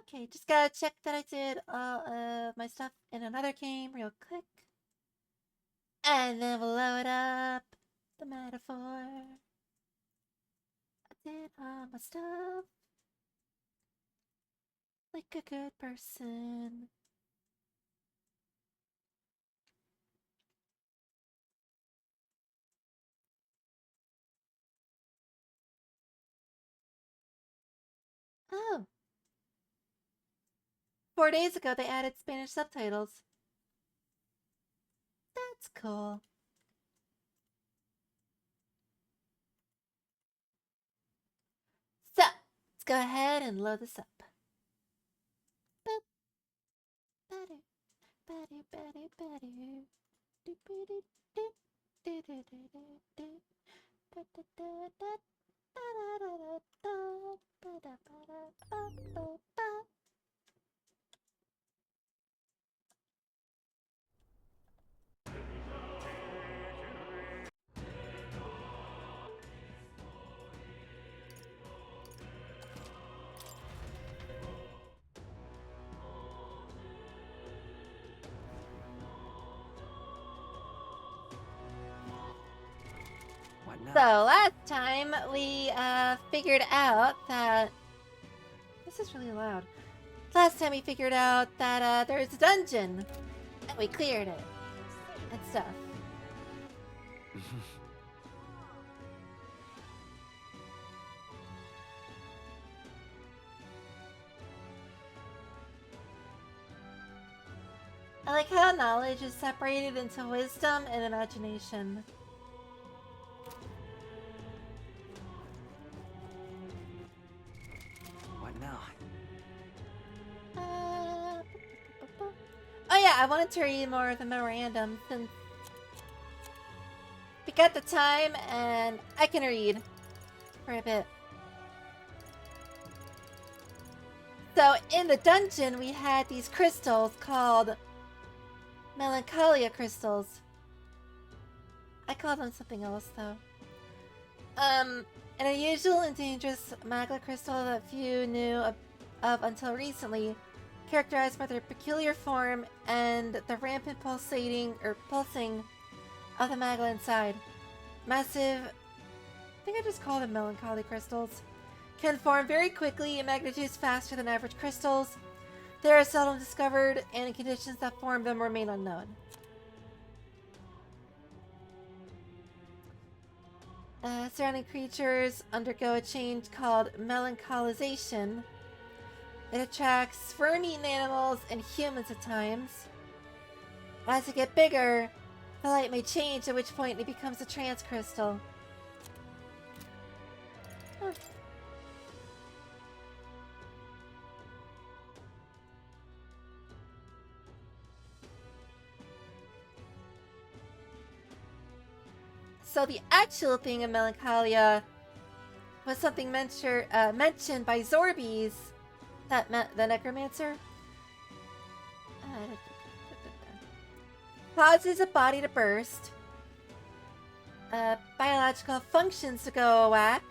Okay, just gotta check that I did all of my stuff in another game real quick. And then we'll load up the metaphor. I did all my stuff like a good person. Oh. 4 days ago, they added Spanish subtitles. That's cool. So, let's go ahead and load this up. Boop. Better, better, better, better. Do, do, do, do, do, do, do, do. Da, da, da, da, da, da, da, da, ba, da, ba, da, ba, ba, ba. So last time we figured out that this is really loud. Last time we figured out that there's a dungeon and we cleared it and stuff. I like how knowledge is separated into wisdom and imagination. What now? Oh yeah, I wanted to read more of the memorandum since we got the time and I can read for a bit. So in the dungeon we had these crystals called Melancholia crystals. I call them something else though. An unusual and dangerous magma crystal that few knew of until recently, characterized by their peculiar form and the rampant pulsing of the magma inside. Massive, I think I just call them melancholy crystals, can form very quickly in magnitudes faster than average crystals. They are seldom discovered, and in conditions that form them remain unknown. Surrounding creatures undergo a change called melancholization. It attracts fur-eating animals and humans at times. As they get bigger, the light may change, at which point it becomes a trance crystal. Huh. So the actual thing of melancholia was something mentioned by Zorbies, the necromancer. Causes a body to burst, biological functions to go whack,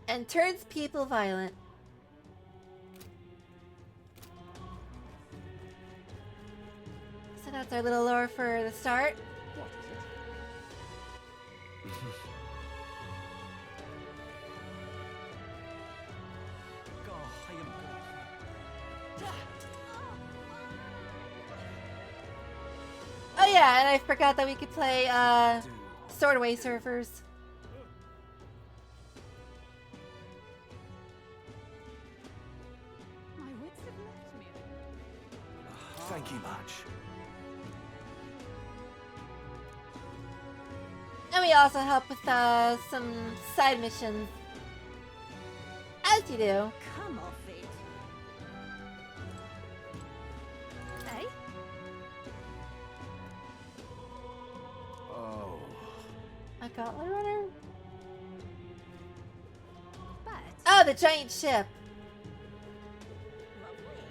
and turns people violent. So that's our little lore for the start. Oh yeah, and I forgot that we could play Swordway Surfers. My wits have left me. Thank you much. And we also help with some side missions. As you do. Come off it. Eh? Oh. Gauntlet Runner? But Oh, the giant ship. lovely.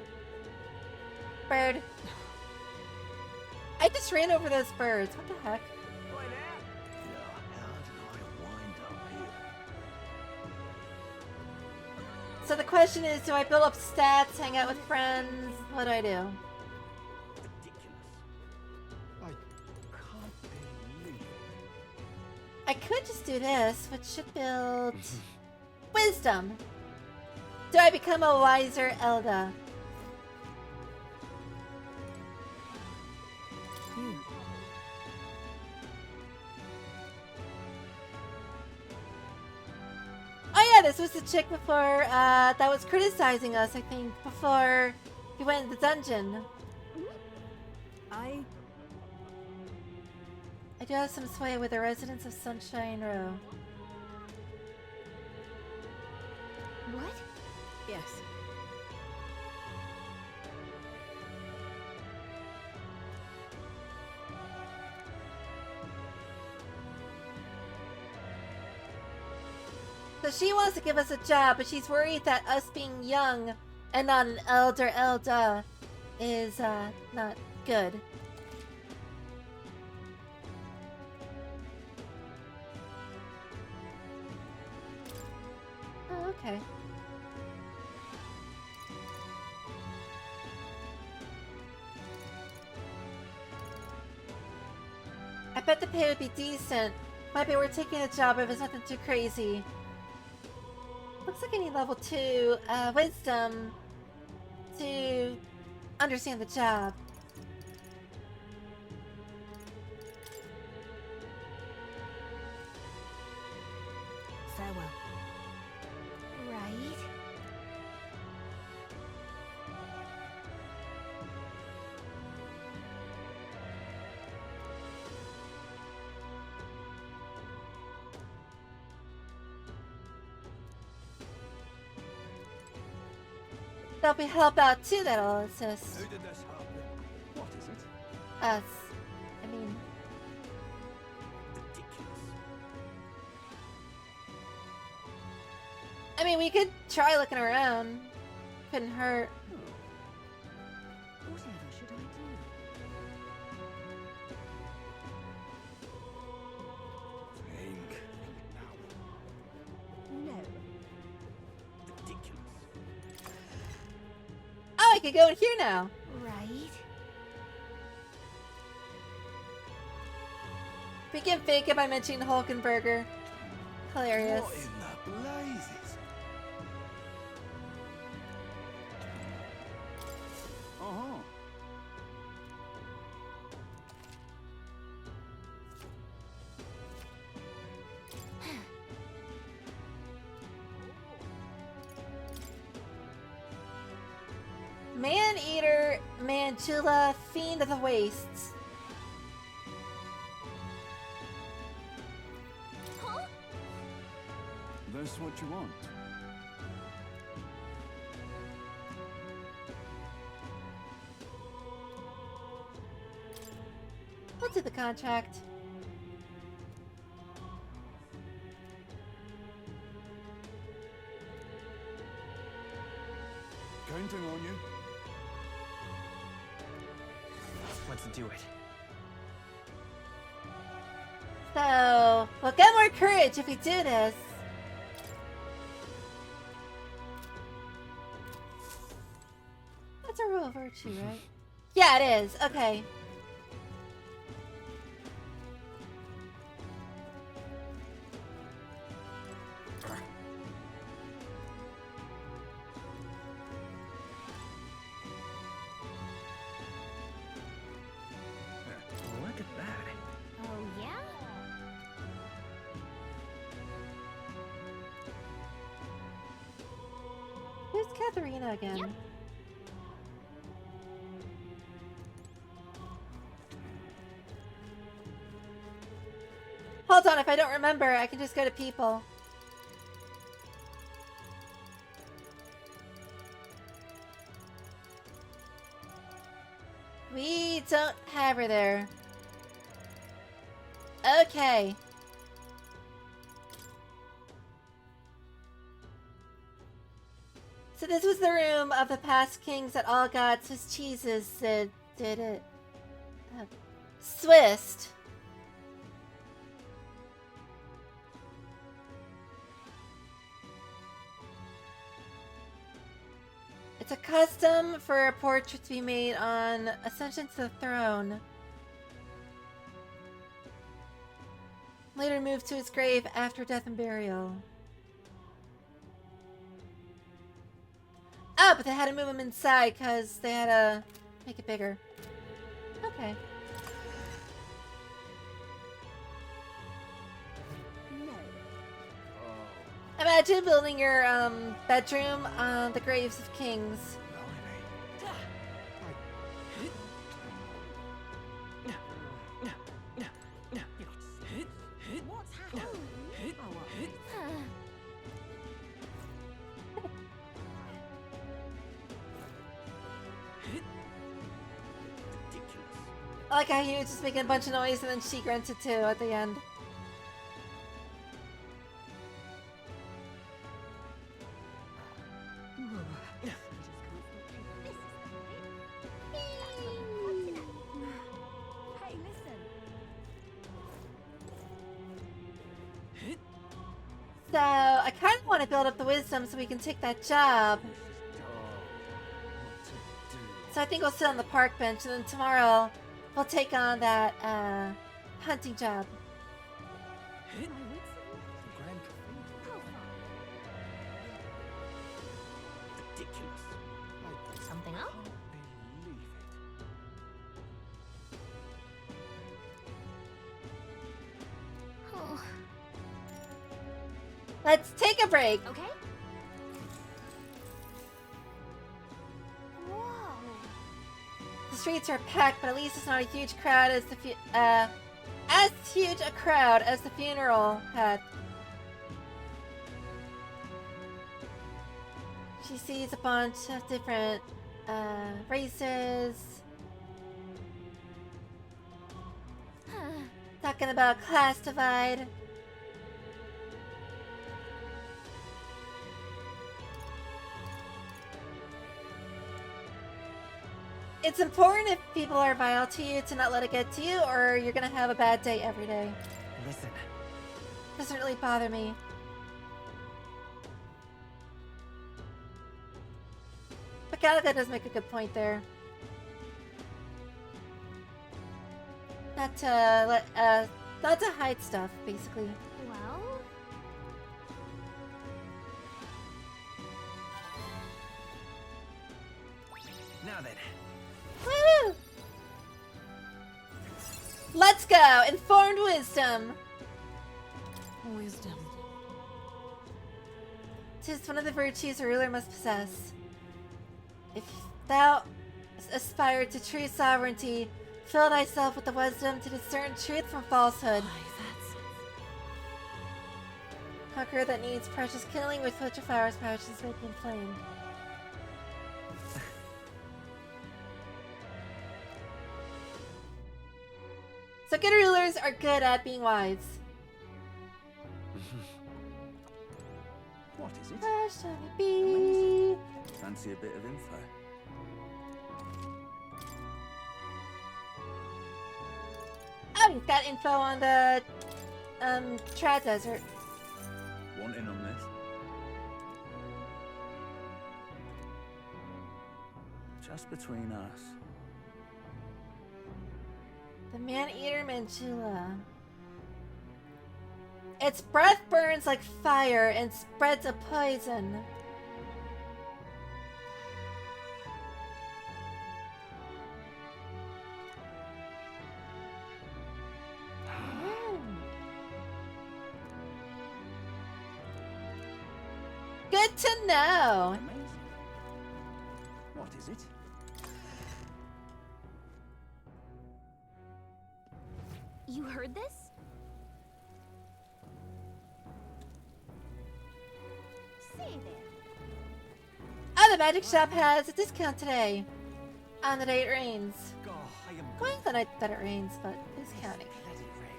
Bird. I just ran over those birds. What the heck? Right now. Yeah, how did I wind up here? So the question is, do I build up stats, hang out with friends? What do I do? Ridiculous. I can't believe it. I could just do this, which should build wisdom. Do I become a wiser Elda? Oh yeah, this was the chick before that was criticizing us, I think, before he went in the dungeon. I do have some sway with the residents of Sunshine Row. what? Yes. So she wants to give us a job, but she's worried that us being young and not an elder Elda is not good. Oh, okay. I bet the pay would be decent. Might be worth taking a job if it's nothing too crazy. Looks like I need level 2 wisdom to understand the job. Farewell. Right. There'll be help out too that'll assist Who did this happen? What is it? us. I mean, Ridiculous. we could try looking around. Couldn't hurt. Whatever should I do? Think now. No. Ridiculous. Oh, I could go in here now. Right. We can fake it by mentioning Hulkenberger. Hilarious. What in the blazes? Uh-huh. Man-eater, Manchula, fiend of the wastes. Huh? That's what you want. We'll do the contract. Counting on you. Let's do it. So, we'll get more courage if we do this. That's a rule of virtue, right? Yeah, it is. Okay. Look at that. Oh, yeah? Who's Katharina again? Yep. Hold on, if I don't remember, I can just go to people. We don't have her there. Okay. So this was the room of the past kings that all got Swiss cheeses did it. Swissed. It's a custom for a portrait to be made on ascension to the throne. Later moved to his grave after death and burial. Oh, but they had to move him inside because they had to make it bigger. Okay. No. Imagine building your bedroom on the graves of kings. What's happening? I like how he was just making a bunch of noise and then she grunted too at the end. Hey, listen. So, I kind of want to build up the wisdom so we can take that job. So I think we'll sit on the park bench and then tomorrow we'll take on that hunting job. Something up? Oh, Let's take a break. okay. Whoa. The streets are packed, but at least it's not a huge crowd as as huge a crowd as the funeral had. She sees a bunch of different races. Talking about class divide. It's important if people are vile to you to not let it get to you, or you're gonna have a bad day every day. Listen. Doesn't really bother me. But Galaga does make a good point there. Not to not to hide stuff, basically. Well, Now then. Woo! Let's go! Informed wisdom! wisdom. 'Tis one of the virtues a ruler must possess. If thou aspire to true sovereignty, fill thyself with the wisdom to discern truth from falsehood. Conqueror that needs precious kindling with which a flower's passions may be inflamed. So good rulers are good at being wise. What is it? Where shall we be? Fancy a bit of info? Oh, he's got info on the Trad Desert. Want in on this? Just between us. The Man-Eater Manchula. Its breath burns like fire and spreads a poison. Good to know. Amazing. What is it? You heard this? Say there. Oh, the magic shop has a discount today. On the day it rains. God, I am Well, the night that it rains, but discounting. bloody rain.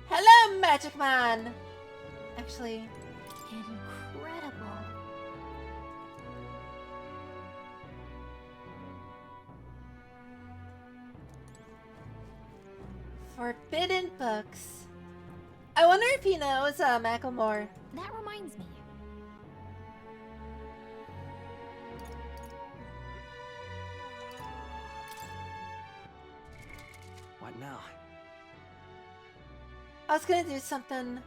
Hello, Magic Man! Actually, Incredible. forbidden books. I wonder if he knows Macklemore. That reminds me. What now? I was gonna do something.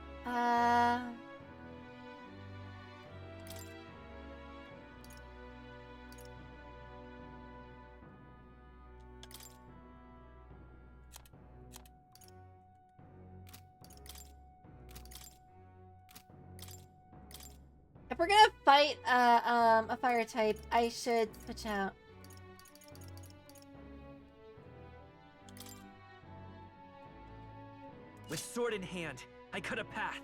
If we're gonna fight a fire type, I should switch out. With sword in hand, I cut a path.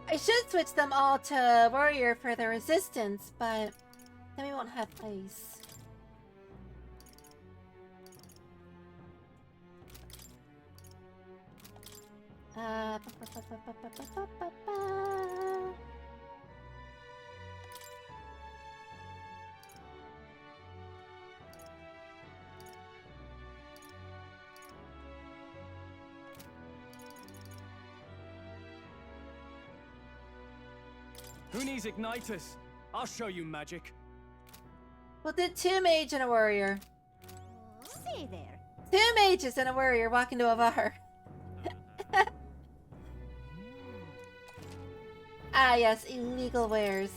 I should switch them all to warrior for the resistance, but then we won't have ice. Who needs igniters? I'll show you magic. We'll do 2 mage and a warrior. Say there. 2 mages and a warrior walk into a bar. Ah yes, illegal wares.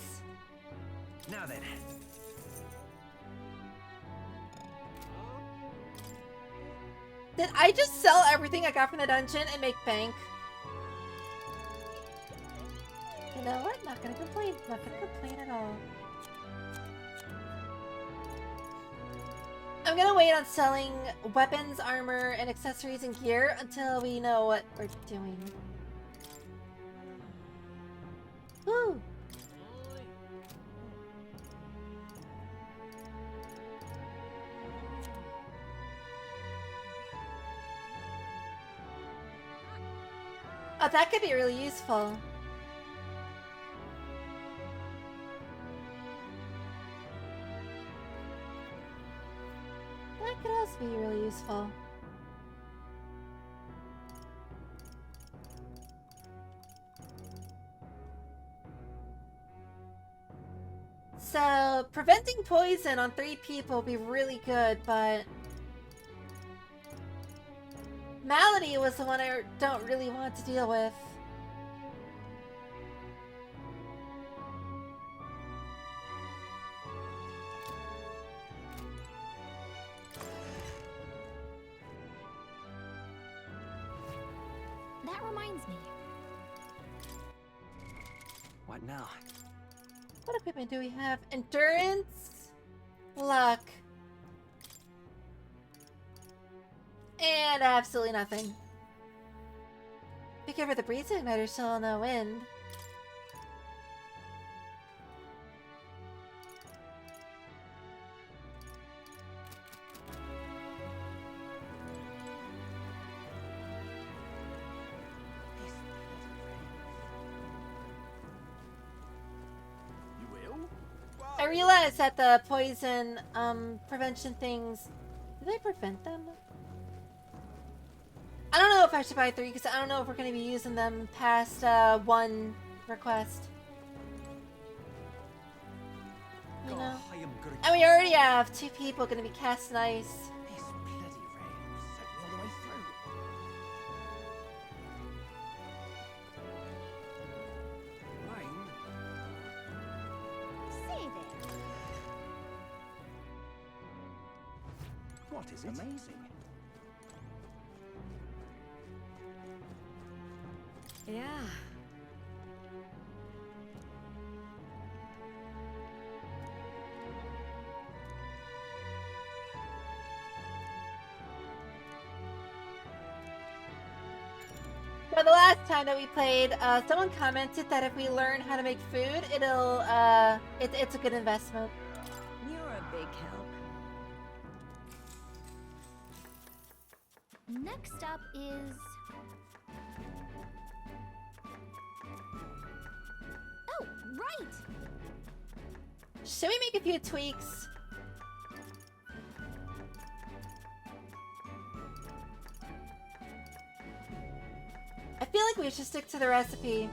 Now then. Did I just sell everything I got from the dungeon and make bank? You know what? Not gonna complain. Not gonna complain at all. I'm gonna wait on selling weapons, armor, and accessories and gear until we know what we're doing. Woo! Oh, that could be really useful. That could also be really useful. So, preventing poison on 3 people would be really good, but Malady was the one I don't really want to deal with. That reminds me. What now? What equipment do we have? Endurance, luck, and absolutely nothing. Be careful, the breeze igniter still no wind. You will? I realized that the poison prevention things, do they prevent them? I don't know if I should buy 3 because I don't know if we're going to be using them past 1 request. You know? I am gonna And we already have 2 people going to be casting ice. This bloody rain set me all the way through. Rain? Say there. What is amazing? Yeah. So the last time that we played, someone commented that if we learn how to make food, it's a good investment. You're a big help. Next up is... Oh, right! Should we make a few tweaks? I feel like we should stick to the recipe.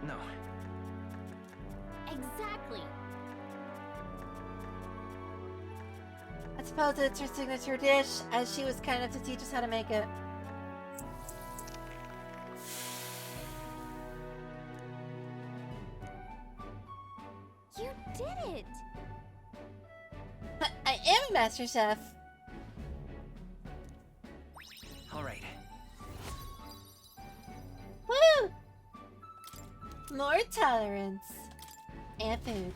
No. Exactly. I suppose it's her signature dish, as she was kind enough to teach us how to make it. You did it! I am a master chef. All right. Woo! More tolerance. And food.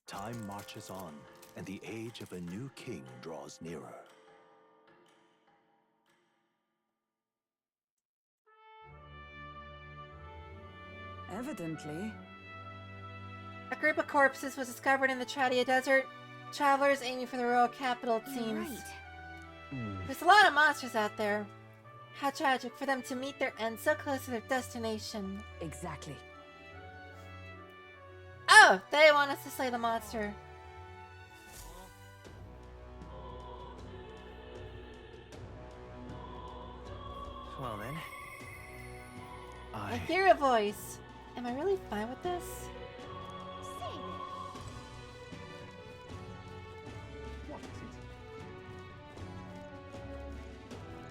Time marches on, and the age of a new king draws nearer. Evidently. A group of corpses was discovered in the Tradia Desert. Travelers aiming for the royal capital, it You're seems. right. There's a lot of monsters out there. How tragic for them to meet their end so close to their destination. Exactly. Oh, they want us to slay the monster. Well then. I hear a voice. Am I really fine with this? Say there. What is it?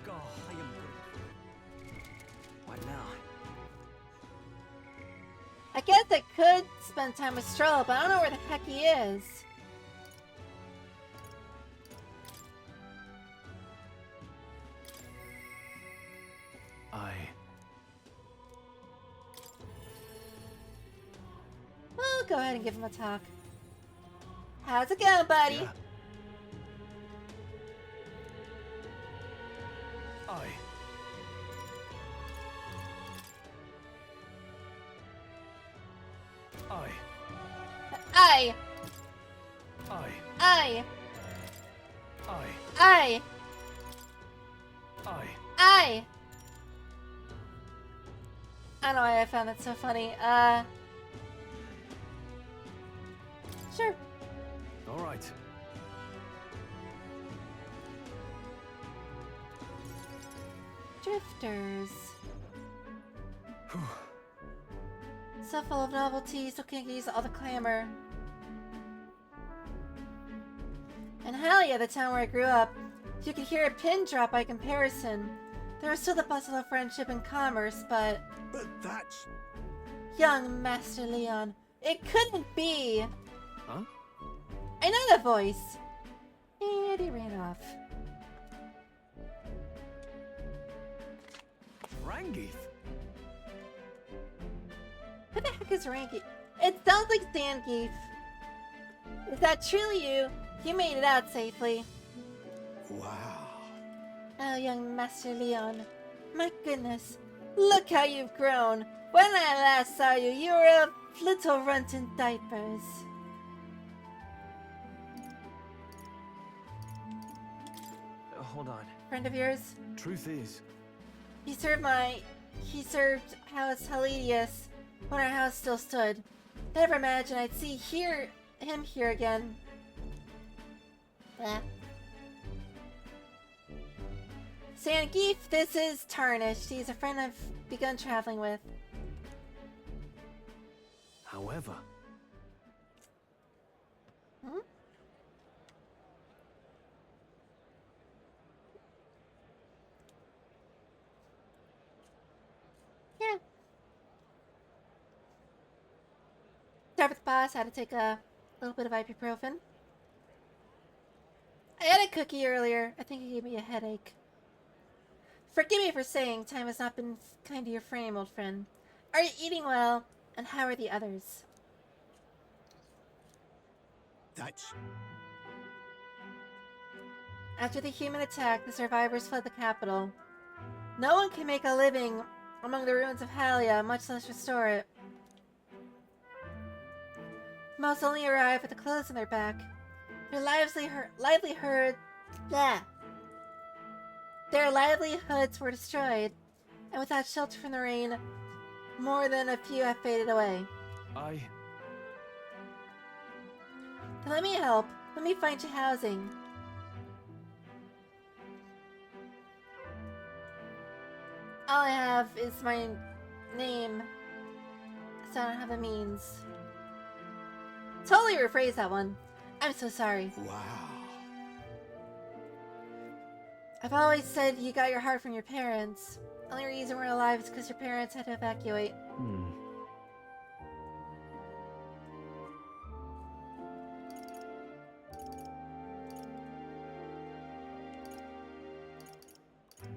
Go, I am good. What now? I guess I could spend time with Stroll, but I don't know where the heck he is. Well, go ahead and give him a talk. How's it going, buddy? Yeah. I. I. I don't know why I found that so funny. Sure. All right. Drifters. So full of novelty, so can't use all the clamor. And hell yeah, the town where I grew up. You could hear a pin drop by comparison. There was still the bustle of friendship and commerce, but... But that's... Young Master Leon, it couldn't be! Huh? I know that voice! And he ran off. Rangeeth. Who the heck is Ranky? It sounds like Zangief. Is that truly you? You made it out safely. Wow. Oh, young Master Leon. My goodness. Look how you've grown. When I last saw you, you were a little runt in diapers. Hold on. Friend of yours? Truth is, He served House Helidius when our house still stood. Never imagined I'd see him here again. Zangief, this is Tarnished. He's a friend I've begun traveling with. however, Hmm? Yeah. Start with the boss, had to take a little bit of ibuprofen. I had a cookie earlier. I think it gave me a headache. Forgive me for saying time has not been kind to your frame, old friend. Are you eating well? And how are the others? That's... After the human attack, the survivors fled the capital. No one can make a living among the ruins of Halia, much less restore it. Most only arrive with the clothes on their back. Their livelihoods were destroyed, and without shelter from the rain, more than a few have faded away. I... Then let me help. Let me find you housing. All I have is my name, so I don't have the means. Totally rephrase that one. I'm so sorry. Wow. I've always said you got your heart from your parents. Only reason we're alive is because your parents had to evacuate.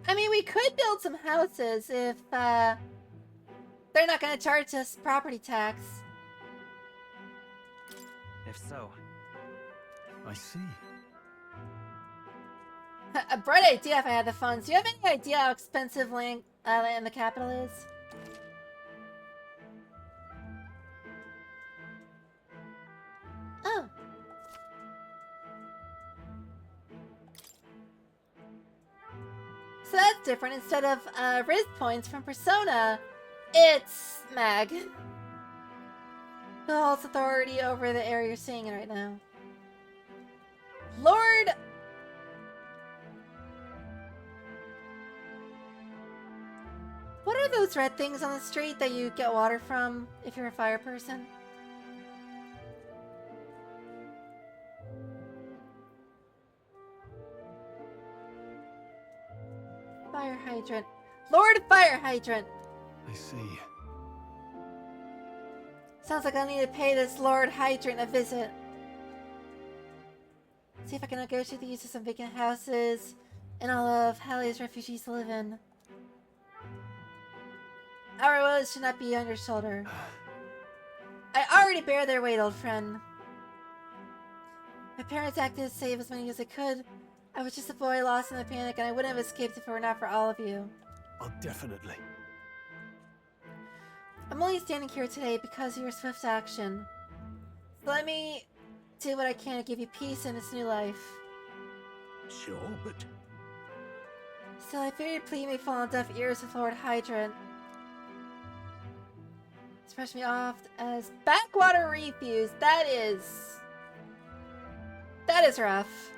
I mean, we could build some houses if, they're not gonna charge us property tax. If so, I see. A bright idea if I had the funds. Do you have any idea how expensive land in the capital is? Oh. So that's different. Instead of Riz points from Persona, it's Mag. Who holds authority over the area you're staying in right now. Lord... What are those red things on the street that you get water from if you're a fire person? Fire hydrant. Lord Fire Hydrant! I see. Sounds like I need to pay this Lord Hydrant a visit. See if I can negotiate the use of some vacant houses and all of Hallie's refugees to live in. Our woes should not be on your shoulder. I already bear their weight, old friend. My parents acted to save as many as they could. I was just a boy lost in the panic, and I wouldn't have escaped if it were not for all of you. Oh, definitely. I'm only standing here today because of your swift action. So let me do what I can to give you peace in this new life. Sure, but Still, I fear your plea may fall on deaf ears with Lord Hydrant. Express me off as backwater refuse. That is rough.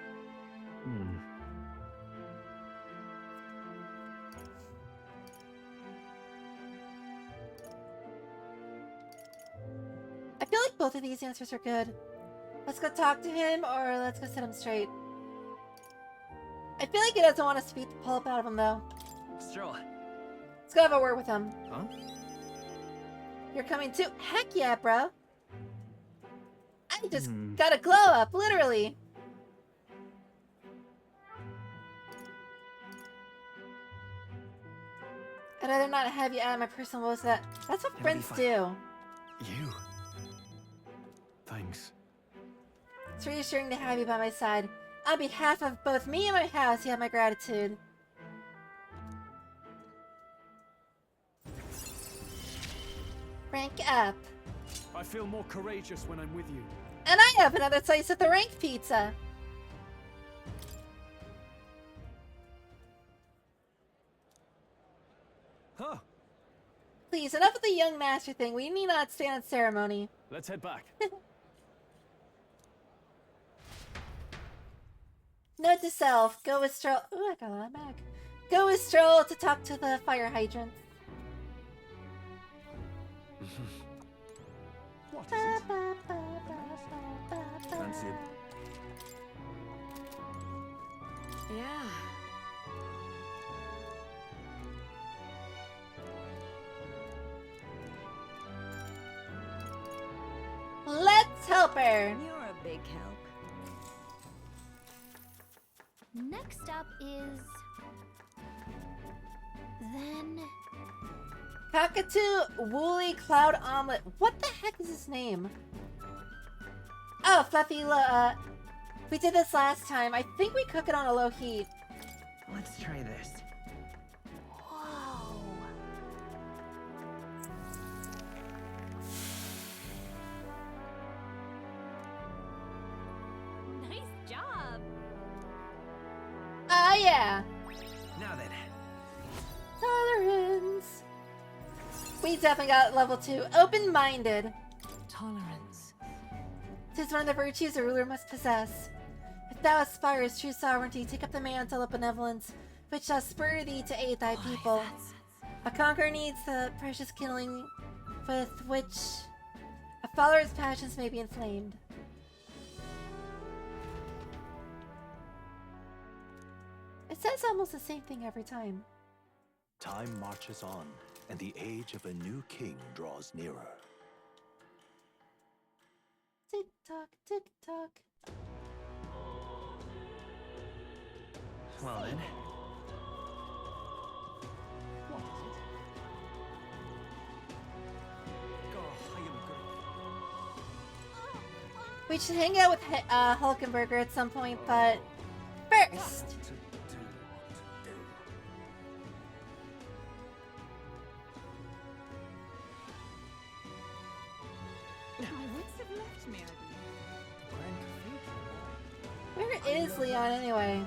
I feel like both of these answers are good. Let's go talk to him, or let's go set him straight. I feel like he doesn't want us to beat the pulp out of him, though. stroll. Let's go have a word with him. Huh? You're coming too? Heck yeah, bro. I just got a glow up, literally. I'd rather not have you out of my personal woes. That's what It'll be friends fine. do. You? Thanks. It's reassuring to have you by my side. On behalf of both me and my house, you have my gratitude. Rank up. I feel more courageous when I'm with you. And I have another slice of the rank pizza. Huh. Please, enough with the young master thing. We need not stand on ceremony. Let's head back. Note to self, go with Stroll. Ooh, I got a lot of mag. Go with Stroll to talk to the fire hydrant. what is it? Fancy it? Yeah. Let's help her. You're a big help. Next up is... Then... Cockatoo Woolly Cloud Omelet. What the heck is his name? Oh, Fluffy We did this last time. I think we cook it on a low heat. Let's try this. Whoa. Nice job. Ah, yeah. Now then. Tolerance. We definitely got level 2. Open-minded. Tolerance. 'Tis one of the virtues a ruler must possess. If thou aspirest true sovereignty, take up the mantle of benevolence, which shall spur thee to aid thy people. A conqueror needs the precious kindling with which a follower's passions may be inflamed. It says almost the same thing every time. Time marches on, and the age of a new king draws nearer. Tick tock, tick tock. Well then. What is it? Oh, I am good. We should hang out with Hulkenberger at some point, but first, My wits have left me, I believe. where is Leon anyway?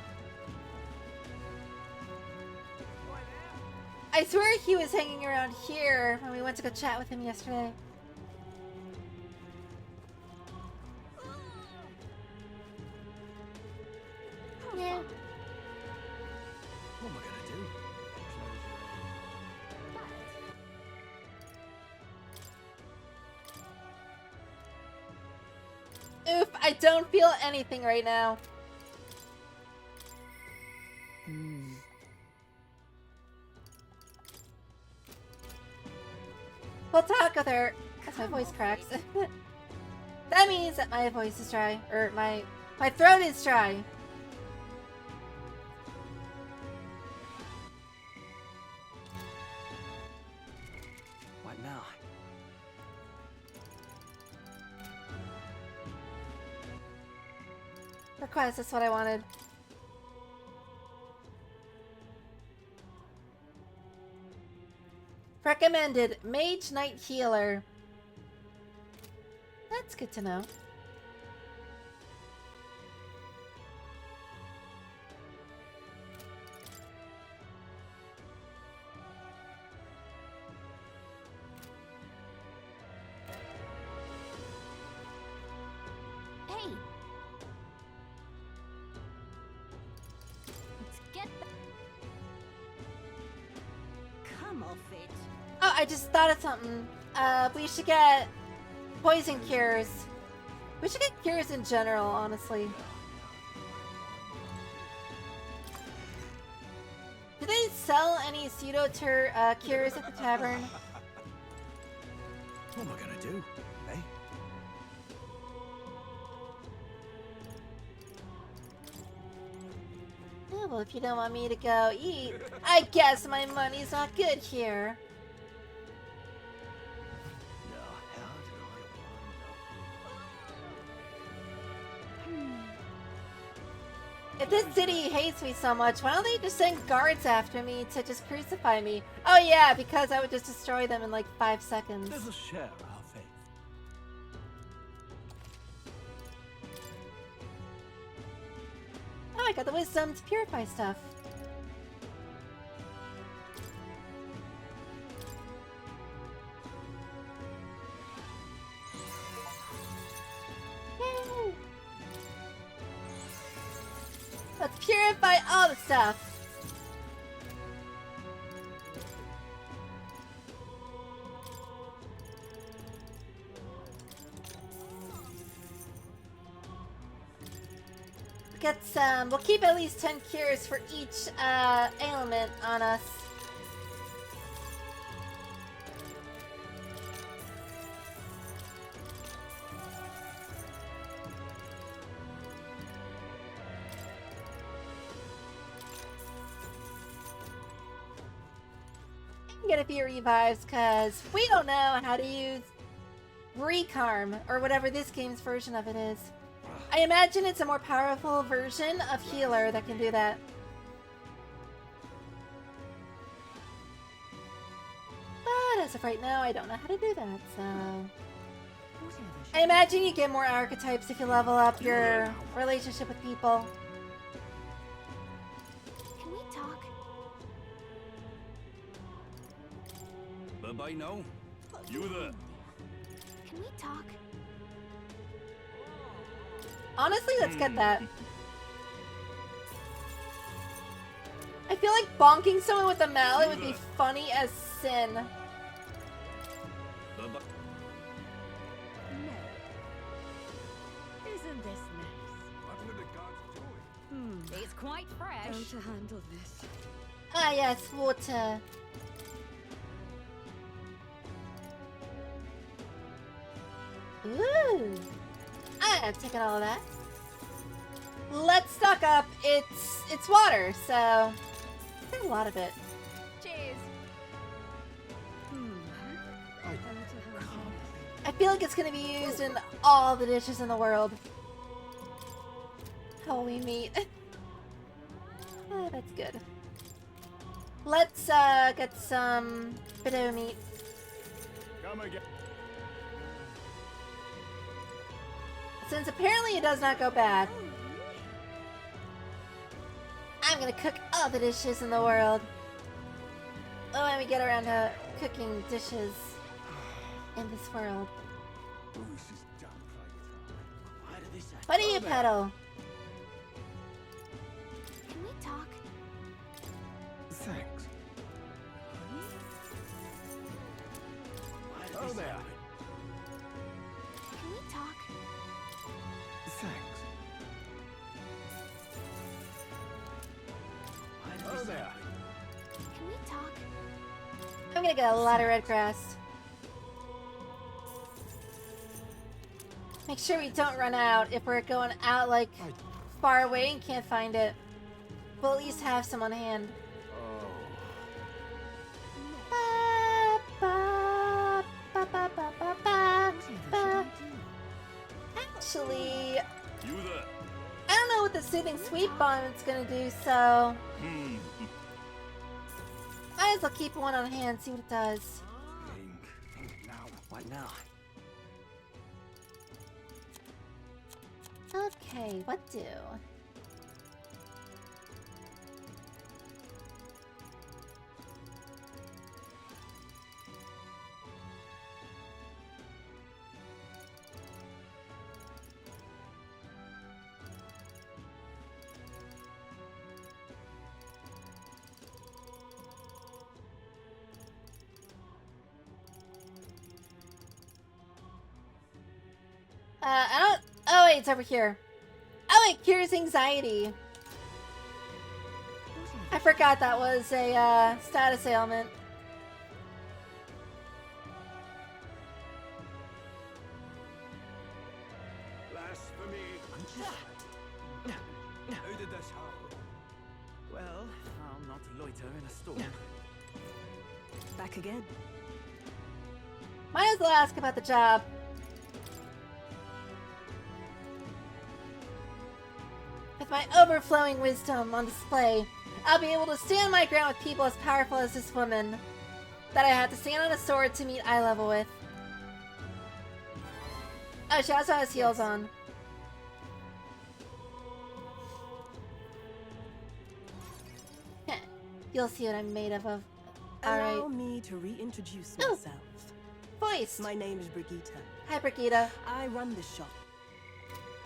I swear he was hanging around here when we went to go chat with him yesterday. Yeah. What am I gonna do? Oof, I don't feel anything right now. We'll talk with her as my voice cracks. That means that my voice is dry, or my throat is dry. What now? Request, that's what I wanted. Recommended Mage Knight Healer. That's good to know. Hey. Let's get Come off it. Oh, I just thought of something. We should get poison cures. We should get cures in general, honestly. Do they sell any pseudo cures at the tavern? What am I gonna do? Eh? Oh, well, if you don't want me to go eat, I guess my money's not good here. Now, how did I wind up? If this city hates me so much, why don't they just send guards after me to just crucify me? Oh yeah, because I would just destroy them in like 5 seconds. Let us share our faith. Oh, I got the wisdom to purify stuff. Yay! Let's purify all the stuff. Get some. We'll keep at least 10 cures for each ailment on us. Get a few revives because we don't know how to use Recarm or whatever this game's version of it is. I imagine it's a more powerful version of healer that can do that. But as of right now, I don't know how to do that, so... I imagine you get more archetypes if you level up your relationship with people. Can we talk? Bye-bye now. You there. Can we talk? Honestly, let's get that. I feel like bonking someone with a mallet would be funny as sin. Bye-bye. No. Isn't this nice? What would the gods do? It's quite fresh. How to handle this? Ah yes, water. Ooh. I'm taking all of that. Let's stock up. It's water, so there's a lot of it. Cheers. How to handle this? I feel like it's gonna be used in all the dishes in the world. Holy meat. Ah, that's good. Let's get some potato meat. Come again. Since apparently it does not go bad. I'm gonna cook all the dishes in the world. Oh, and we get around to cooking dishes in this world. Bruce is damn right. Why did they say? What do you pedal? Can we talk? Thanks. Why did Oh, they say? there. Can we talk? Thanks. Why did Oh, they say? there. Can we talk? I'm gonna get a lot of red grass. Make sure we don't run out if we're going out like far away and can't find it. We'll at least have some on hand. Oh. Ba, ba, ba, ba, ba, ba, ba. Actually, You there. I don't know what the soothing sweet bomb is gonna do, so Hmm. might as well keep one on hand, see what it does. Think now. What now? Okay, what do? I don't. Oh wait, it's over here. Oh, it cures anxiety. I forgot that was a status ailment. Blasphemy. How did this happen? Well, I'll not loiter in a storm. Back again. Might as well ask about the job. With my overflowing wisdom on display, I'll be able to stand my ground with people as powerful as this woman that I had to stand on a sword to meet eye level with. Oh, she also has heels on. Heh, you'll see what I'm made of. Allow Alright. me to reintroduce Oh. myself. Voiced. My name is Brigitte. Hi, Brigida. I run this shop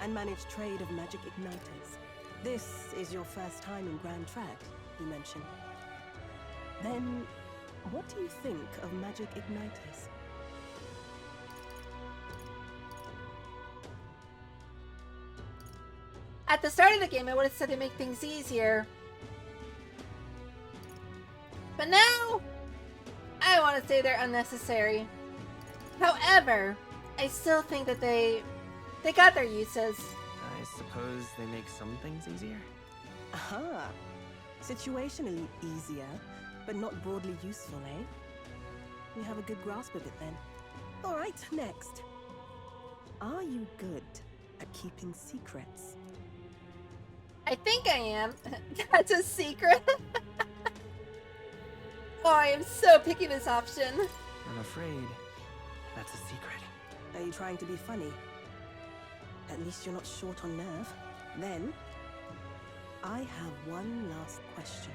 and manage trade of magic igniters. This is your first time in Grand Tract, you mentioned. Then, what do you think of magic igniters? At the start of the game, I would have said they make things easier. But now, I want to say they're unnecessary. However, I still think that they got their uses. I suppose they make some things easier? Aha! Situationally easier, but not broadly useful, eh? You have a good grasp of it then. Alright, next. Are you good at keeping secrets. I think I am. That's a secret. Oh, I am so picking this option. I'm afraid that's a secret. Are you trying to be funny? At least you're not short on nerve. Then, I have one last question.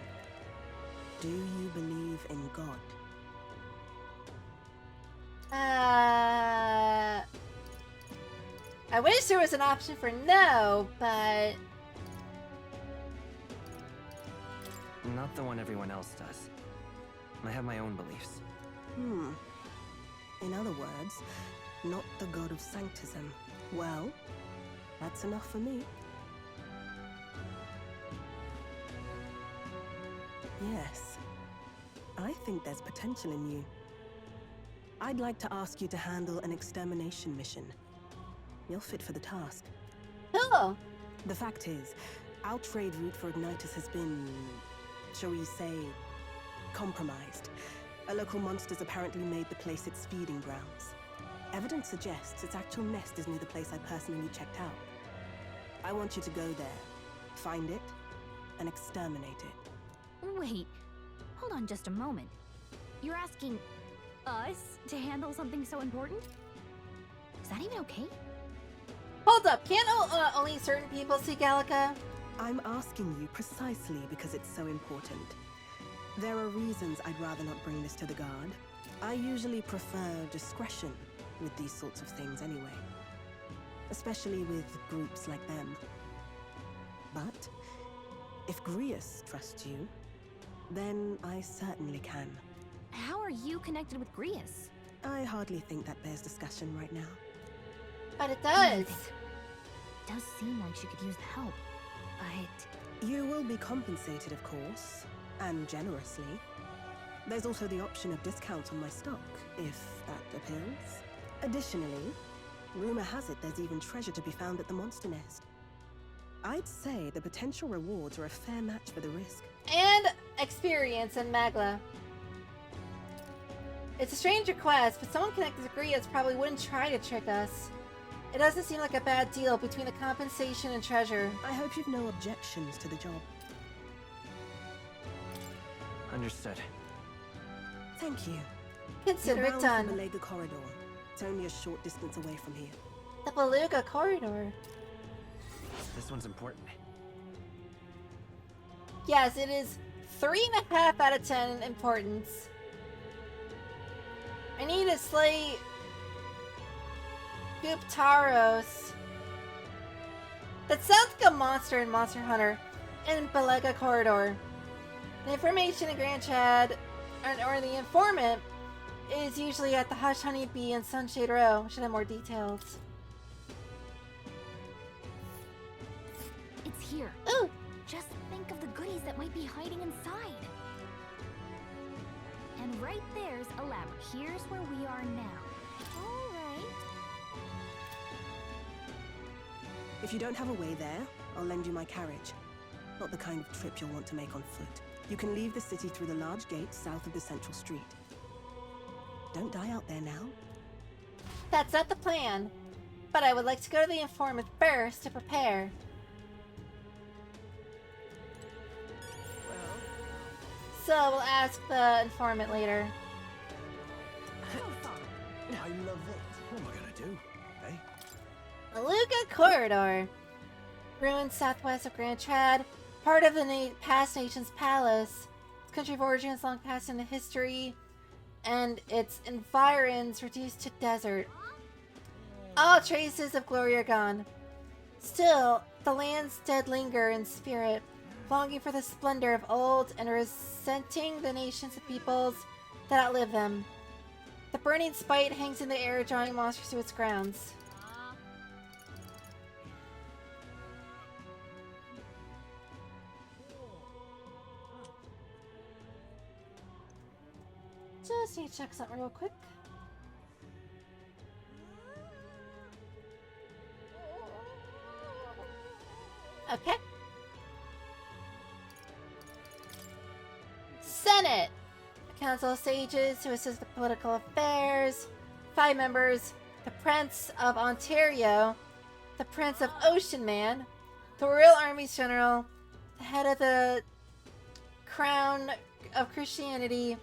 Do you believe in God? I wish there was an option for no, but Not the one everyone else does. I have my own beliefs. In other words, not the god of sanctism. Well, that's enough for me. Yes, I think there's potential in you. I'd like to ask you to handle an extermination mission. You're fit for the task. cool. The fact is, our trade route for Ignitus has been, shall we say, compromised. A local monster's apparently made the place its feeding grounds. Evidence suggests its actual nest is near the place I personally checked out. I want you to go there, find it, and exterminate it. Wait, hold on just a moment. You're asking us to handle something so important? Is that even okay? Hold up, can't only certain people see Gallica? I'm asking you precisely because it's so important. There are reasons I'd rather not bring this to the guard. I usually prefer discretion with these sorts of things anyway. Especially with groups like them. But if Grius trusts you, then I certainly can. How are you connected with Grius? I hardly think that bears discussion right now. But it does. It does seem like she could use the help, but You will be compensated, of course, and generously. There's also the option of discounts on my stock, if that appeals. Additionally, rumor has it there's even treasure to be found at the monster nest. I'd say the potential rewards are a fair match for the risk. And experience in Magla. It's a strange request, but someone connected to Grius probably wouldn't try to trick us. It doesn't seem like a bad deal between the compensation and treasure. I hope you've no objections to the job. Understood. Thank you. Consider You're it bound done. for the Belega corridor. It's only a short distance away from here. The Beluga corridor. This one's important. Yes, it is 3.5 out of 10 in importance. I need to slay Guptaros. That sounds like a monster in Monster Hunter in Belega Corridor. The information in Grand Chad, or the informant, is usually at the Hush Honey Bee and Sunshade Row. Should have more details. it's here. Ooh! Just think of the goodies that might be hiding inside. And right there's a lab. Here's where we are now. All right. If you don't have a way there, I'll lend you my carriage. Not the kind of trip you'll want to make on foot. You can leave the city through the large gate south of the central street. Don't die out there now. That's not the plan. But I would like to go to the informant first to prepare. So we'll ask the informant later. I love it. What am I gonna do? Eh? Beluga Corridor. Ruined southwest of Grand Trad. Part of the past nation's palace. Its country of origin is long past into history. And its environs reduced to desert. All traces of glory are gone. Still, the land's dead linger in spirit, longing for the splendor of old and resenting the nations of peoples that outlive them. The burning spite hangs in the air, drawing monsters to its grounds. Just need to check something real quick. Okay. Senate. A council of sages who assist with political affairs. 5 members. The Prince of Ontario. the Prince of Ocean Man, the Royal Army's General, the head of the Crown of Christianity,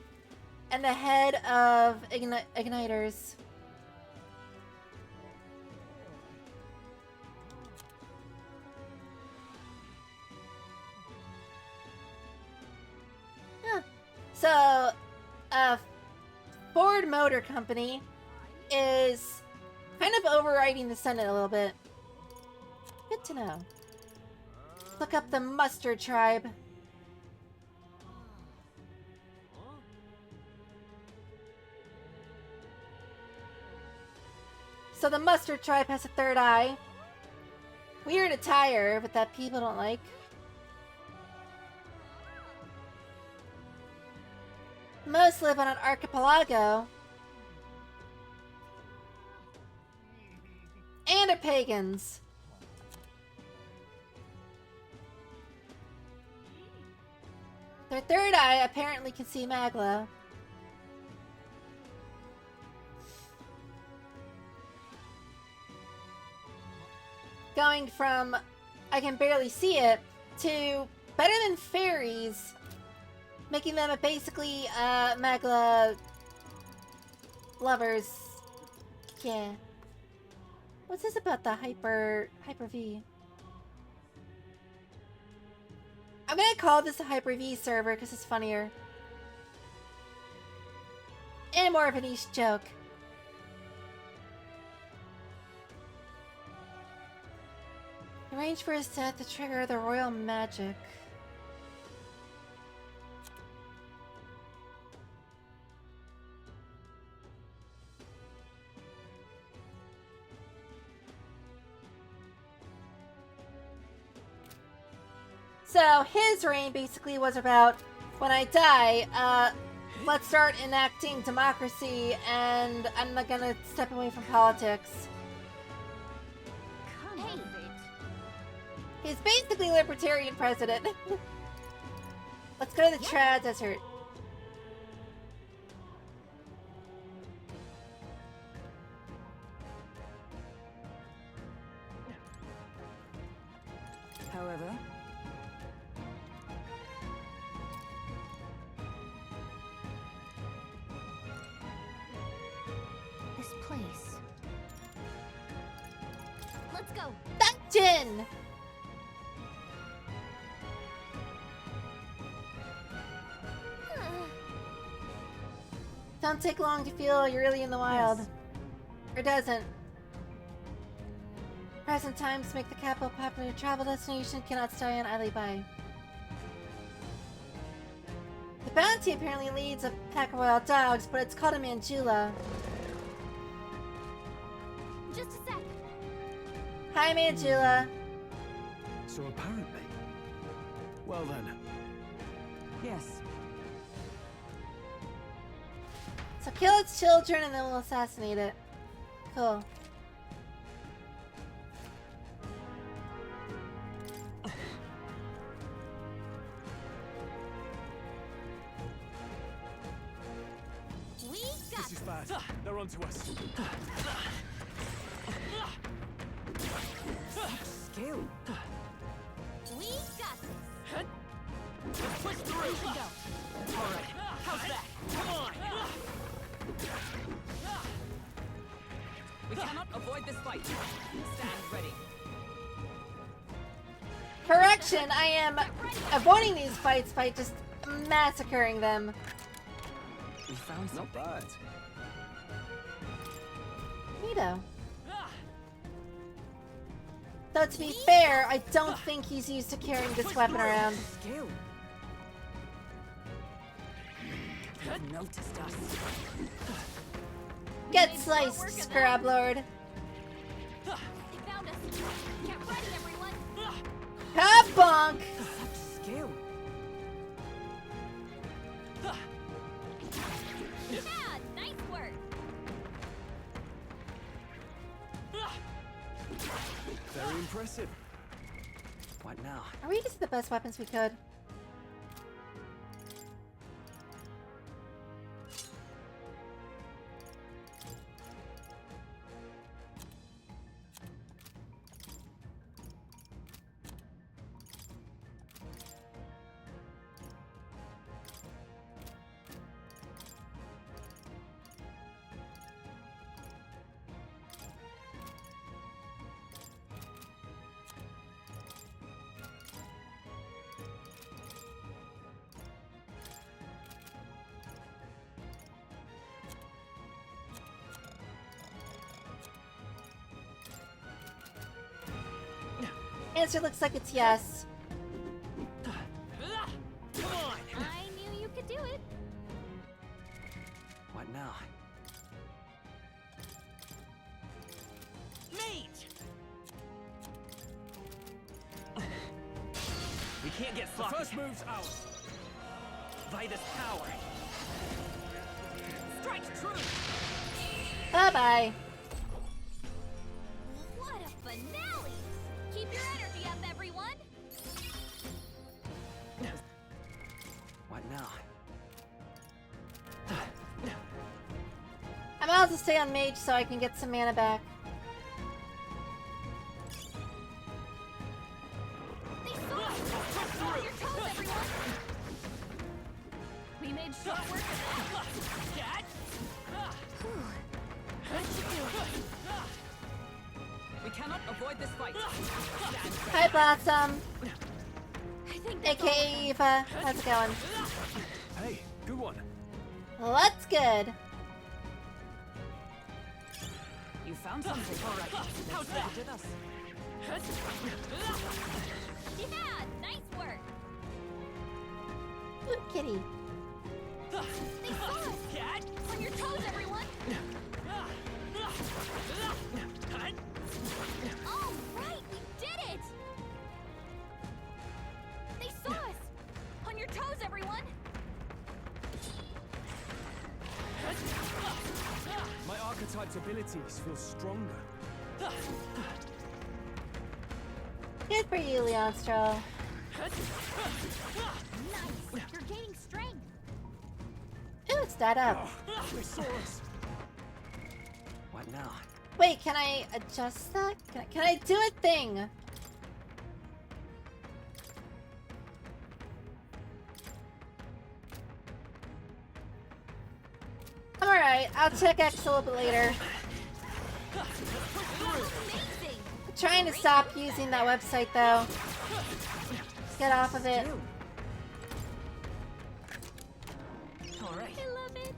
and the head of Igniters. Huh. So, Ford Motor Company is kind of overriding the Senate a little bit. Good to know. Look up the Mustard Tribe. So the Mustard Tribe has a third eye. Weird attire, but that people don't like. Most live on an archipelago. And are pagans. Their third eye apparently can see Magla. Going from I can barely see it to better than fairies, making them basically Magla lovers. Yeah. What's this about the Hyper V? I'm gonna call this a Hyper V server because it's funnier. And more of a niche joke. Arrange for his death to trigger the royal magic. So his reign basically was about, when I die, let's start enacting democracy and I'm not gonna step away from politics. Come on, He's basically libertarian president. Let's go to the Trad Desert. However, this place. Let's go. Dungeon! Don't take long to feel you're really in the wild. Yes. Or doesn't. Present times make the capital a popular travel destination, cannot stay on idly by. The bounty apparently leads a pack of wild dogs, but it's called a Manjula. Just a sec. Hi, Manjula. So apparently. Well then, yes. So kill its children and then we'll assassinate it. Cool. We got This is bad. They're onto us. Skill. We got this. Let's push through. We should go. All right. How's that? Come on. We cannot avoid this fight. Stand ready. Correction, I am avoiding these fights by just massacring them. We found not something. bad. Neato. Though to be fair, I don't think he's used to carrying this weapon around. Skill. They've noticed us. Get sliced, Scrab Lord. They found us. Get ready, everyone. Ha bonk! Such skill. Yeah, nice work. Very impressive. What now? Are we just the best weapons we could? Answer looks like it's yes. Come on! I knew you could do it. What now? Mage! We can't get sloppy. First move's out. Vitus power. Strike true. Bye-bye. What a finale! Keep your energy up, everyone. What now? I'm about to stay on mage so I can get some mana back. They saw us. On your toes, everyone. We made short work of that. We cannot avoid this fight. Hi, Blossom. I think that's AKA Eva. How's it going? Hey, good one. What's good? You found something. All right. How's that? With us. Yeah, nice work. Ooh, kitty. They saw us. Cat! On your toes, everyone. All right, we did it. They saw us. On your toes, everyone. My archetype's abilities feel stronger. Good for you, Leonstro. Nice. You're gaining strength. Ooh, it's that up. They saw us. What now? Wait, can I adjust that? Can I do a thing? I'm alright. I'll check X a little bit later. Amazing. I'm trying to stop using that website though. Get off of it. All right. I love it.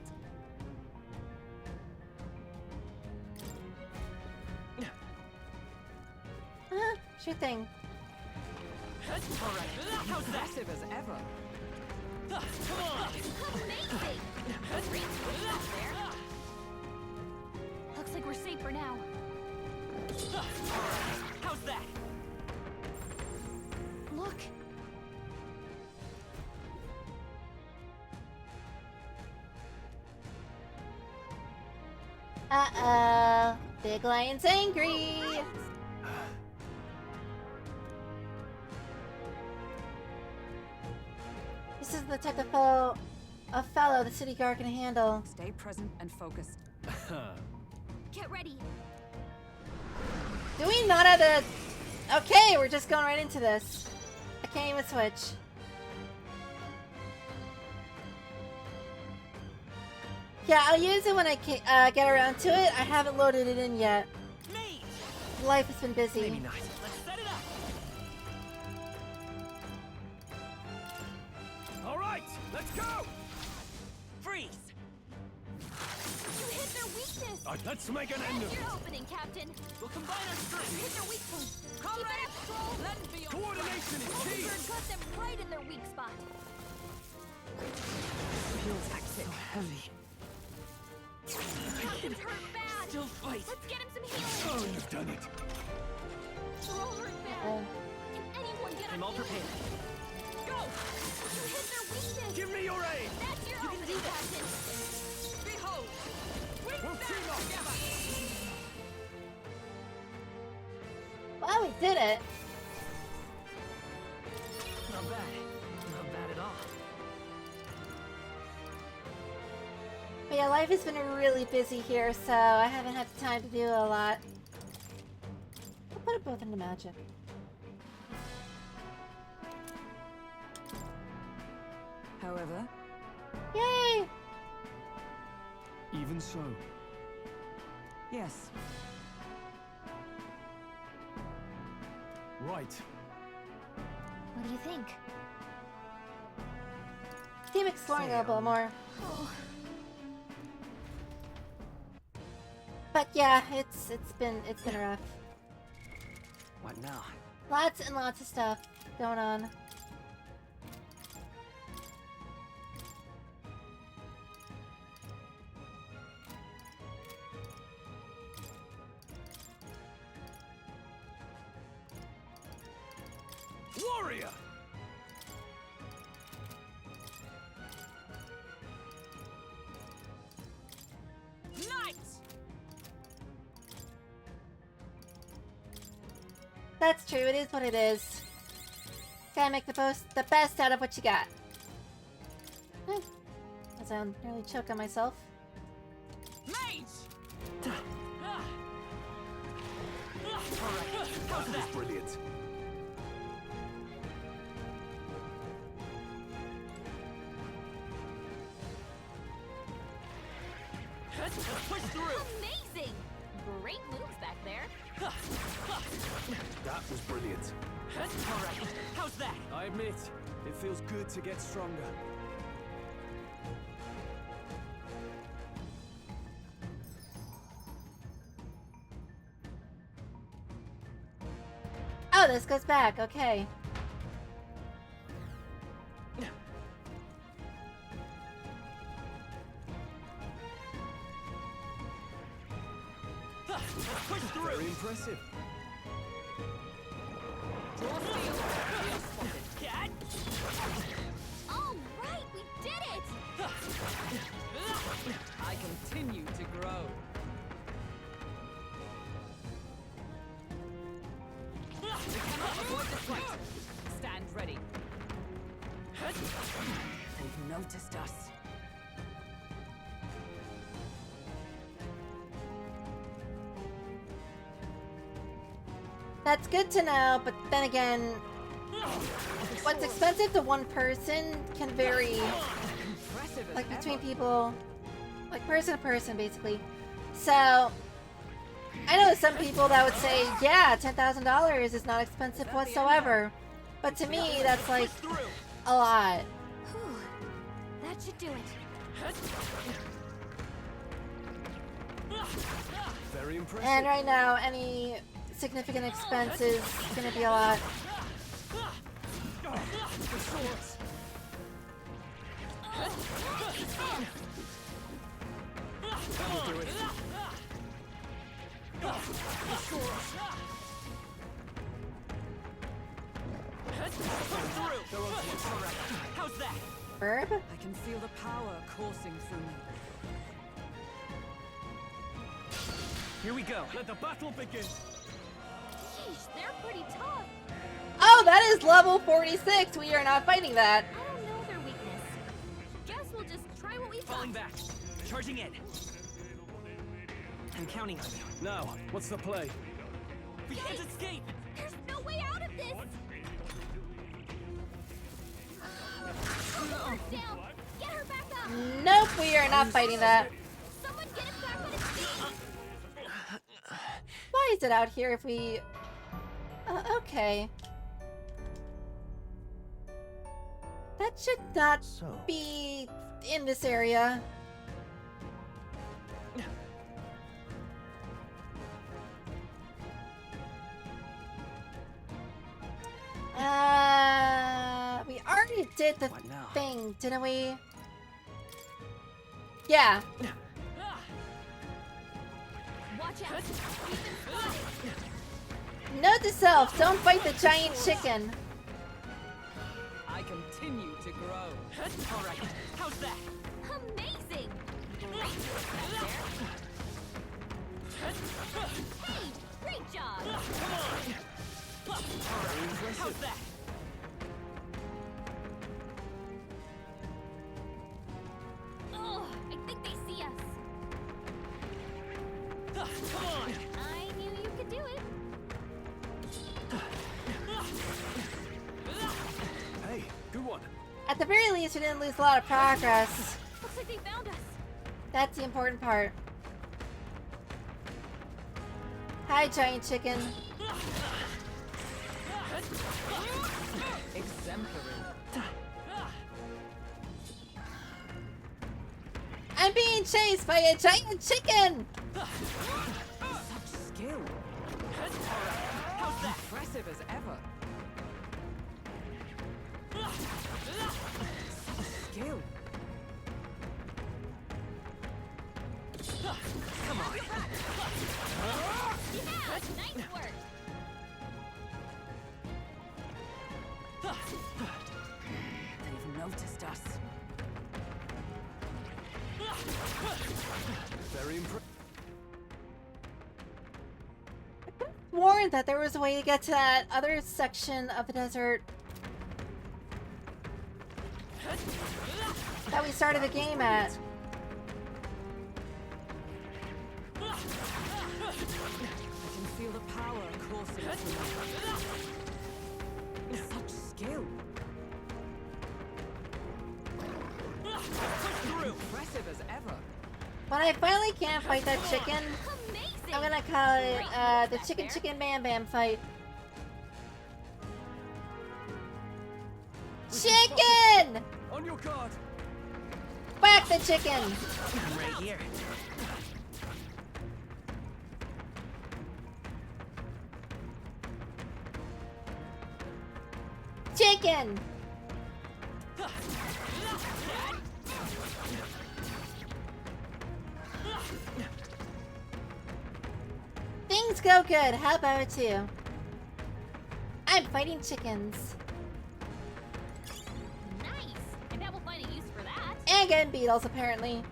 Sure thing. All right. How aggressive as ever. Amazing. There. Looks like we're safe for now. How's that? Look. Uh-oh. Big Lion's angry. This is the type of fellow the city guard can handle. Stay present and focused. Get ready. Do we not have the... Okay, we're just going right into this. I can't even switch. Yeah, I'll use it when I get around to it. I haven't loaded it in yet. Mage! Life has been busy. Maybe not. Let's set it up! Alright, let's go! Freeze! You hit their weakness. Let's make an end That's of it. your opening, Captain. We'll combine our You strength! hit their weak point. Keep it up, Troll. Lend me your Coordination is key! You're got them right in their weak spot. feels so heavy. Captain's hurt bad. Still fight! Let's get him some healing. Oh, you've done it. Troll hurt bad. Oh. Can anyone get I'm on all healing? prepared. Go! You hit their weakness. Give me your aid! That's your opening, Captain. Behold. We'll team up! Well, we did it. Not bad. Not bad at all. But yeah, life has been really busy here, so I haven't had time to do a lot. I'll put it both into magic. However, Yay! Even so. yes, Right. What do you think? Keep exploring a little bit more. Oh, But yeah, it's been rough. What now? Lots and lots of stuff going on. Warrior! Knight! That's true, it is what it is. Gotta make the best out of what you got. As I nearly choke on myself. Mage! That was brilliant. Push through! Amazing! Great moves back there. That was brilliant. Alright, how's that? I admit, it feels good to get stronger. Oh, this goes back, okay. Push through! Very impressive. Draw steel! Steel spotted. Get! All right, we did it! I continue to grow. We cannot avoid this fight. Stand ready. They've noticed us. That's good to know, but then again, what's expensive to one person can vary, Impressive as like ever. between people, like person to person, basically. So, I know some people that would say, yeah, $10,000 is not expensive whatsoever. But to me, that's like a lot. Whew. That should do it. Very impressive. And right now, any significant expense is gonna be a lot. That'll do it. How's that? Verb? I can feel the power coursing through me. Here we go. Let the battle begin. Sheesh, they're pretty tough. Oh, that is level 46. We are not fighting that. I don't know their weakness. Guess we'll just try what we've Falling got. back. Charging in. I'm counting on you. Now, what's the play? We can't escape! There's no way out of this! Her down! Get her back up! Nope, we are not fighting that. Someone get it back on its feet! Why is it out here if we... okay. That should not So, be in this area. We already did the What now? thing, didn't we? Yeah. Watch out! We've been spotted! Note to self, don't fight the giant chicken. I continue to grow. Alright, how's that? Amazing! Great work back there! Hey! Great job! How's that? Oh, I think they see us. Come on! I knew you could do it. Hey, good one. At the very least, we didn't lose a lot of progress. Looks like they found us. That's the important part. Hi, giant chicken. Exemplary. I'm being chased by a giant chicken! Such skill. How's Impressive as ever. Skill. Come on. Yeah, nice work. They've noticed us. Very impressive. Warned that there was a way to get to that other section of the desert that we started the game at. I can feel the power coursing through me. Such skill. Impressive as ever. When I finally can't fight that chicken, Amazing. I'm gonna call it the chicken bam bam fight. Chicken! On your guard. Back the chicken! I'm right here. Chicken! Things go good. How about you? I'm fighting chickens. Nice. I bet we'll find a use for that. And getting beetles, apparently.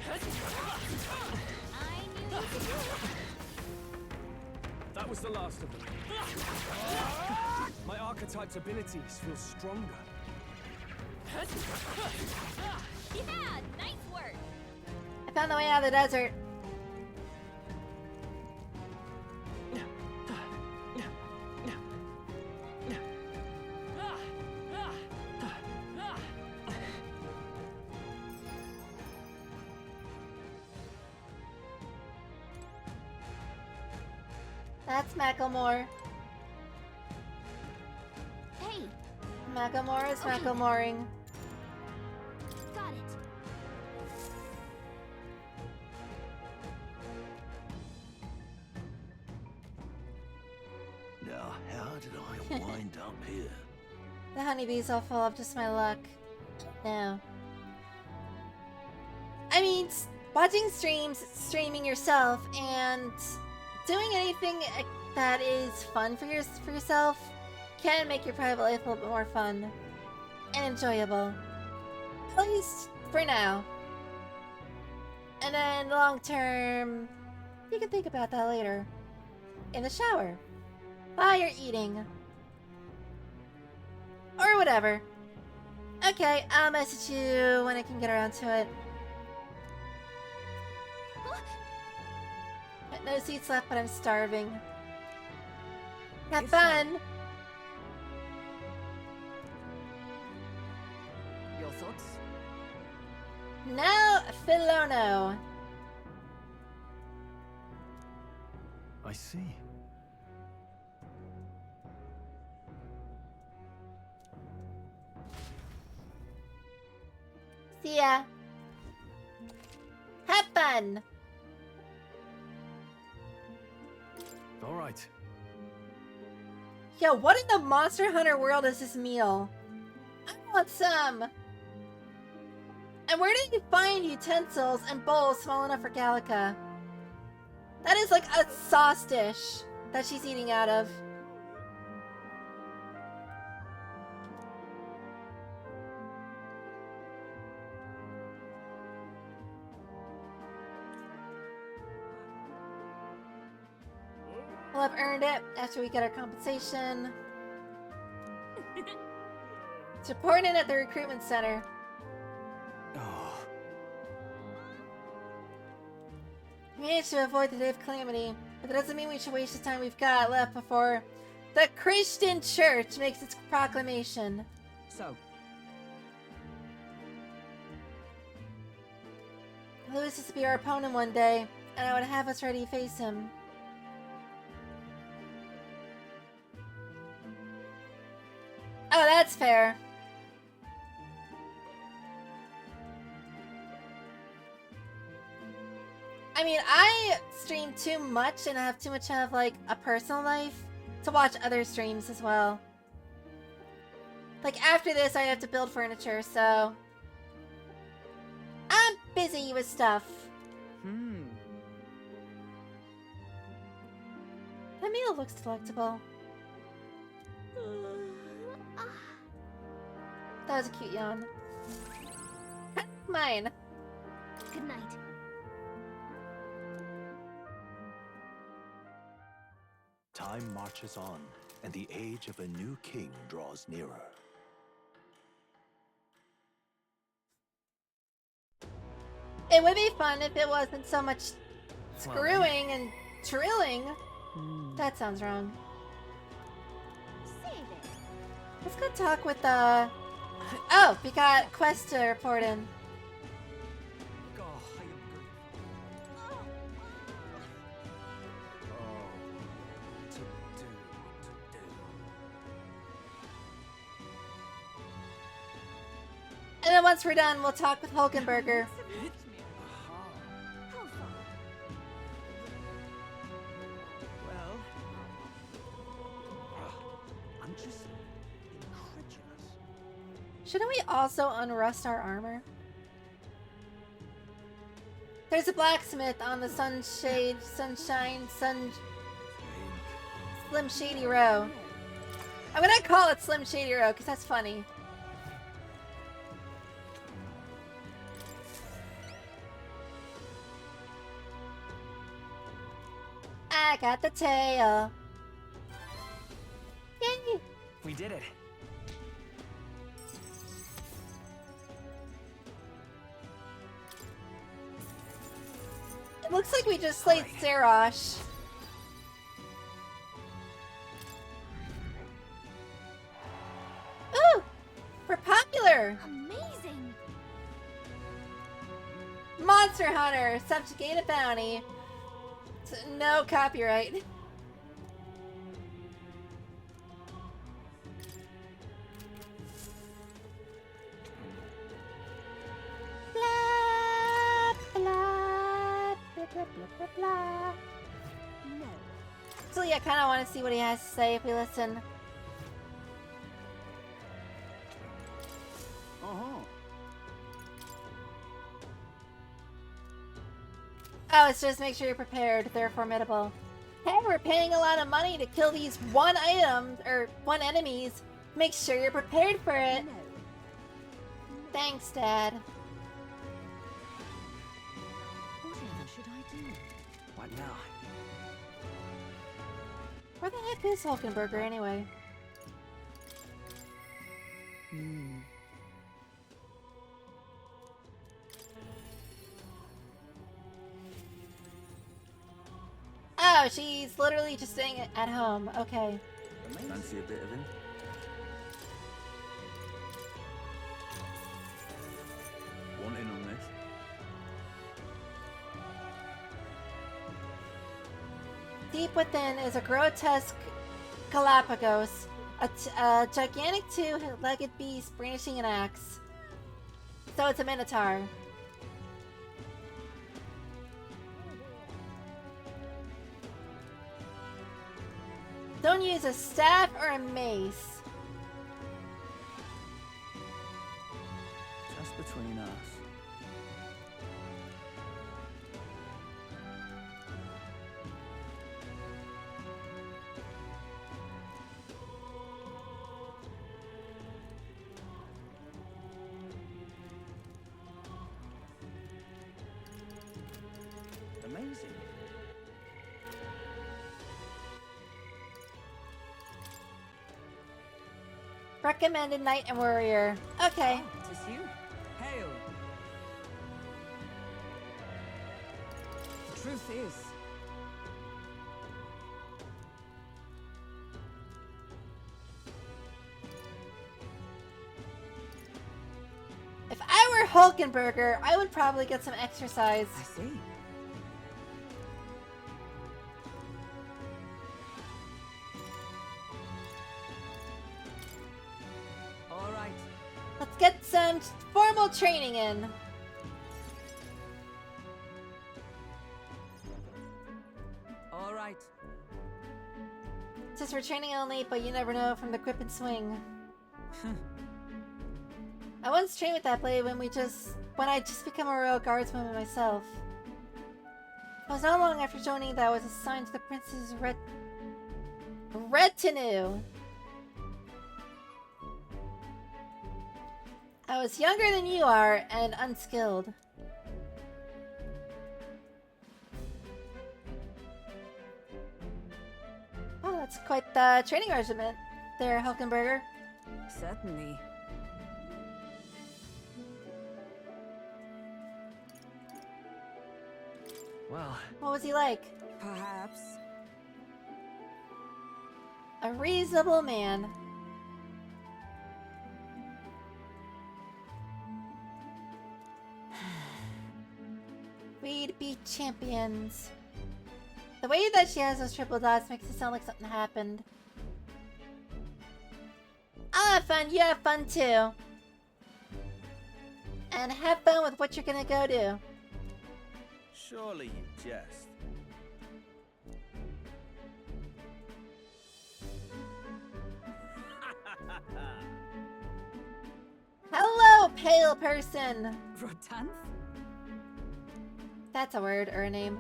I knew you could do it. That was the last of them. My archetype's abilities feel stronger. Yeah, nice work. I found the way out of the desert. That's Macklemore. Hey, Macklemore is Okay. Macklemoring. got it. Now, how did I wind up here? The honeybees all fall up just my luck. No. I mean, watching streams, streaming yourself, and doing anything that is fun for yourself can make your private life a little bit more fun and enjoyable. At least for now. And then long term, you can think about that later. In the shower. While you're eating. Or whatever. Okay, I'll message you when I can get around to it. Got no seats left, but I'm starving. Have It's fun! Your thoughts? No, Filono. I see. See ya. Have fun! All right. Yo, what in the Monster Hunter world is this meal? I want some! And where did you find utensils and bowls small enough for Gallica? That is like a sauce dish that she's eating out of. We'll have earned it after we get our compensation. It's reporting at the recruitment center. Oh, We managed to avoid the day of calamity, but that doesn't mean we should waste the time we've got left before the Christian Church makes its proclamation. So, Lewis is to be our opponent one day, and I would have us ready to face him. Oh, that's fair. I mean, I stream too much and I have too much of, like, a personal life to watch other streams as well. Like, after this, I have to build furniture, so... I'm busy with stuff. That meal looks delectable. That was a cute yawn. Mine. Good night. Time marches on, and the age of a new king draws nearer. It would be fun if it wasn't so much screwing and drilling. That sounds wrong. Say there. Let's go talk with the... Oh, we got quest to report in. Oh, I am good. Oh, to do. And then once we're done, we'll talk with Hulkenberger. How far? Well, I'm just incredulous. Shouldn't we also unrust our armor? There's a blacksmith on the Slim Shady Row. I'm gonna call it Slim Shady Row because that's funny. I got the tail. Yay! We did it. It looks like we just slayed Sarosh. Ooh! We're popular! Amazing. Monster Hunter! Subjugate a bounty. No copyright. Blah, blah, blah, blah, blah, blah. No. So yeah, I kind of want to see what he has to say if we listen. Oh, it's just make sure you're prepared. They're formidable. Hey, we're paying a lot of money to kill these one enemies. Make sure you're prepared for it. No. Thanks, Dad. Whatever should I do? What now? Where the heck is Hulkenberger anyway? Oh, she's literally just staying at home. Okay. fancy a bit of him? Want in on this? Deep within is a grotesque Galapagos, a gigantic two-legged beast brandishing an axe. So it's a minotaur. Don't use a staff or a mace. Just between us. Amazing. Recommended knight and warrior. Okay. Tis you. Hail. The truth is, If I were Hulkenberger, I would probably get some exercise. I see. All right. Let's get some formal training in. right. It says for training only, but you never know from the grip and swing. I once trained with that blade when I just become a royal guardswoman myself. It was not long after joining that I was assigned to the prince's retinue. I was younger than you are and unskilled. Oh, that's quite the training regimen there, Hulkenberger. Certainly. Well, What was he like? Perhaps. A reasonable man. We'd be champions. The way that she has those triple dots makes it sound like something happened. I'll have fun, you have fun too. And have fun with what you're gonna go do. Surely you jest. Hello, pale person! Rotanth? That's a word or a name.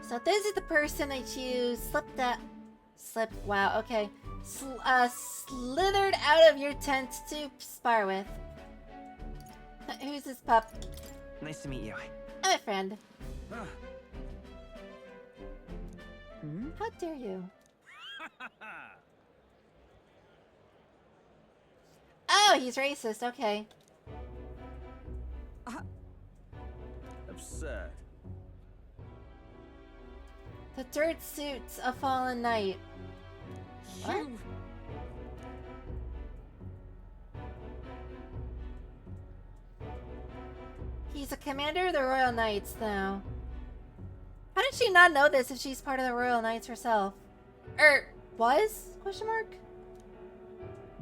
So this is the person that you wow, okay. Slithered out of your tent to spar with. Who's this pup? nice to meet you. I'm a friend. Ah. How dare you? Oh, he's racist, okay. Absurd. The dirt suits a fallen knight. What? You. He's a commander of the Royal Knights now. How did she not know this if she's part of the Royal Knights herself? Was? Question mark?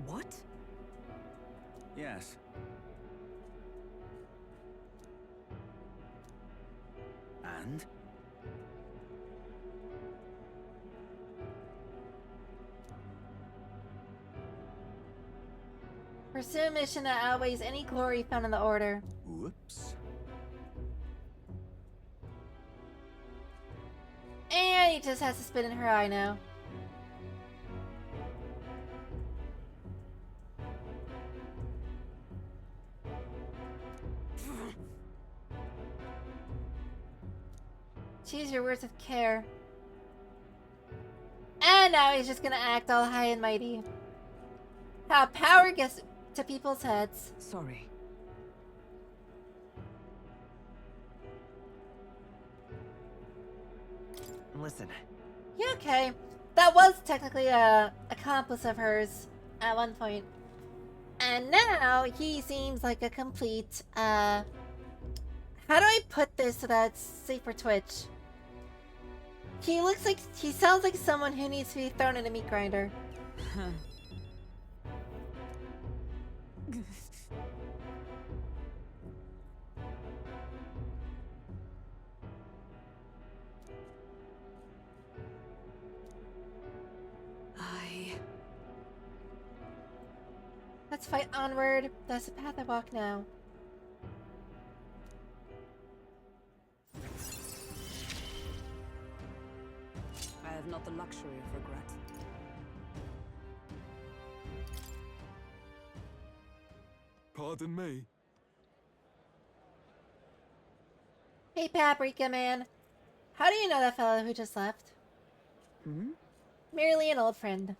What? Yes. And? Pursue a mission that outweighs any glory found in the Order. Whoops. And he just has to spit in her eye now. Choose your words with care. And now he's just gonna act all high and mighty. How power gets to people's heads. Sorry. Listen, Yeah, okay. That was technically a accomplice of hers at one point. And now he seems like a complete, how do I put this so that it's safe for Twitch? He sounds like someone who needs to be thrown in a meat grinder. Let's fight onward. That's the path I walk now. I have not the luxury of regret. Pardon me. Hey, Paprika Man. How do you know that fellow who just left? Merely an old friend.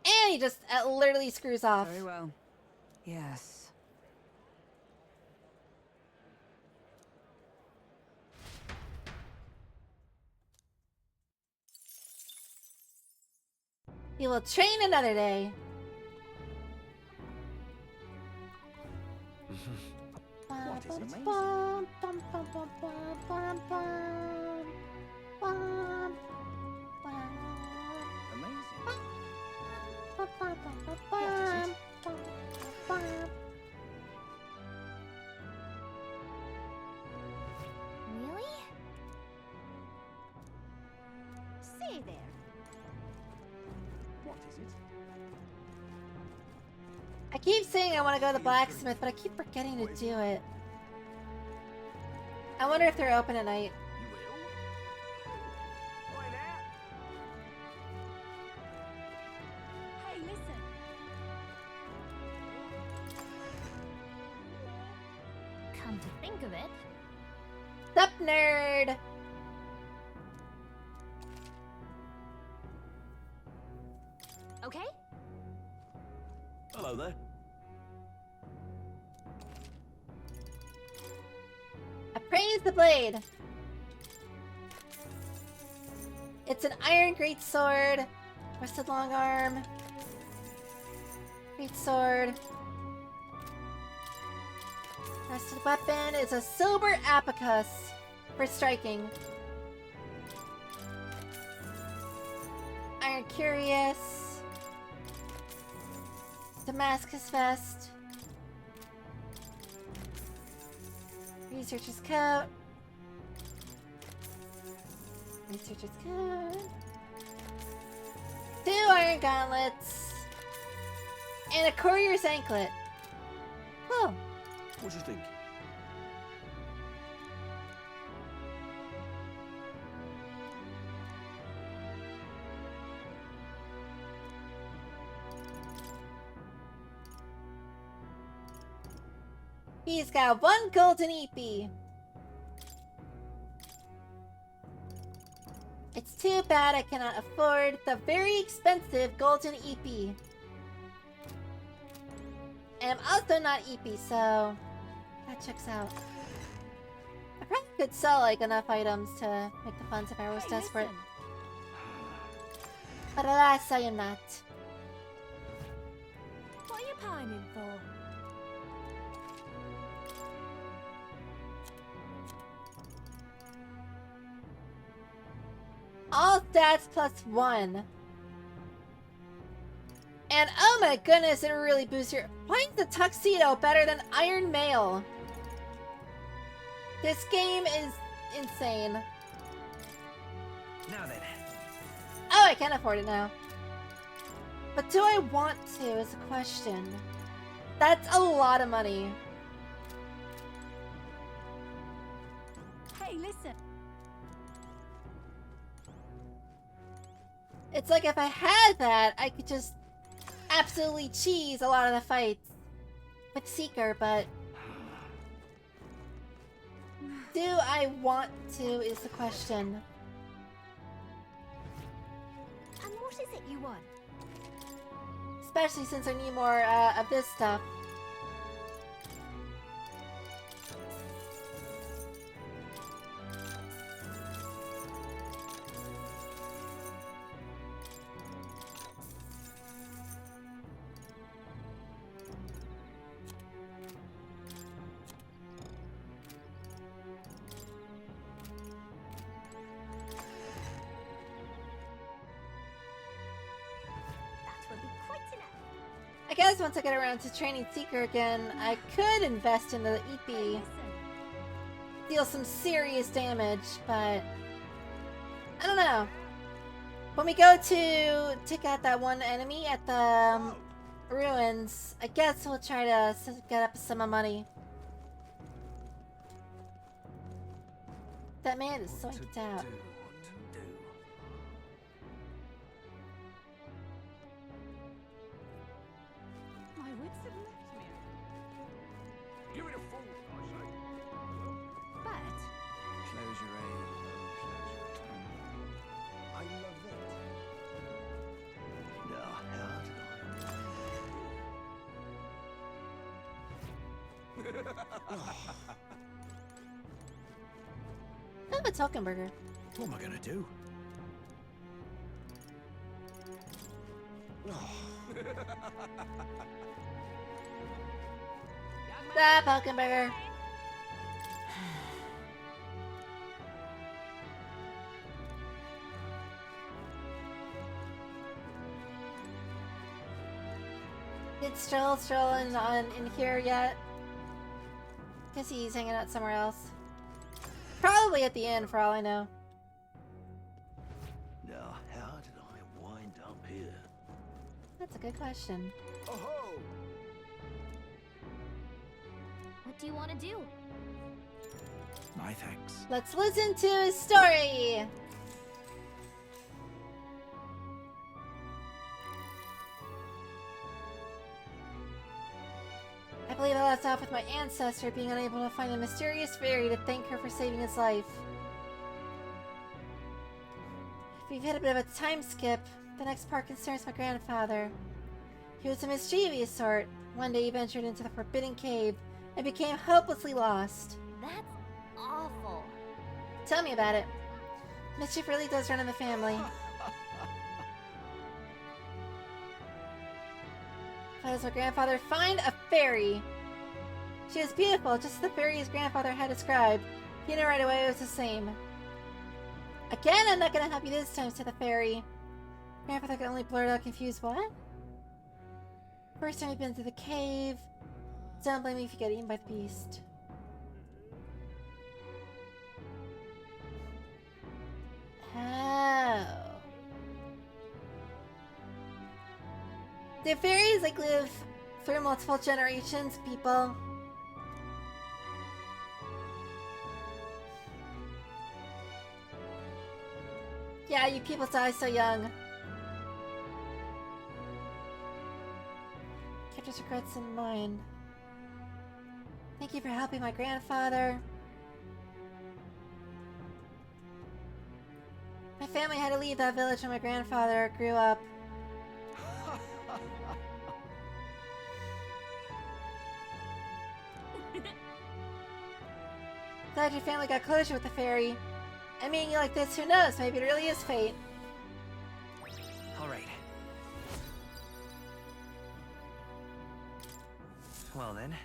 And he just literally screws off. Very well. Yes. He will train another day. What is amazing? Amazing. Hey there. What is it? I keep saying I want to go to the blacksmith, but I keep forgetting to do it. I wonder if they're open at night. You will? Right there. Hey, listen. Come to think of it, Sup, nerd? okay? Hello there. Appraise the blade. It's an iron greatsword, twisted long arm, greatsword. Rusted weapon is a silver apicus for striking. Iron cuirass, Damascus vest, researcher's coat, researcher's coat, 2 iron gauntlets, and a courier's anklet. Oh. What do you think? He's got 1 golden EP. It's too bad I cannot afford the very expensive golden EP. And I'm also not EP, so that checks out. I probably could sell like enough items to make the funds if I was desperate. Listen. But alas, I am not. What are you pining for? All stats plus 1. And oh my goodness, it really boosts your... Why is the tuxedo better than Iron Mail? This game is insane. Now then. Oh, I can afford it now. But do I want to is a question. That's a lot of money. Hey, listen. It's like if I had that, I could just absolutely cheese a lot of the fights with Seeker, but do I want to is the question. And what is it you want? Especially since I need more of this stuff. That will be quite enough. I guess once I get around to training Seeker again, I could invest in the EP, Listen. deal some serious damage, but I don't know. When we go to take out that one enemy at the ruins, I guess we'll try to get up some money. That man is soinked out. My wits have left me. Give it a full, I say. But Close your eyes. I love that. Now, how did I'm a token burger. What am I gonna do? The token burger. Did Stroll in here yet? Guess he's hanging out somewhere else. Probably at the end, for all I know. Now, That's a good question. Oh-ho! What do you want to do? My thanks. Let's listen to his story! I believe I left off with my ancestor being unable to find a mysterious fairy to thank her for saving his life. We've hit a bit of a time skip. The next part concerns my grandfather. He was a mischievous sort. One day he ventured into the Forbidden Cave and became hopelessly lost. That's awful. Tell me about it. Mischief really does run in the family. How does my grandfather find a fairy? She was beautiful, just as the fairy his grandfather had described. He knew right away it was the same. Again, I'm not gonna help you this time, said the fairy. Grandfather could only blurt out confused, what? First time we've been to the cave. Don't blame me if you get eaten by the beast. Oh. The fairies like live through multiple generations, people. Yeah, you people die so young. Kept his regrets in mind. Thank you for helping my grandfather. My family had to leave that village when my grandfather grew up. Glad your family got closure with the fairy. And meeting you like this, who knows? Maybe it really is fate. All right. Well then.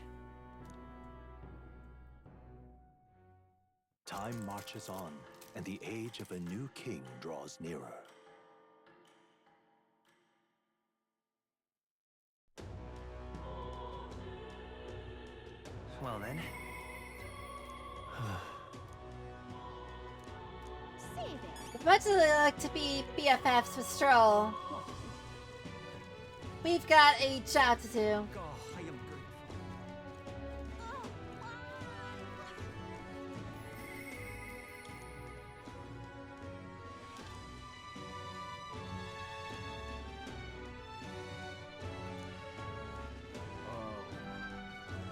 Time marches on, and the age of a new king draws nearer. Well then. Say there. As much as I like to be BFFs with Stroll, we've got a job to do. Oh, I am grateful.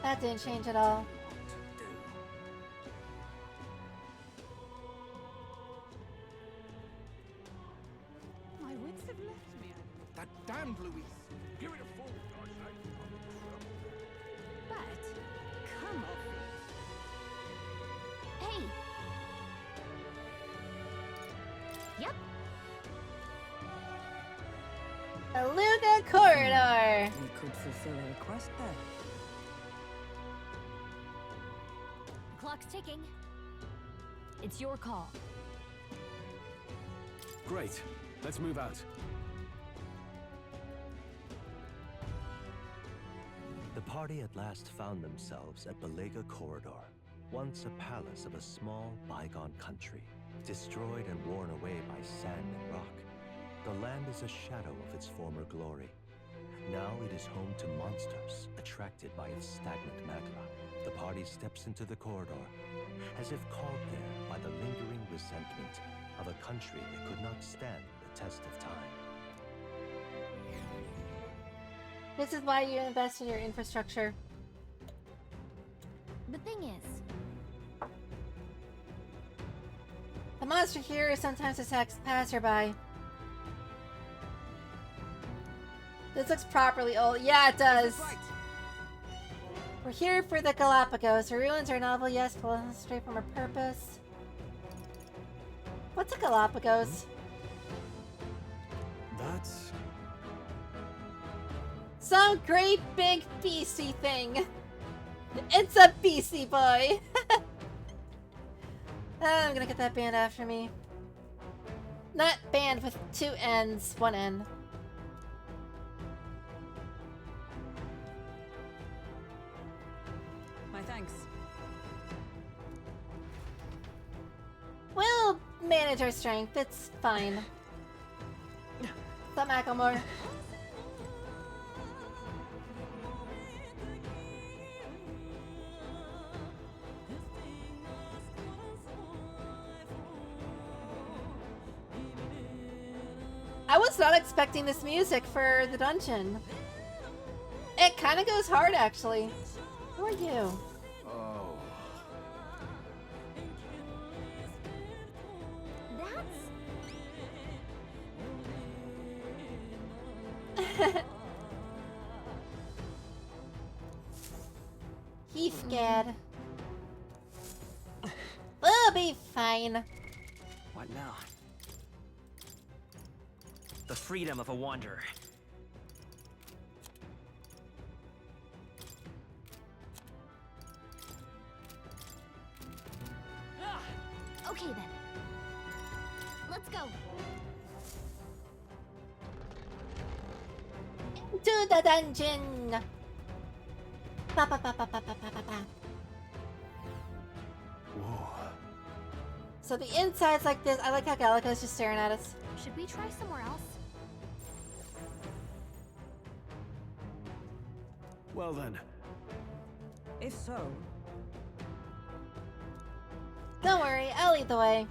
That didn't change at all. My wits have left me. That damned Louise! Give it a full gosh, But, come on. Hey! Yep, Beluga Corridor! We could fulfill a request there. the clock's ticking. It's your call. Great. Let's move out. The party at last found themselves at Beluga Corridor, once a palace of a small, bygone country, destroyed and worn away by sand and rock. The land is a shadow of its former glory. Now it is home to monsters attracted by its stagnant magma. The party steps into the corridor, as if called there by the lingering resentment of a country that could not stand the test of time. This is why you invest in your infrastructure. The thing is, The monster here sometimes attacks passerby. This looks properly old. Yeah, it does. We're here for the Galapagos. The ruins are novel, yes, but straight from our purpose. What's a Galapagos? That's... Some great big beastie thing. It's a beastie boy. I'm gonna get that band after me. Not band with two N's, one N. My thanks. We'll manage our strength. It's fine. What's up, Macklemore? I was not expecting this music for the dungeon. It kind of goes hard, actually. Who are you? Oh. That's... He's scared. We'll be fine. What now? The freedom of a wanderer. Okay then. Let's go. To the dungeon. Pa pa pa pa pa pa pa pa. Whoa. So the inside's like this. I like how Gallica's just staring at us. Should we try somewhere else? Well then. If so, Don't worry, I'll lead the way.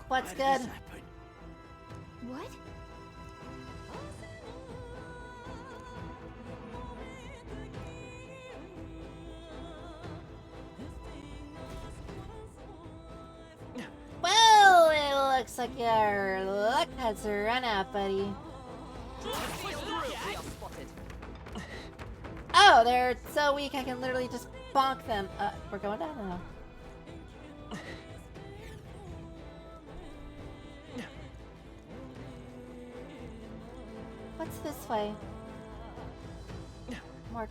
What's Why did good? this happen? What? Well, it looks like your luck has run out, buddy. we are spotted. Oh, they're so weak I can literally just bonk them. We're going down now. What's this way? More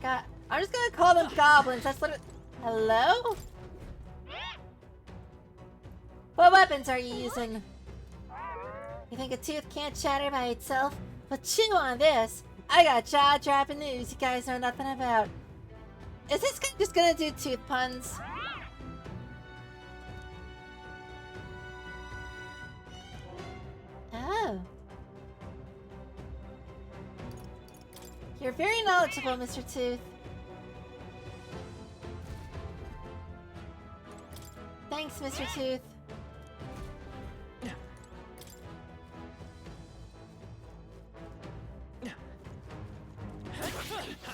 I'm just gonna call them goblins. That's literally. Hello? What weapons are you using? You think a tooth can't shatter by itself? Well, chew on this. I got jaw-dropping news you guys know nothing about. Is this guy just gonna do tooth puns? Oh. You're very knowledgeable, Mr. Tooth. Thanks, Mr. Tooth.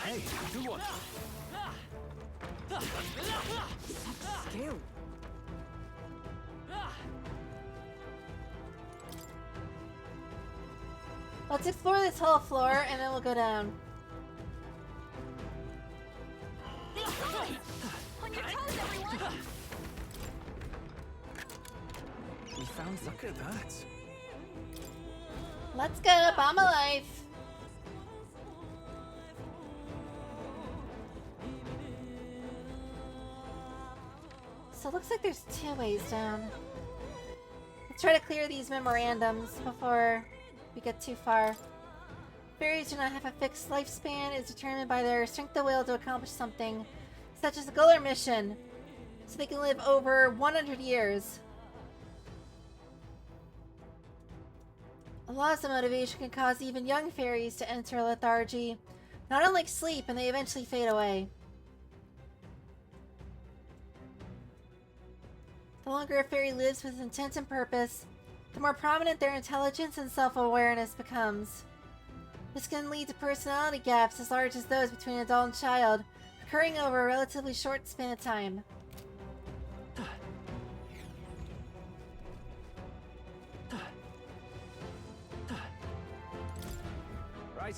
Hey, do what? Skill. Let's explore this whole floor and then we'll go down. On your toes, everyone! We found Look something. at that. Let's go, bomb a life. So it looks like there's two ways down. Let's try to clear these memorandums before we get too far. Fairies do not have a fixed lifespan. It's determined by their strength of will to accomplish something, such as a goal or mission, so they can live over 100 years. A loss of motivation can cause even young fairies to enter lethargy, not unlike sleep, and they eventually fade away. The longer a fairy lives with intent and purpose, the more prominent their intelligence and self-awareness becomes. This can lead to personality gaps as large as those between adult and child, occurring over a relatively short span of time. Right.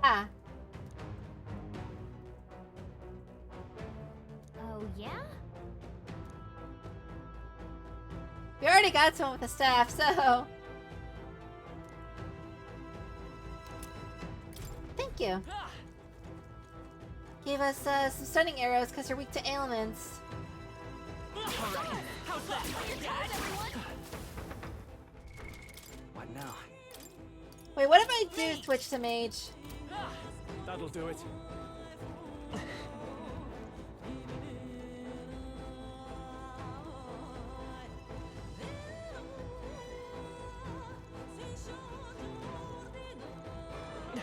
Ah, Oh, yeah? we already got someone with a staff, so... Thank you. Gave us some stunning arrows because you're weak to ailments. How's that? What now? Wait, what if I do switch to mage? That'll do it.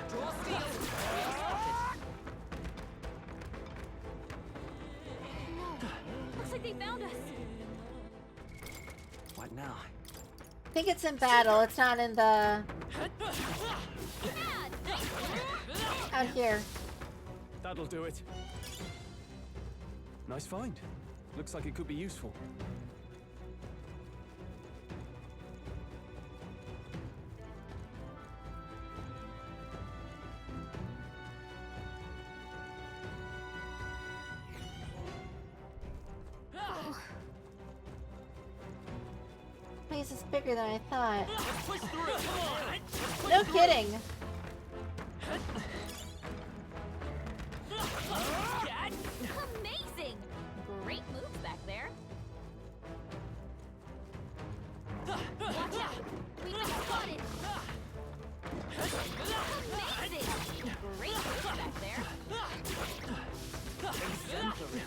Draw steel. We are spotted. No. Looks like they found us. What now? I think it's in battle. It's not in the... out here. That'll do it. Nice find. Looks like it could be useful. Place is bigger than I thought. Let's push through. No kidding. Amazing! Great moves back there. Watch out! We've been spotted! Amazing! Great moves back there. Exemplary.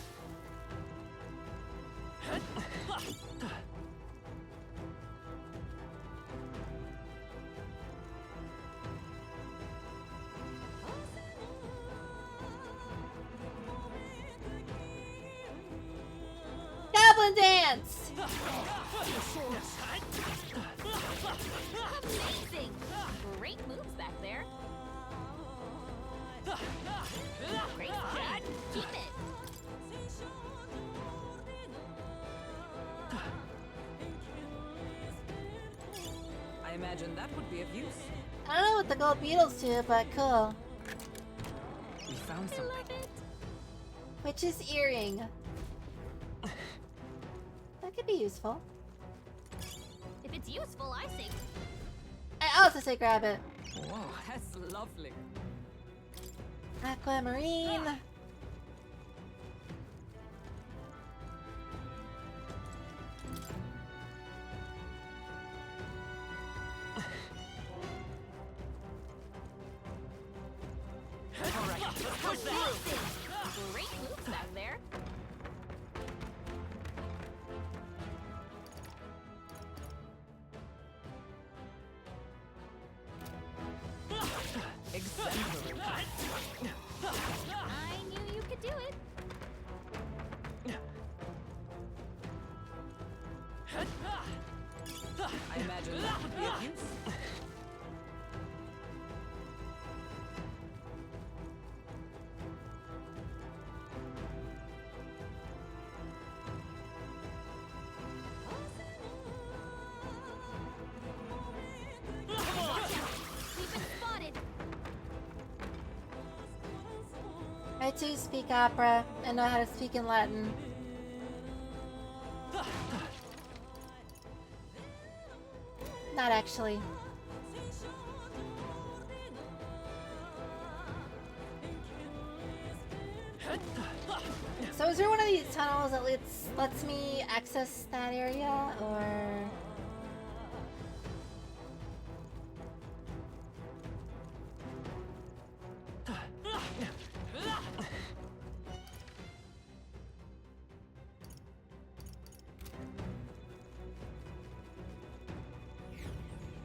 Goblin dance! Amazing! Great moves back there. Great shot! Keep it! I imagine that would be of use. I don't know what the gold beetles do, but cool. We found I something. love it! Witch's earring. That could be useful. If it's useful, I say I also say grab it. Whoa, that's lovely. Aquamarine. amazing! Great moves back there. Exemplary. I knew you could do it. I imagine that would be of use. We've been spotted. I too speak opera and know how to speak in Latin. Not actually. So is there one of these tunnels that lets me access that area, or...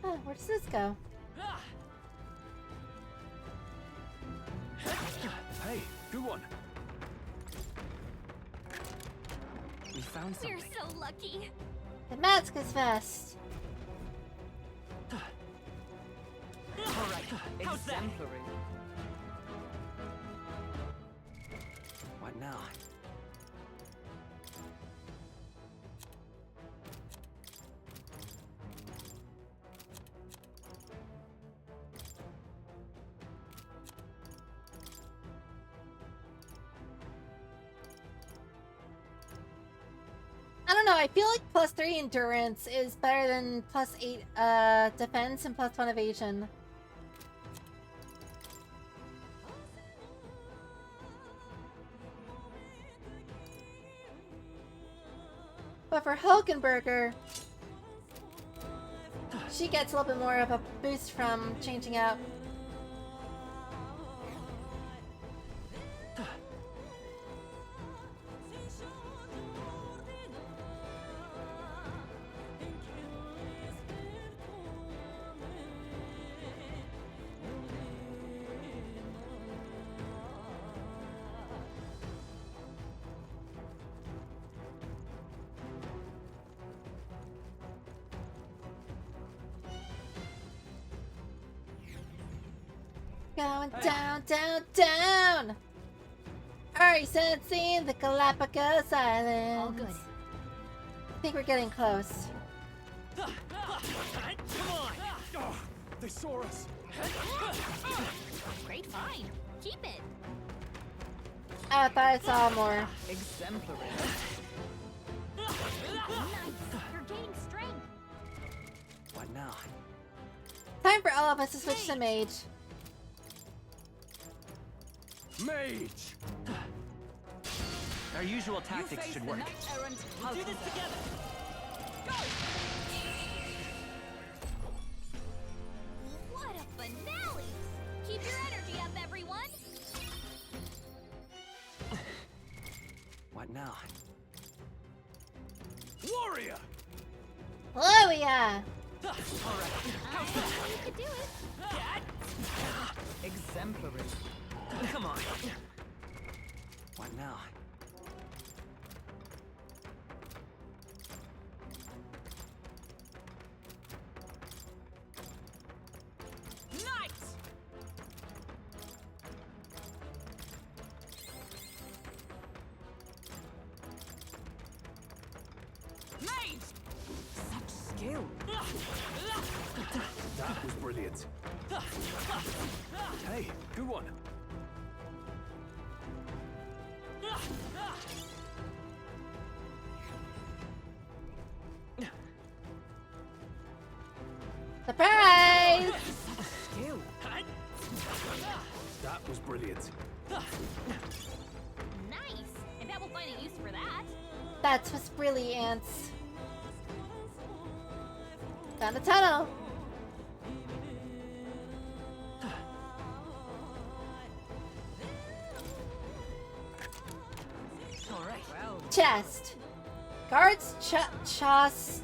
Oh, where does this go? Hey, good one. We found We're something. so lucky. Damascus Vest. Exemplary. What now? I don't know, I feel like +3 endurance is better than +8 defense and +1 evasion. But for Hulkenberger, she gets a little bit more of a boost from changing out. Going down, down, down! Alright, sensing the Galapagos Islands. All good. I think we're getting close. Come on! Oh, they saw us. Great find. Keep it. I thought I saw more. Exemplary. Nice. You're gaining strength. What now? Time for all of us to switch to mage. Mage! Our usual You tactics face should the work. knight-errant We'll do this Balthazar. together! What a finale! Keep your energy up, everyone. What now? Warrior! Gloria! You could do it. Exemplary. Come on. What now? Knight! Mage! Such skill. That was brilliant. Hey, good one. Surprise! Skill. That was brilliant. Nice. I bet we'll find a use for that. That's what's brilliant. Down the tunnel. All right. Well, Chest. Guards chassis.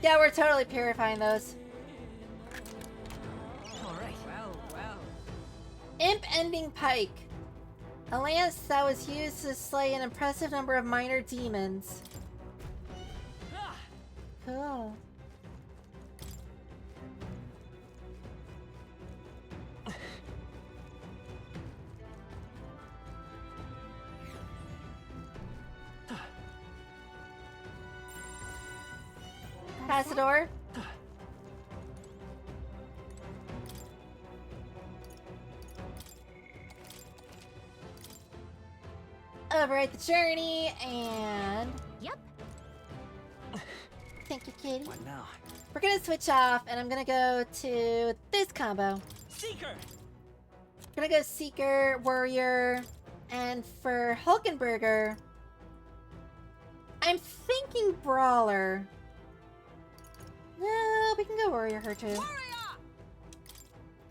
Yeah, we're totally purifying those. all right. Well. Imp Ending Pike. A lance that was used to slay an impressive number of minor demons. Cool. Passador. Overwrite the journey and Yep. thank you, kitty. What now? We're gonna switch off, and I'm gonna go to this combo. Seeker! We're gonna go Seeker, Warrior, and for Hulkenberger, I'm thinking Brawler. No, we can go Warrior her too.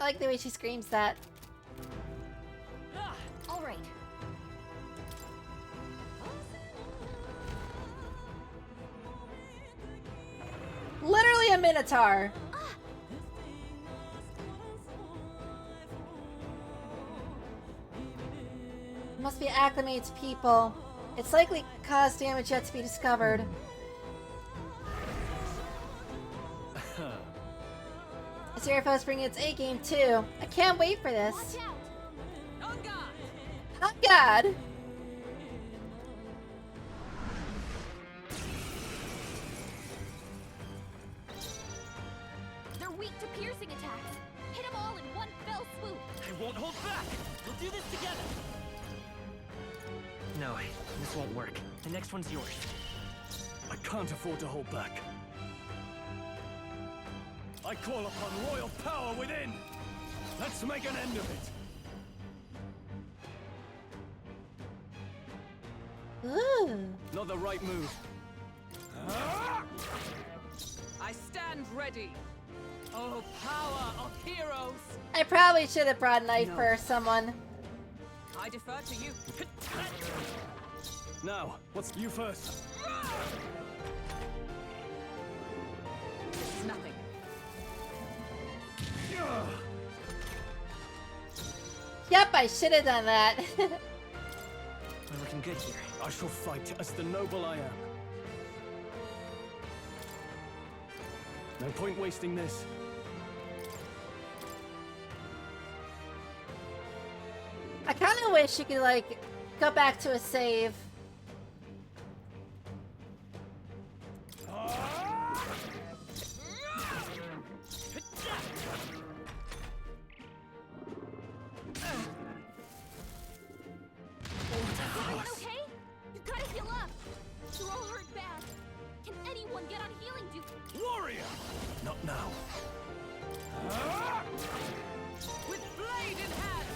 I like the way she screams that. All right. Literally a Minotaur. Must be acclimated to people. It's likely caused damage yet to be discovered. Seraphos bringing its A game too. I can't wait for this. Watch out. On guard. Oh God! They're weak to piercing attacks. Hit them all in one fell swoop. I won't hold back! We'll do this together! No, this won't work. The next one's yours. I can't afford to hold back. I call upon royal power within! Let's make an end of it! Ooh. Not the right move. I stand ready. Oh, power of heroes! I probably should have brought a knife No. for someone. I defer to you. Now, what's you first? This is nothing. Yep, I should have done that. We're looking good here. I shall fight as the noble I am. No point wasting this. I kind of wish you could, like, go back to a save. Everyone okay? You gotta heal up. You're all hurt bad. Can anyone get on healing duty? Warrior! Not now. With blade in hand!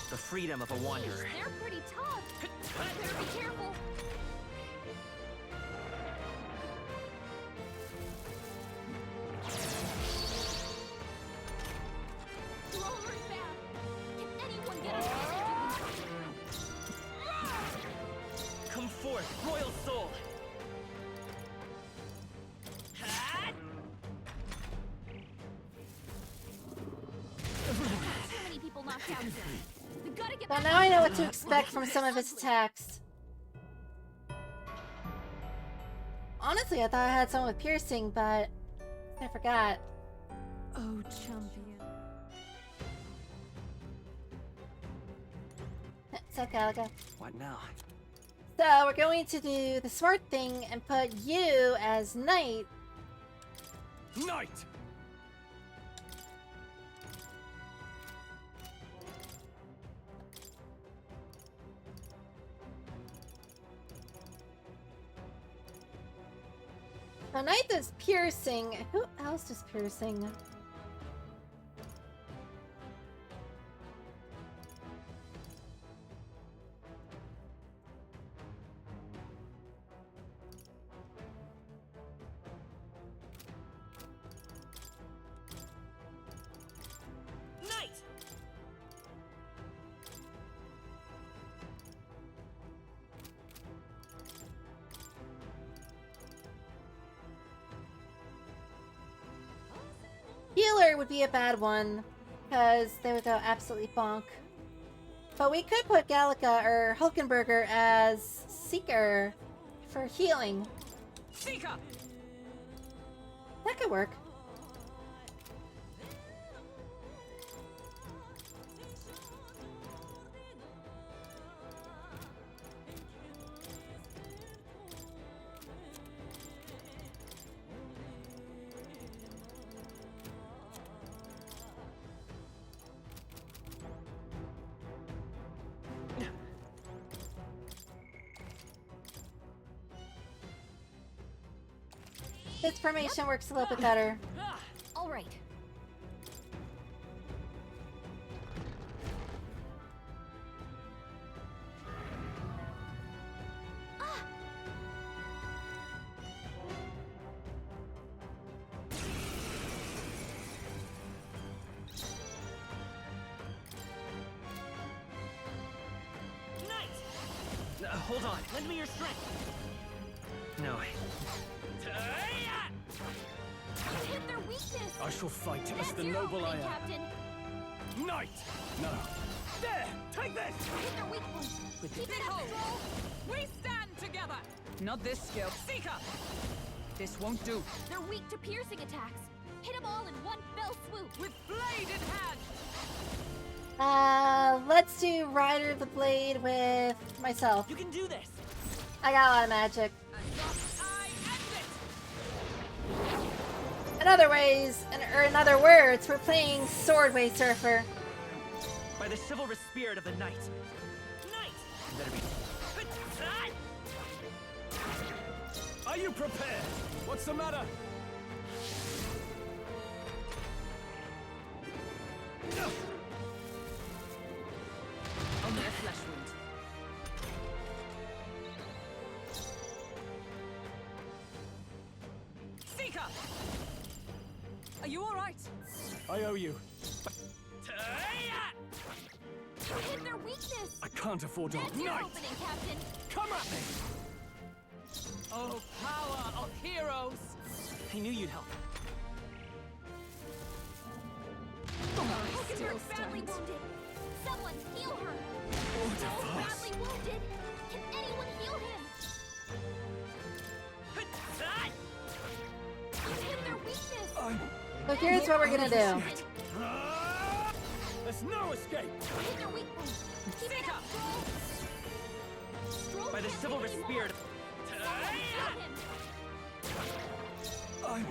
The freedom of a wanderer. They're pretty tough. Better be careful. You're all hurt bad. Can anyone get on healing duty? Come forth, royal soul! Too many people knocked out. We gotta get Well, back now I on know track. what to expect from some of his attacks. Honestly, I thought I had someone with piercing, but I forgot. Oh, champion. So, Galaga. What now? So, we're going to do the smart thing and put you as knight. Knight! So, knight does piercing. Who else does piercing? Knight! Healer would be a bad one, because they would go absolutely bonk. But we could put Gallica or Hulkenberger as Seeker for healing. Seeker! That could work. This formation works a little bit better. All right. Knight! Hold on. Lend me your strength! No. You hit their weakness. I shall fight as That's the your noble I opening, am. Captain. Knight! No. There! Take this! Hit their weak points. Keep it up, Stroll. We stand together! Not this skill. Seeker! This won't do. They're weak to piercing attacks. Hit them all in one fell swoop. With blade in hand! Let's do Rider of the Blade with myself. You can do this! I got a lot of magic. And thus I end it! In other ways, or in other words, we're playing Swordway Surfer. By the chivalrous spirit of the knight. Knight! You better be. Are you prepared? What's the matter? Only a flesh wound. Seeker! Are you all right? I owe you. Hit their weakness. I can't afford to. That's your Knight! opening, Captain. Come at me! Oh, power of heroes! I knew you'd help. Hulkenberg's badly wounded. Someone heal her. So badly wounded. Can anyone heal him? You hit their weakness. So here's what we're gonna do. There's no escape! Hit their weak point. Keep it up, Stroll. Stroll By the can't chivalrous take spirit. Someone kill him.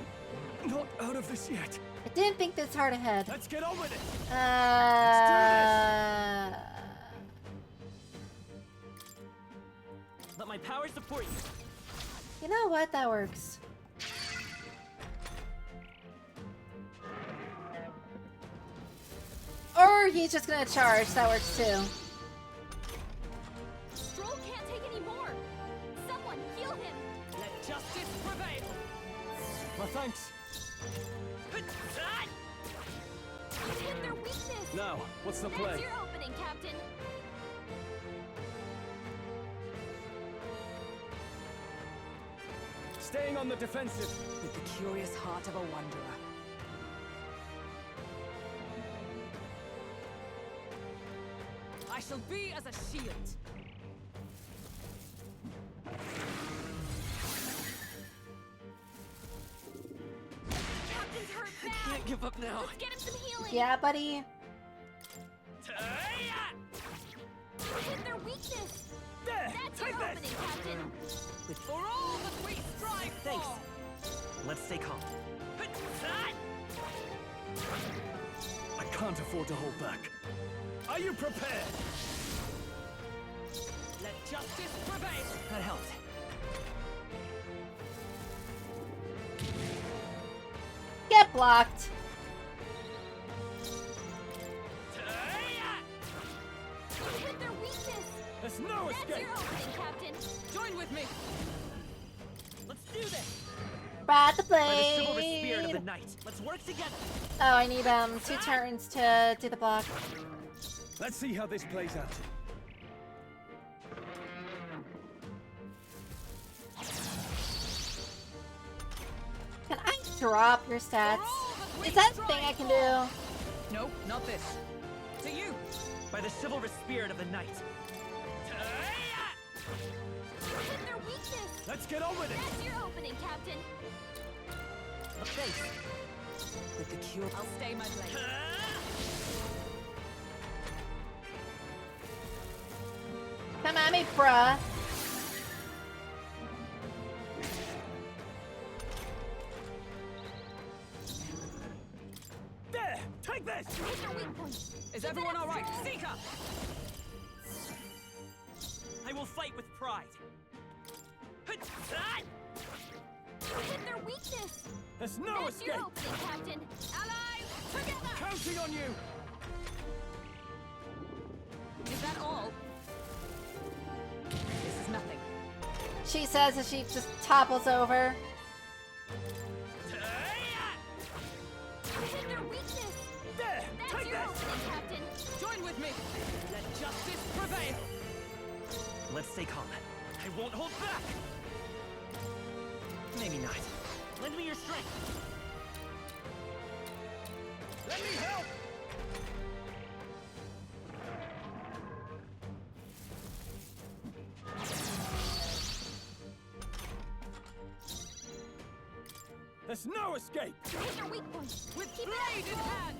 I'm not out of this yet. I didn't think this hard ahead. Let's get on with it! Let my power support you. You know what? That works. Or he's just gonna charge. That works too. Stroll can't take any more. Someone heal him. Let justice prevail. My thanks. You hit their weakness. Now, what's the That's play? your opening, Captain. Staying on the defensive. With the curious heart of a wanderer. I shall be as a shield. Captain's hurt bad. Can't give up now. Let's get him some healing. Yeah, buddy. Hit their weakness. There! That's your Take opening, this! Captain. For all that we strive Thanks. for. Let's stay calm. I can't afford to hold back. Are you prepared? Let justice prevail. That helped. Get blocked. You hit their weakness. There's no That's escape! your opening, Captain. Join with me. Let's do this. Brat the By the chivalrous spirit of the blade. night. Let's work together. Oh, I need 2 turns to do the block. Let's see how this plays out. Can I drop your stats? Is that a thing I can do? No, not this. To you. By the chivalrous spirit of the night. You hit their weakness. Let's get on with it! That's your opening, Captain. Thanks. With the cure. I'll stay my blade. Come at me, bruh. There! Take this! Hit their weak point. Is everyone all right? Seeker! I will fight with pride. You hit their weakness. There's no That's escape! your opening, Captain. Allies, together. Counting on you! Is that all? This is nothing. She says as she just topples over. You hit their weakness. There! That's Take your this! opening, Captain. Join with me. Let justice prevail. Let's stay calm. I won't hold back. Maybe not. Lend me your strength. Let me help! There's no escape! You hit their weak point. With Keep it blade up, in Stroll. hand.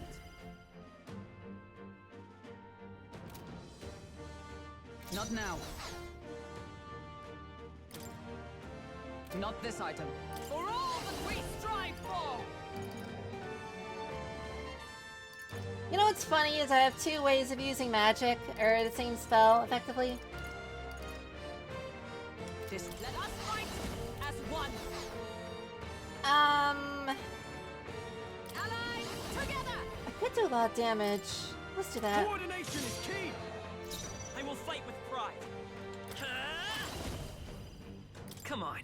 Not now. Not this item. For all that we strive for! You know what's funny is I have 2 ways of using magic, or the same spell, effectively. This let us fight as one. Allies, together! I could do a lot of damage. Let's do that. Coordination is key! I will fight with pride. Come on.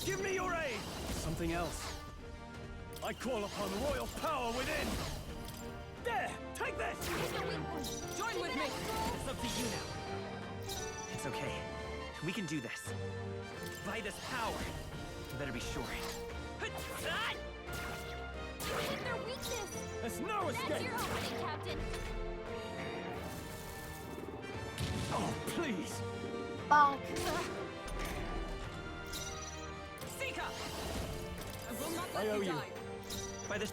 Give me your aid! Something else. I call upon royal power within! There! Take this! Hit their weak point. Join Keep with it me. up, Stroll. It's up to you now. It's okay. We can do this. By this power. You better be sure. You hit their weakness. There's no That's escape! your opening, Captain. Oh, please! Bonk. Seeker! I will not I let owe you you. die. By this.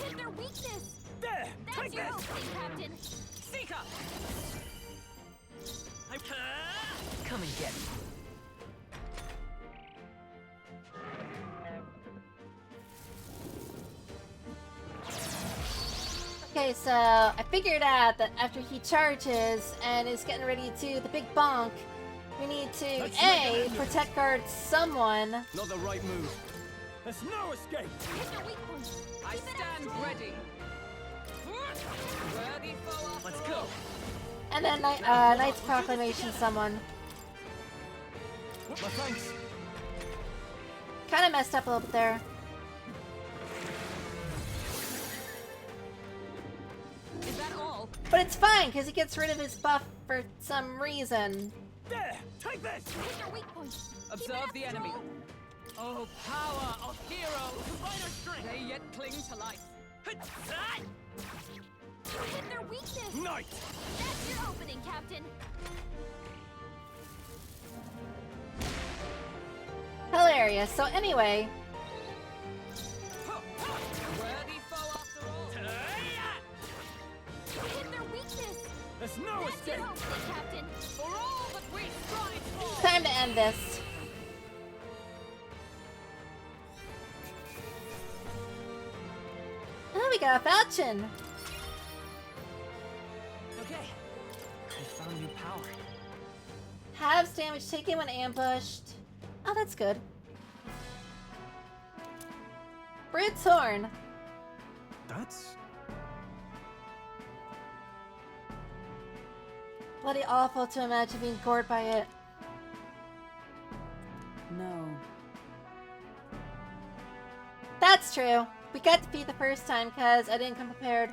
Hit their weakness! There! That's Take your this! opening, Captain! Seeker! Come and get me. Okay, so I figured out that after he charges and is getting ready to do the big bonk, we need to Let's make A, an end of protect guard someone. Not the right move. There's no escape! Hit their weak point! I Keep it stand strong. ready. Worthy foe after Let's go. all. And then Knight's Proclamation someone. My thanks! Kind of messed up a little bit there. Is that all? But it's fine, because he gets rid of his buff for some reason. There! Take this! Hit their weak point! Observe the enemy. Oh, power of heroes! Combine our strength! They yet cling to life. Hit their weakness! Knight! That's your opening, Captain! Hilarious. So anyway, Worthy foe after all. Hit their weakness! There's no That's escape! your opening, Captain! For all that we strive for. time to end this. Oh, we got a falchion. Okay. I found new power. Halves damage taken when ambushed. Oh, that's good. Brute's Horn. That's... Bloody awful to imagine being gored by it. No. That's true. We got defeat the first time because I didn't come prepared.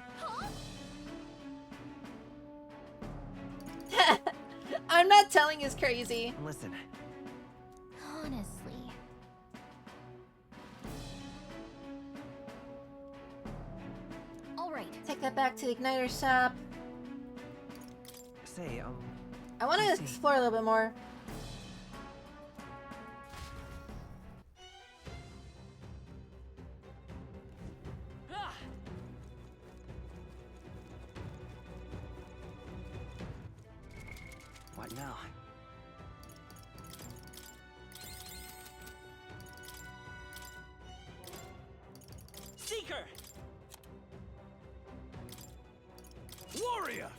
I'm not telling is crazy. Listen, Honestly. Alright. Take that back to the igniter shop. say, I want to I see. explore a little bit more. what now? Seeker! Warrior!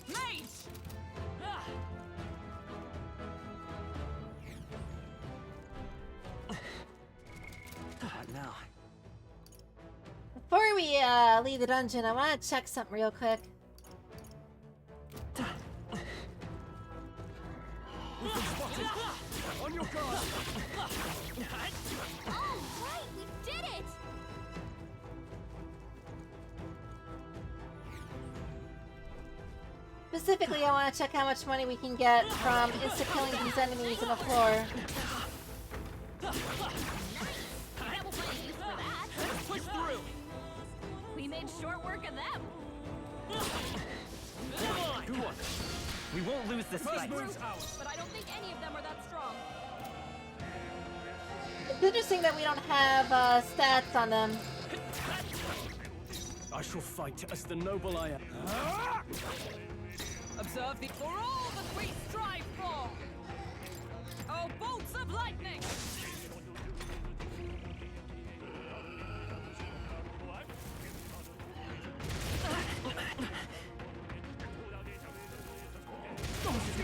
Mage! What now? Before we leave the dungeon, I want to check something real quick. We've been spotted! On your guard! Oh, right! We did it! Specifically, I want to check how much money we can get from insta-killing these enemies on the floor. Double money for that! Push through! We made short work of them! Good one. We won't lose this First fight. move's ours! But I don't think any of them are that strong. It's interesting that we don't have stats on them. I shall fight as the noble I am. Observe the for all that we strive for! Oh, bolts of lightning!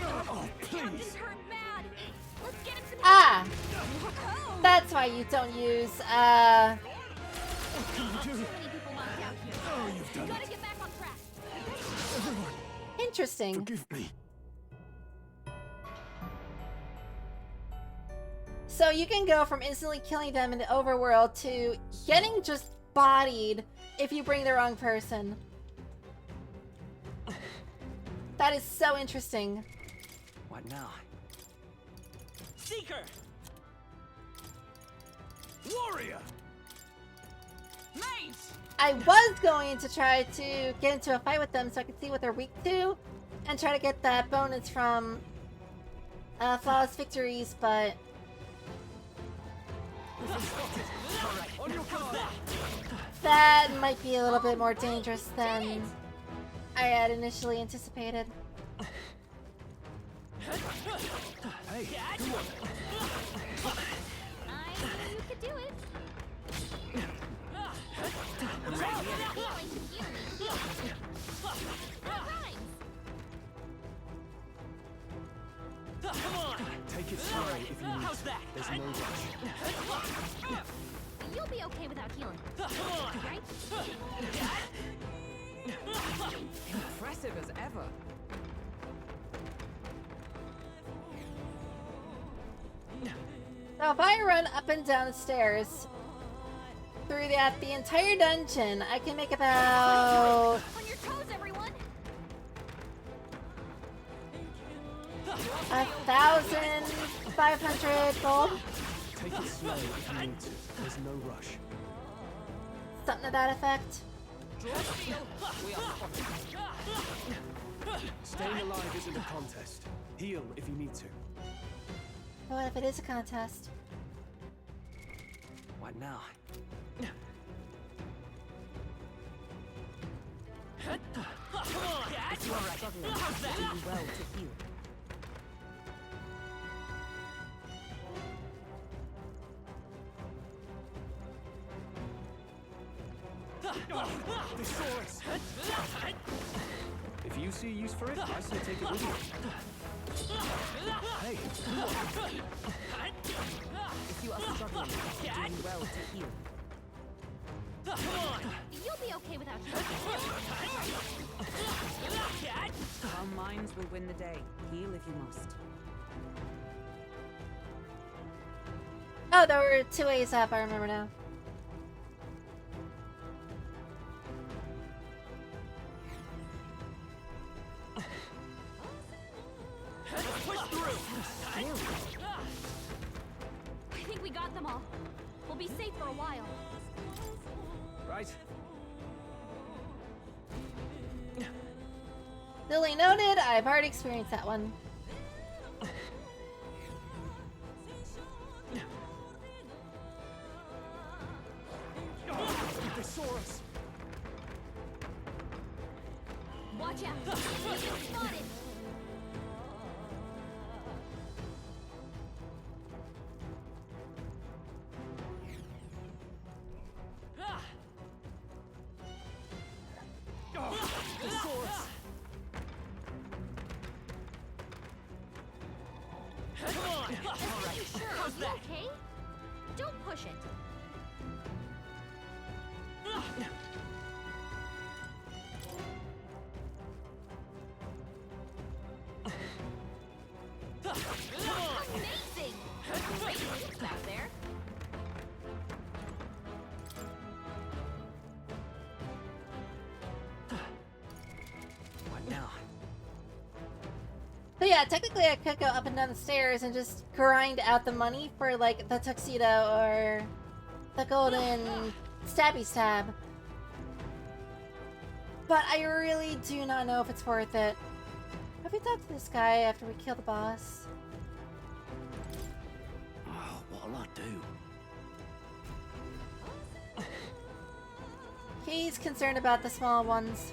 Oh, please! Captain's hurt bad! Let's get him some Ah! Oh! That's why you don't use, Too many people knocked out here. Oh, you've done Gotta it! get back on track. Everyone, Interesting. forgive me. So you can go from instantly killing them in the overworld to getting just bodied if you bring the wrong person. That is so interesting. What now? Seeker! Warrior! Mage! I was going to try to get into a fight with them so I could see what they're weak to and try to get that bonus from flawless victories, but On your guard. that might be a little bit more dangerous than I had initially anticipated. Hey, come on. I knew you could do it. Come on! Take it slow if you need How's to. that? There's no rush. You'll be okay without healing, Come on! right? Impressive as ever. So if I run up and down the stairs through the entire dungeon, I can make about On your toes, everyone! 1,500 gold, Take it slow if you need to. There's no rush. something to that effect. We are Staying alive isn't a contest. Heal if you need to. What if it is a contest? What now? if you are struggling, do well to heal. Thesaurus! If you see use for it, I say take it with you. Hey, come on. If you are struggling, do well to heal. You'll be okay without healing. Our minds will win the day. Heal if you must. Oh, there were 2 ways up, I remember now. I think we got them all. We'll be safe for a while. Right? Duly noted, I've already experienced that one. Thesaurus! Watch out! You've been spotted! Thesaurus! Are you sure? Are you okay? Don't push it. Amazing! Great moves out there. What now? So yeah, technically I could go up and down the stairs and just grind out the money for like the tuxedo or the golden stabby stab. But I really do not know if it's worth it. Have we talked to this guy after we kill the boss? Oh, what'll I do? He's concerned about the small ones.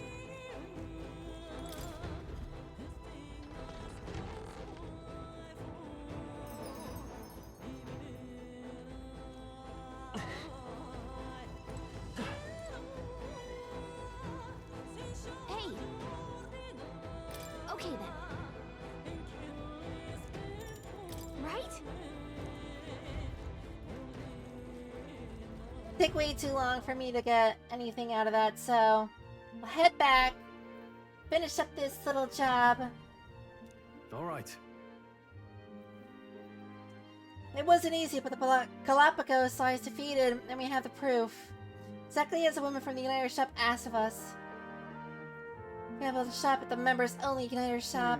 Hey! Okay then. Right? Take way too long for me to get anything out of that, so I'll head back, finish up this little job. Alright. It wasn't easy, but the Galapagos lies defeated, and we have the proof. Exactly as the woman from the Uniter shop asked of us. We have able to shop at the members-only Uniter shop.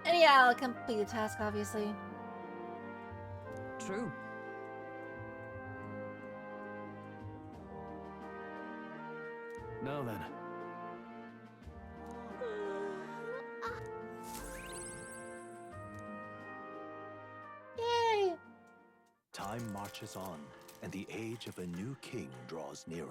And yeah, I'll complete the task, obviously. True. Now then. Yay! Time marches on, and the age of a new king draws nearer.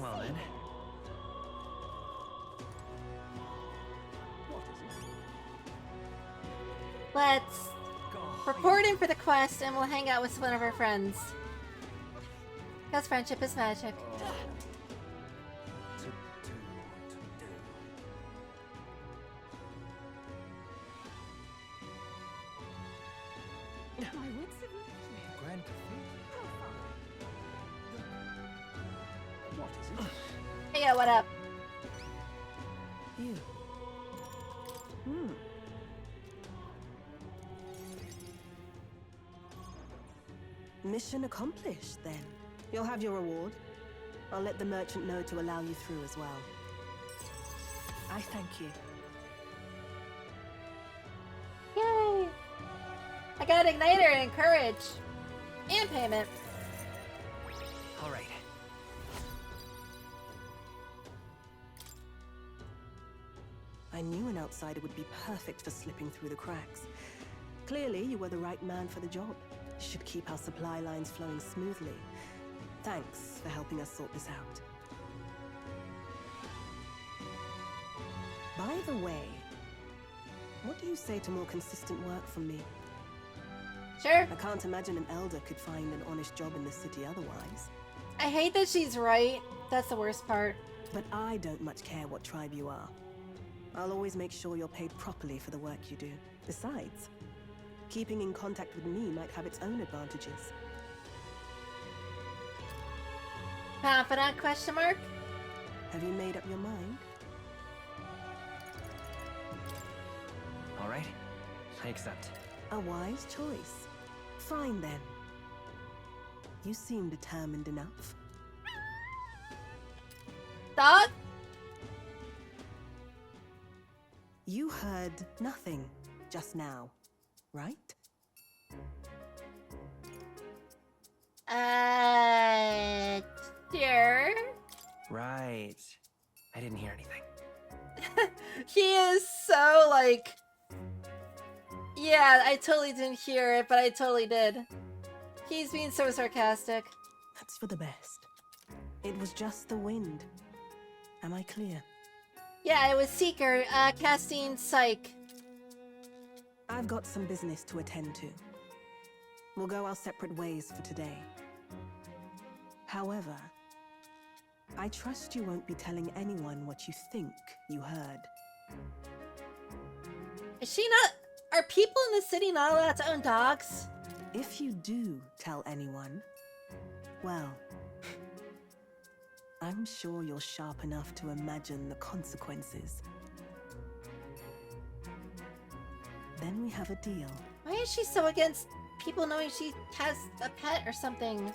Well then. What is it? Let's report in for the quest and we'll hang out with one of our friends. Because friendship is magic. My wits have left me. Grand Cathedral. What is it? Hey, yo, what up? You. Mission accomplished, then. You'll have your reward. I'll let the merchant know to allow you through as well. I thank you. Yay! I got Igniter and Courage. And payment. All right. I knew an outsider would be perfect for slipping through the cracks. Clearly, you were the right man for the job. Should keep our supply lines flowing smoothly. Thanks for helping us sort this out. By the way, what do you say to more consistent work from me? Sure. I can't imagine an elder could find an honest job in the city otherwise. I hate that she's right. That's the worst part. But I don't much care what tribe you are. I'll always make sure you're paid properly for the work you do. Besides, keeping in contact with me might have its own advantages. Confident question mark? Have you made up your mind? All right. I accept. A wise choice. Fine then. You seem determined enough. Dog? You heard nothing just now, right? Sure. Right. I didn't hear anything. He is so like... Yeah, I totally didn't hear it, but I totally did. He's being so sarcastic. That's for the best. It was just the wind. Am I clear? Yeah, it was Seeker, casting Psych. I've got some business to attend to. We'll go our separate ways for today. However, I trust you won't be telling anyone what you think you heard. Is she not... Are people in the city not allowed to own dogs? If you do tell anyone, well, I'm sure you're sharp enough to imagine the consequences. Then we have a deal. Why is she so against people knowing she has a pet or something?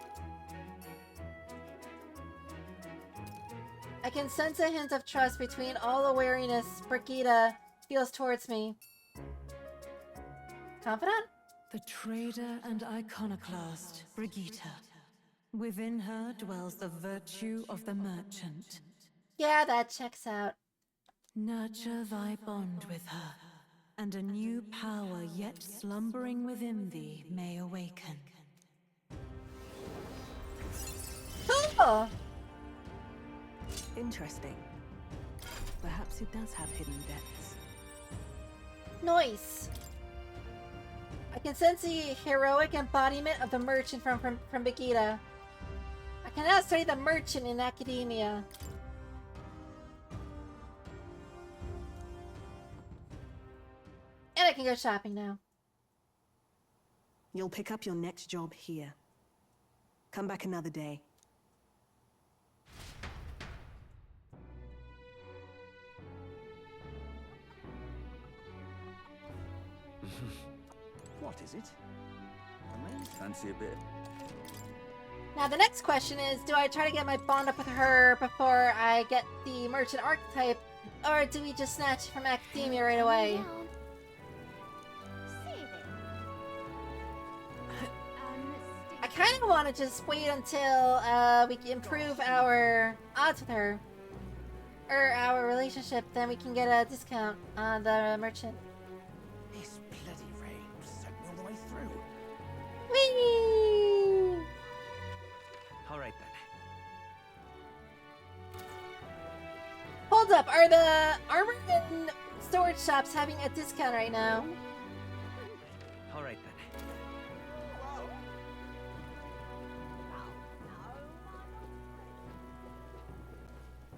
I can sense a hint of trust between all the wariness Brigitte feels towards me. Confidant? The trader and iconoclast, Brigitte. Within her dwells the virtue of the merchant. Yeah, that checks out. Nurture thy bond with her, and a new power yet slumbering within thee may awaken. Cool! Interesting. Perhaps it does have hidden depths. Nice. I can sense the heroic embodiment of the merchant from Brigitte. I can now study the merchant in academia. And I can go shopping now. You'll pick up your next job here. Come back another day. What is it? I may fancy a bit. Now the next question is, do I try to get my bond up with her before I get the merchant archetype, or do we just snatch it from academia right away? kind of want to just wait until we can improve our odds with her. Or our relationship, then we can get a discount on the merchant. This bloody rain soaked me all the way through. Whee! All right then. Hold up, are the armor and storage shops having a discount right now? All right then.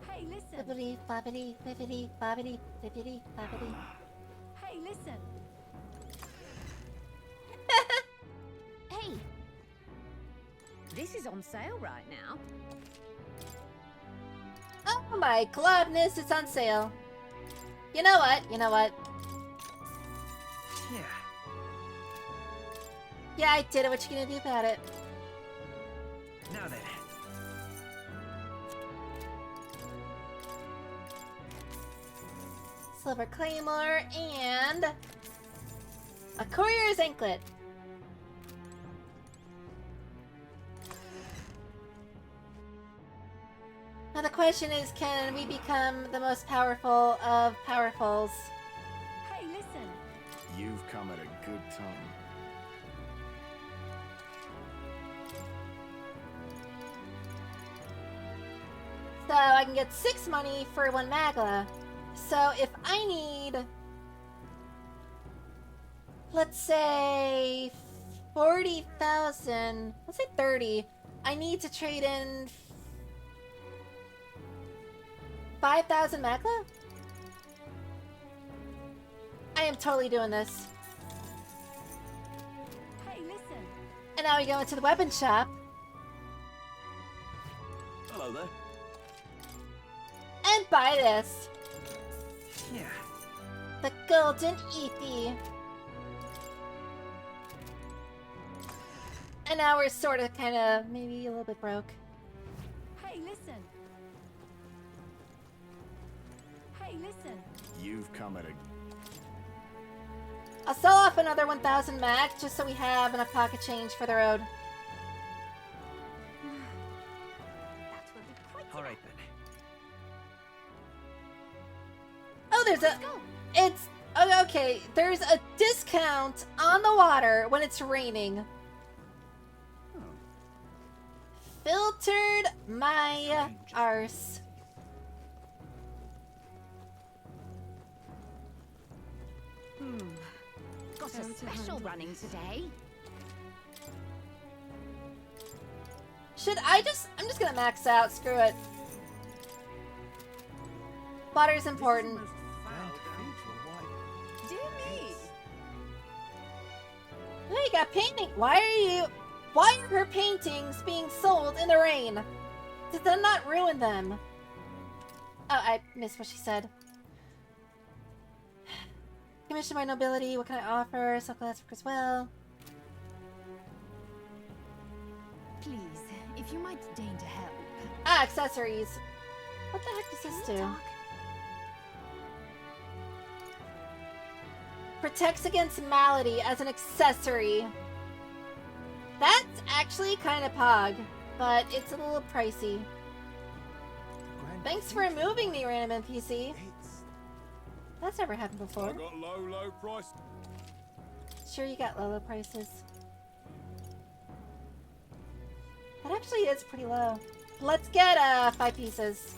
Hey, listen. Bibbidi, bobbidi, bibbidi, bobbidi, bibbidi, bobbidi. Hey, listen. Hey. This is on sale right now. Oh my globness, it's on sale. You know what? Yeah. Yeah, I did it. What you gonna do about it? Now then. Silver Claymore and a Courier's Anklet. Now the question is, can we become the most powerful of powerfuls? Hey, listen. You've come at a good time. So I can get 6 money for 1 Magla. So if I need, let's say 40,000, let's say 30, I need to trade in 5,000 Magla? I am totally doing this. Hey, listen. And now we go into the weapon shop Hello there. and buy this. Yeah. The Golden Ethy. And now we're sort of kind of maybe a little bit broke. Hey, listen. Hey, listen. You've come at a I'll sell off another 1,000 mag just so we have enough pocket change for the road. That will be quite All right then. Oh, there's a... go. It's... Oh, okay, there's a discount on the water when it's raining. Filtered my arse. Got a special running today. Should I just... I'm just gonna max out, screw it. Water's important. Dear me. Oh, you got painting. Why are her paintings being sold in the rain? Did that not ruin them? Oh, I missed what she said. Commissioned by nobility, what can I offer? Sunglass work as well. Please, if you might deign to help. Ah, accessories. What the heck does this do? Talk. Protects against malady as an accessory. That's actually kind of pog, but it's a little pricey. Thanks for removing me, random NPC. That's never happened before. I got low price. Sure, you got low prices. That actually is pretty low. Let's get 5 pieces.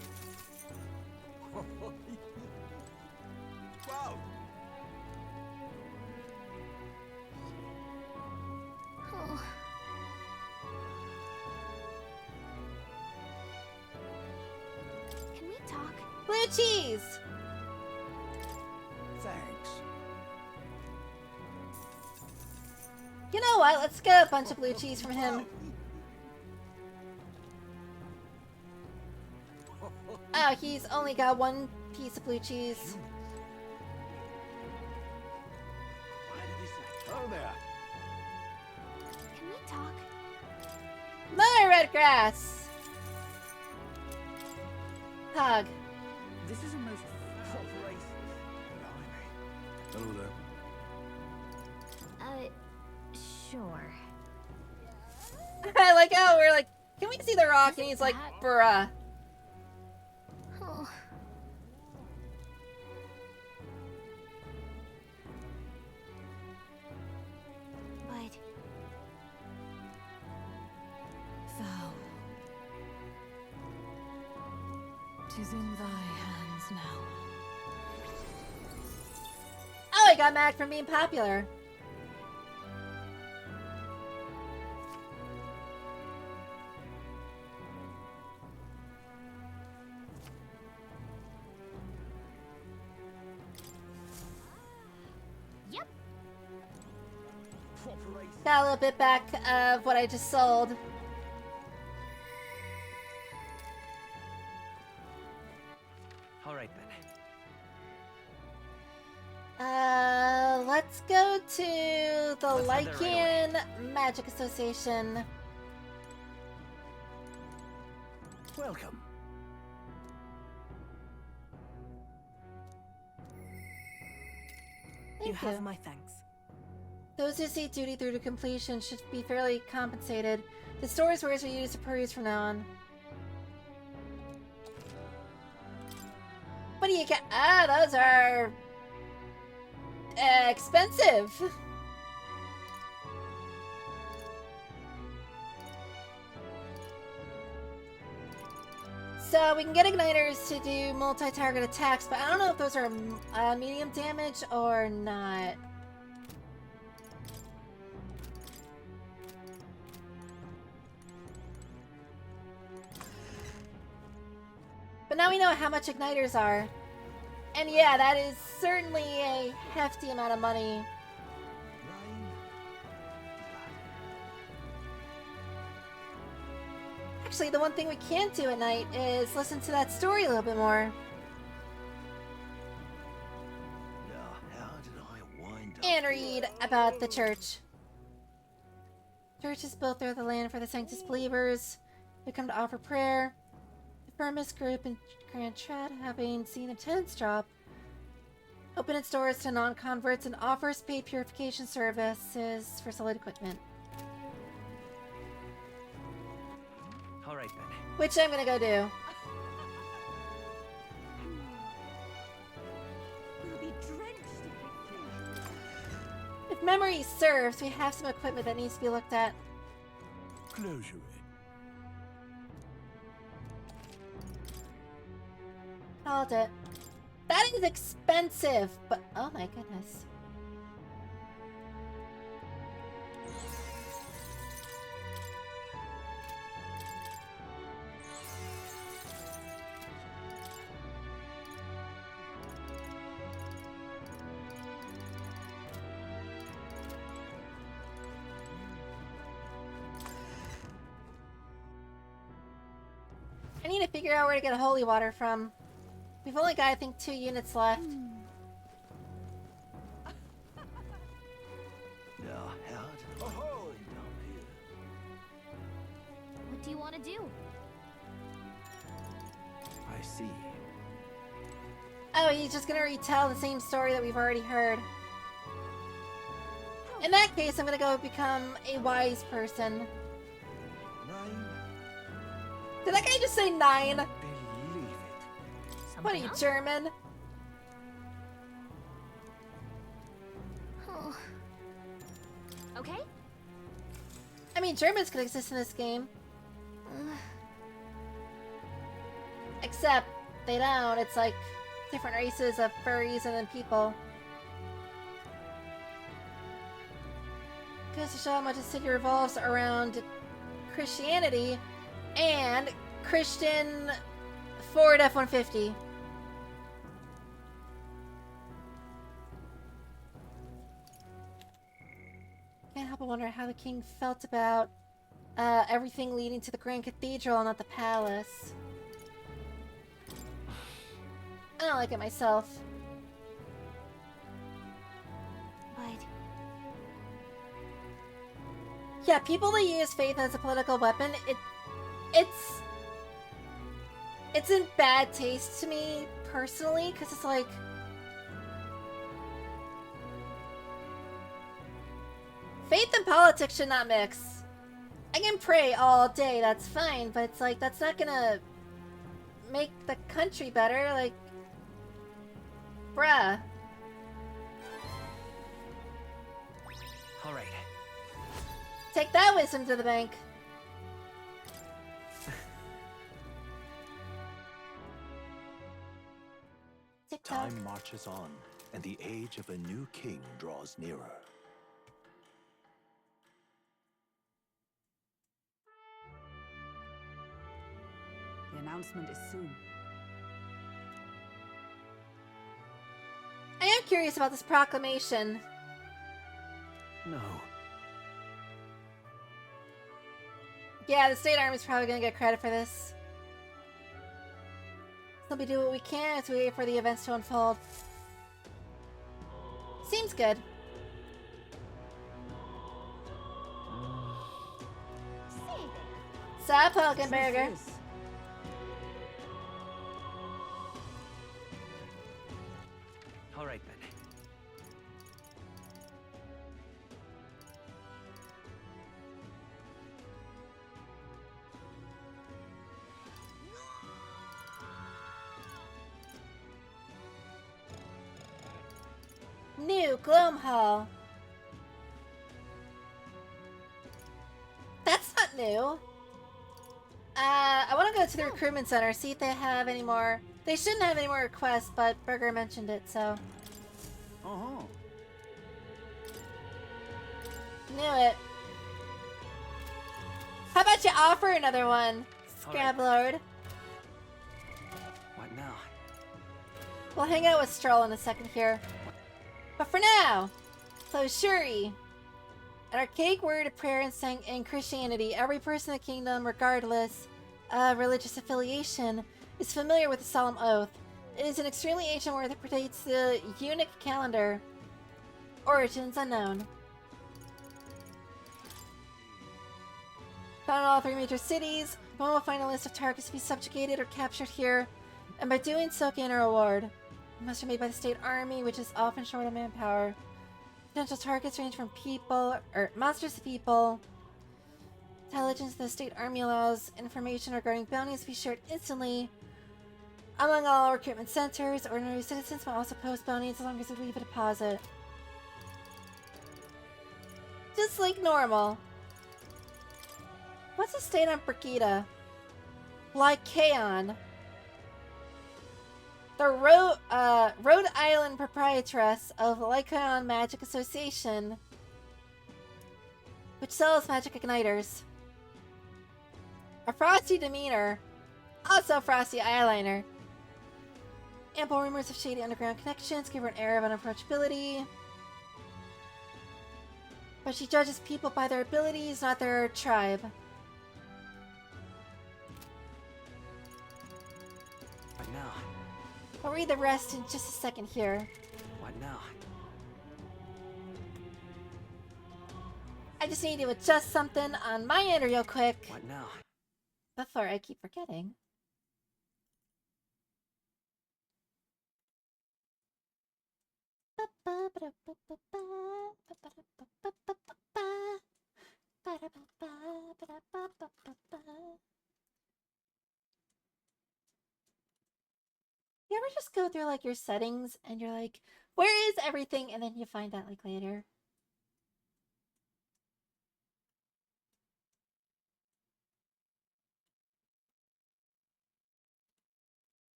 Wow. Oh. Can we talk? Blue cheese! thanks. You know what? Let's get a bunch of blue cheese from him. Oh, he's only got 1 piece of blue cheese. Oh there. Can we talk? More red grass! Hug. This is a most racist. Hello there. Sure. I like how we're like, can we see the rock? And he's like, bruh. Oh. But Thou. 'Tis in thy hands now. Oh, I got mad from being popular. yep. Got a little bit back of what I just sold. All right then. Let's go to the Let's head there right Lycan Magic Association. Welcome. Thank You have my thanks. Those who see duty through to completion should be fairly compensated. The store's words are used to peruse from now on. What do you get? Ah, those are expensive. So we can get igniters to do multi-target attacks, but I don't know if those are medium damage or not. But now we know how much igniters are. And yeah, that is certainly a hefty amount of money. Actually, the one thing we can't do at night is listen to that story a little bit more. Now, how did I wind up And read about the church. Church is built through the land for the Sanctus believers who come to offer prayer. The firmest group in Grand Trad, having seen attendance drop, open its doors to non-converts and offers paid purification services for solid equipment. All right then. Which I'm gonna go do. We'll be drenched in confusion. If memory serves, we have some equipment that needs to be looked at. Closure it. Called it. That is expensive, but oh my goodness. I need to figure out where to get a holy water from. We've only got, I think, 2 units left. Now, how did I wind up here? What do you want to do? I see. Oh, he's just gonna retell the same story that we've already heard. In that case, I'm gonna go become a wise person. 9? Did that guy just say 9? Believe it. What are Something you, else? German? Oh. Okay. I mean, Germans could exist in this game. Except, they don't. It's like different races of furries and then people. Goes to show how much the city revolves around Christianity and Christian Ford F-150. Can't help but wonder how the king felt about everything leading to the Grand Cathedral and not the palace. I don't like it myself. But Yeah, people that use faith as a political weapon, it's in bad taste to me personally, because it's like, faith and politics should not mix. I can pray all day, that's fine, but it's like, that's not gonna make the country better, like, bruh. All right. Take that wisdom to the bank. Tick-tock. Time marches on, and the age of a new king draws nearer. The announcement is soon. I am curious about this proclamation. No. Yeah, the state army's probably gonna get credit for this. So we do what we can as we wait for the events to unfold. Seems good. Sup, Hulkenberger? All right then. New Gloam Hall. That's not new. I want to go to the recruitment center, see if they have any more. They shouldn't have any more requests, but Burger mentioned it, so. Uh-huh. Knew it. How about you offer another one, Scrab Lord? What now? We'll hang out with Stroll in a second here. But for now, so Shuri. An archaic word of prayer in Christianity, every person in the kingdom, regardless of religious affiliation, is familiar with the solemn oath. It is an extremely ancient word that predates the Unic calendar. Origins unknown. Found in all 3 major cities, one will find a list of targets to be subjugated or captured here, and by doing so gain a reward. It must be made by the state army, which is often short of manpower. Potential targets range from people, or monsters to people. Intelligence the state army allows information regarding bounties to be shared instantly among all recruitment centers. Ordinary citizens may also post bounties as long as they leave a deposit. Just like normal. What's the state on Brigida? Lycaon. The Rhode Island proprietress of Lycaon Magic Association, which sells magic igniters. A frosty demeanor, also frosty eyeliner. Ample rumors of shady underground connections give her an air of unapproachability. But she judges people by their abilities, not their tribe. What now? I'll read the rest in just a second here. What now? I just need to adjust something on my end real quick What now? before I keep forgetting. You ever just go through like your settings and you're like, where is everything? And then you find out like later.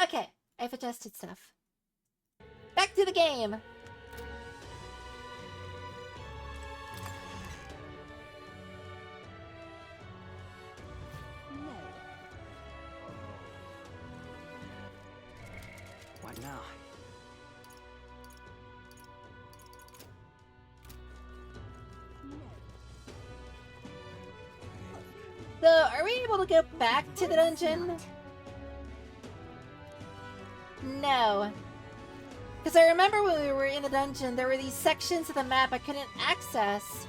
Okay, I've adjusted stuff. Back to the game. What now? So, are we able to go back to the dungeon? No. Because I remember when we were in the dungeon, there were these sections of the map I couldn't access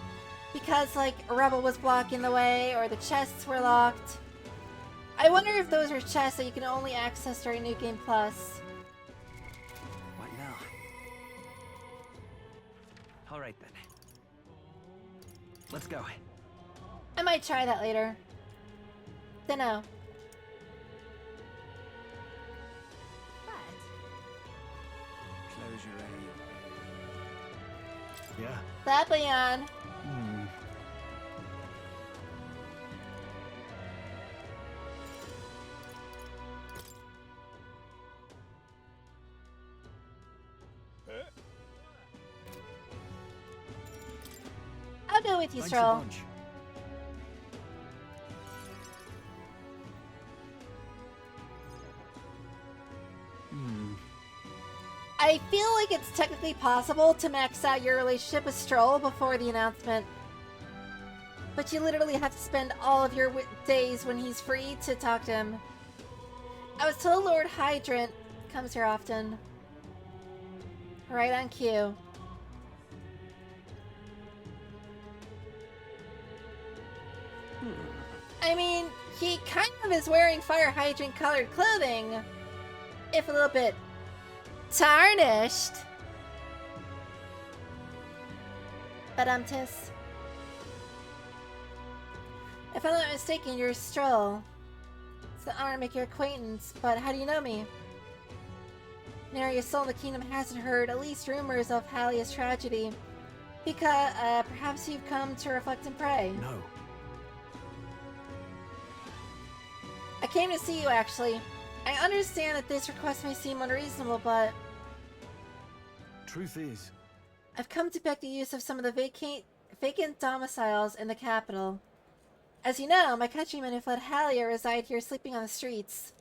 because, like, a rebel was blocking the way or the chests were locked. I wonder if those are chests that you can only access during New Game Plus. What now? All right then. Let's go. I might try that later. Dunno. But Close your eye. Yeah. That Leon. Hmm. I'll go with you, Thanks a Stroll. bunch. Hmm. I feel like it's technically possible to max out your relationship with Stroll before the announcement. But you literally have to spend all of your days when he's free to talk to him. I was told Lord Hydrant comes here often. Right on cue. I mean, he kind of is wearing fire hydrant colored clothing. If a little bit tarnished. But Tis. If I'm not mistaken, you're Stroll. It's an honor to make your acquaintance, but how do you know me? Nary a soul in the kingdom hasn't heard at least rumors of Hallia's tragedy. Because, perhaps you've come to reflect and pray. No. I came to see you, actually. I understand that this request may seem unreasonable, but Truth is, I've come to beg the use of some of the vacant domiciles in the capital. As you know, my countrymen who fled Hallia reside here sleeping on the streets.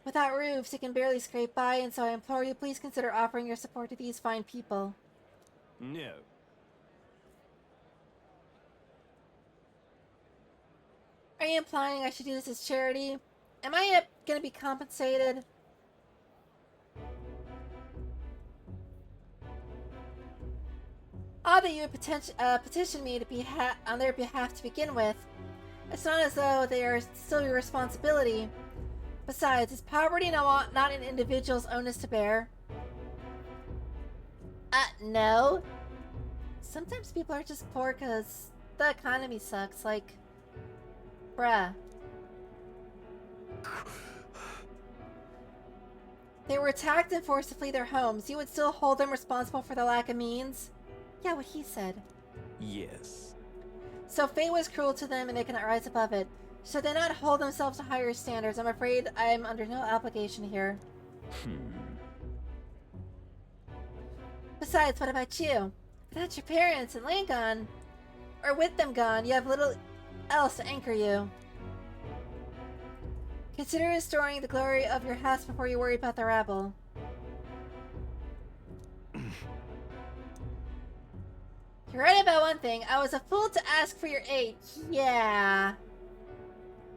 Without roofs, they can barely scrape by, and so I implore you, please consider offering your support to these fine people. no. Are you implying I should do this as charity? Am I gonna be compensated? Odd that you would petition me to be on their behalf to begin with. It's not as though they are still your responsibility. Besides, is poverty not an individual's onus to bear? No. Sometimes people are just poor because the economy sucks, like, bruh. They were attacked and forced to flee their homes. You would still hold them responsible for the lack of means? Yeah, what he said. Yes. So fate was cruel to them and they cannot rise above it. Should they not hold themselves to higher standards? I'm afraid I'm under no obligation here. Besides, what about you? Without your parents and land gone, or with them gone, you have little else to anchor you. Consider restoring the glory of your house before you worry about the rabble. You're right about one thing. I was a fool to ask for your aid. Yeah.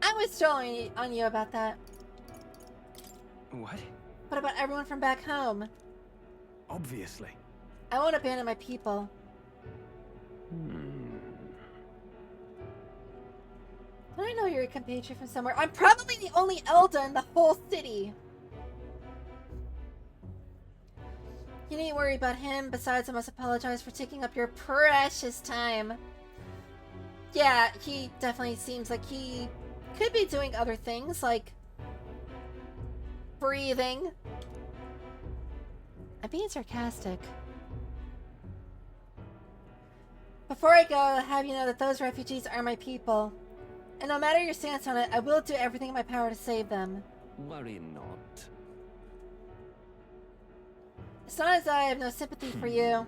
I was trolling on you about that. What? What about everyone from back home? Obviously. I won't abandon my people. Don't I know you're a compatriot from somewhere? I'm probably the only Elden in the whole city. You needn't worry about him. Besides, I must apologize for taking up your precious time. Yeah, he definitely seems like he could be doing other things, like breathing. I'm being sarcastic. Before I go, I'll have you know that those refugees are my people. And no matter your stance on it, I will do everything in my power to save them. Worry not. It's not as though I have no sympathy for you.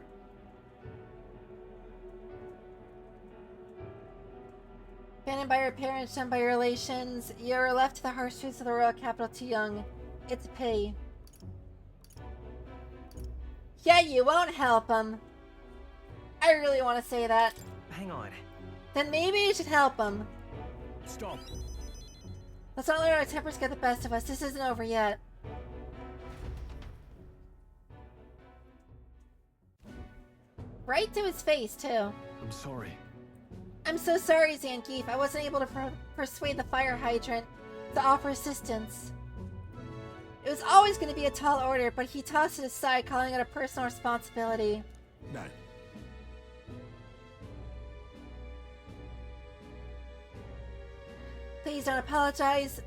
Abandoned by your parents, shunned by your relations, you're left to the harsh truths of the royal capital too young. It's a pity. Yeah, you won't help him. I really want to say that. Hang on. Then maybe you should help him. Stop. Let's not let our tempers get the best of us. This isn't over yet. Right to his face, too. I'm sorry. I'm so sorry, Zangief. I wasn't able to persuade the fire hydrant to offer assistance. It was always going to be a tall order, but he tossed it aside, calling it a personal responsibility. No. Please don't apologize.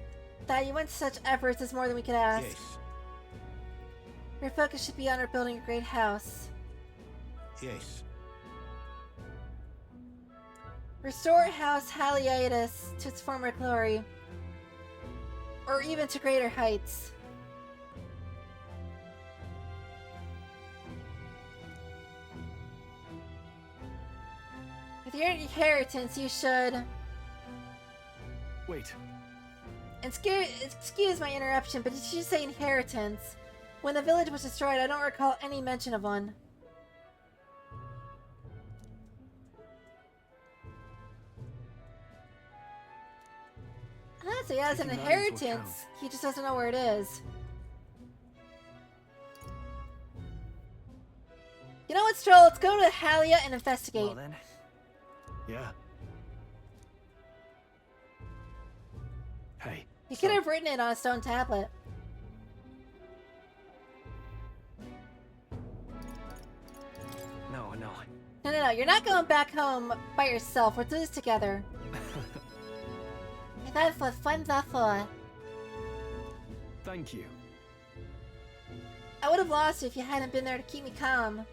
That you went to such efforts is more than we could ask. Yes. Your focus should be on rebuilding a great house. Yes. Restore House Haliatus to its former glory. Or even to greater heights. With your inheritance, you should... Wait. Excuse my interruption, but did you say inheritance? When the village was destroyed, I don't recall any mention of one. Ah, so he has an Taking that into inheritance. account. He just doesn't know where it is. You know what, Stroll? Let's go to Halia and investigate. Well then, Yeah. Hey. He could have written it on a stone tablet. no. No. You're not going back home by yourself. We'll do this together. That's what fun's up for. Thank you. I would have lost you if you hadn't been there to keep me calm.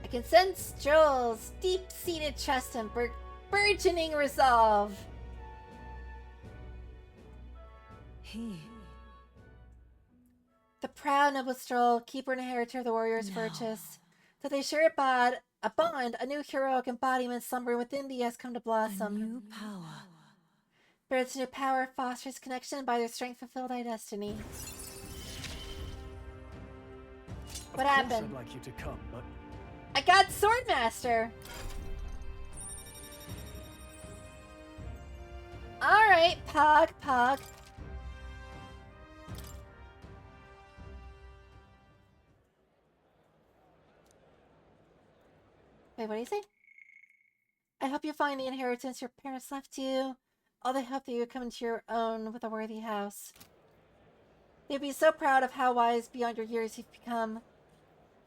I can sense Joel's deep-seated trust and burgeoning resolve. The proud noble Stroll, keeper and inheritor of the warrior's virtues, that they share a bond, a new heroic embodiment slumbering within thee has come to blossom. A new power. But its new power fosters connection, and by their strength fulfill thy destiny. What Of course happened? I'd like you to come, but I got Swordmaster! Alright, Pog. Wait, what do you say? I hope you find the inheritance your parents left you. All they hope that you come into your own with a worthy house. They'd be so proud of how wise beyond your years you've become.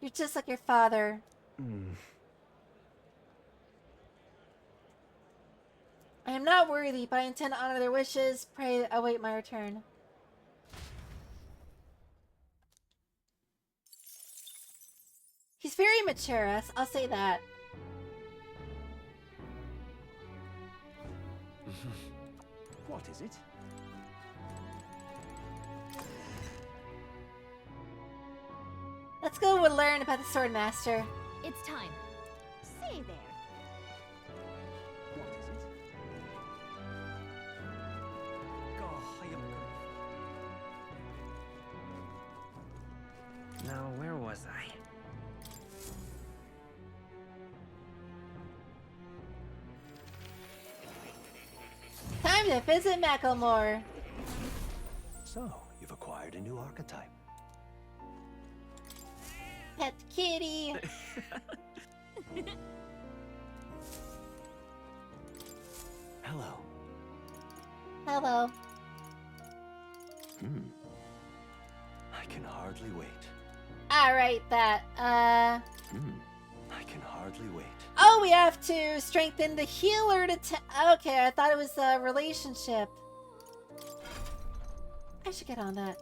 You're just like your father. I am not worthy, but I intend to honor their wishes. Pray await my return. He's very mature, I'll say that. what is it? Let's go and learn about the Swordmaster. It's time. Say there. What is it? Now, where was I? Time to visit Macklemore. So, you've acquired a new archetype. Pet kitty. Hello. Hello. I can hardly wait. Alright, that. I can hardly wait. Oh, we have to strengthen the healer to okay, I thought it was a relationship. I should get on that.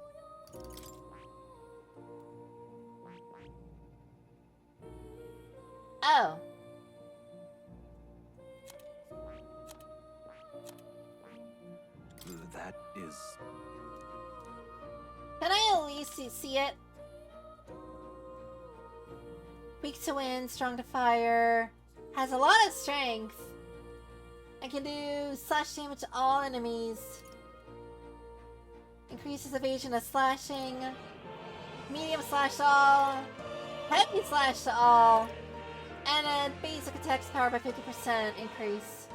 Oh. That is... Can I at least see it? Weak to wind, strong to fire. Has a lot of strength. I can do slash damage to all enemies. Increases evasion to slashing. Medium slash to all. Heavy slash to all. And a basic attack's power by 50% increase.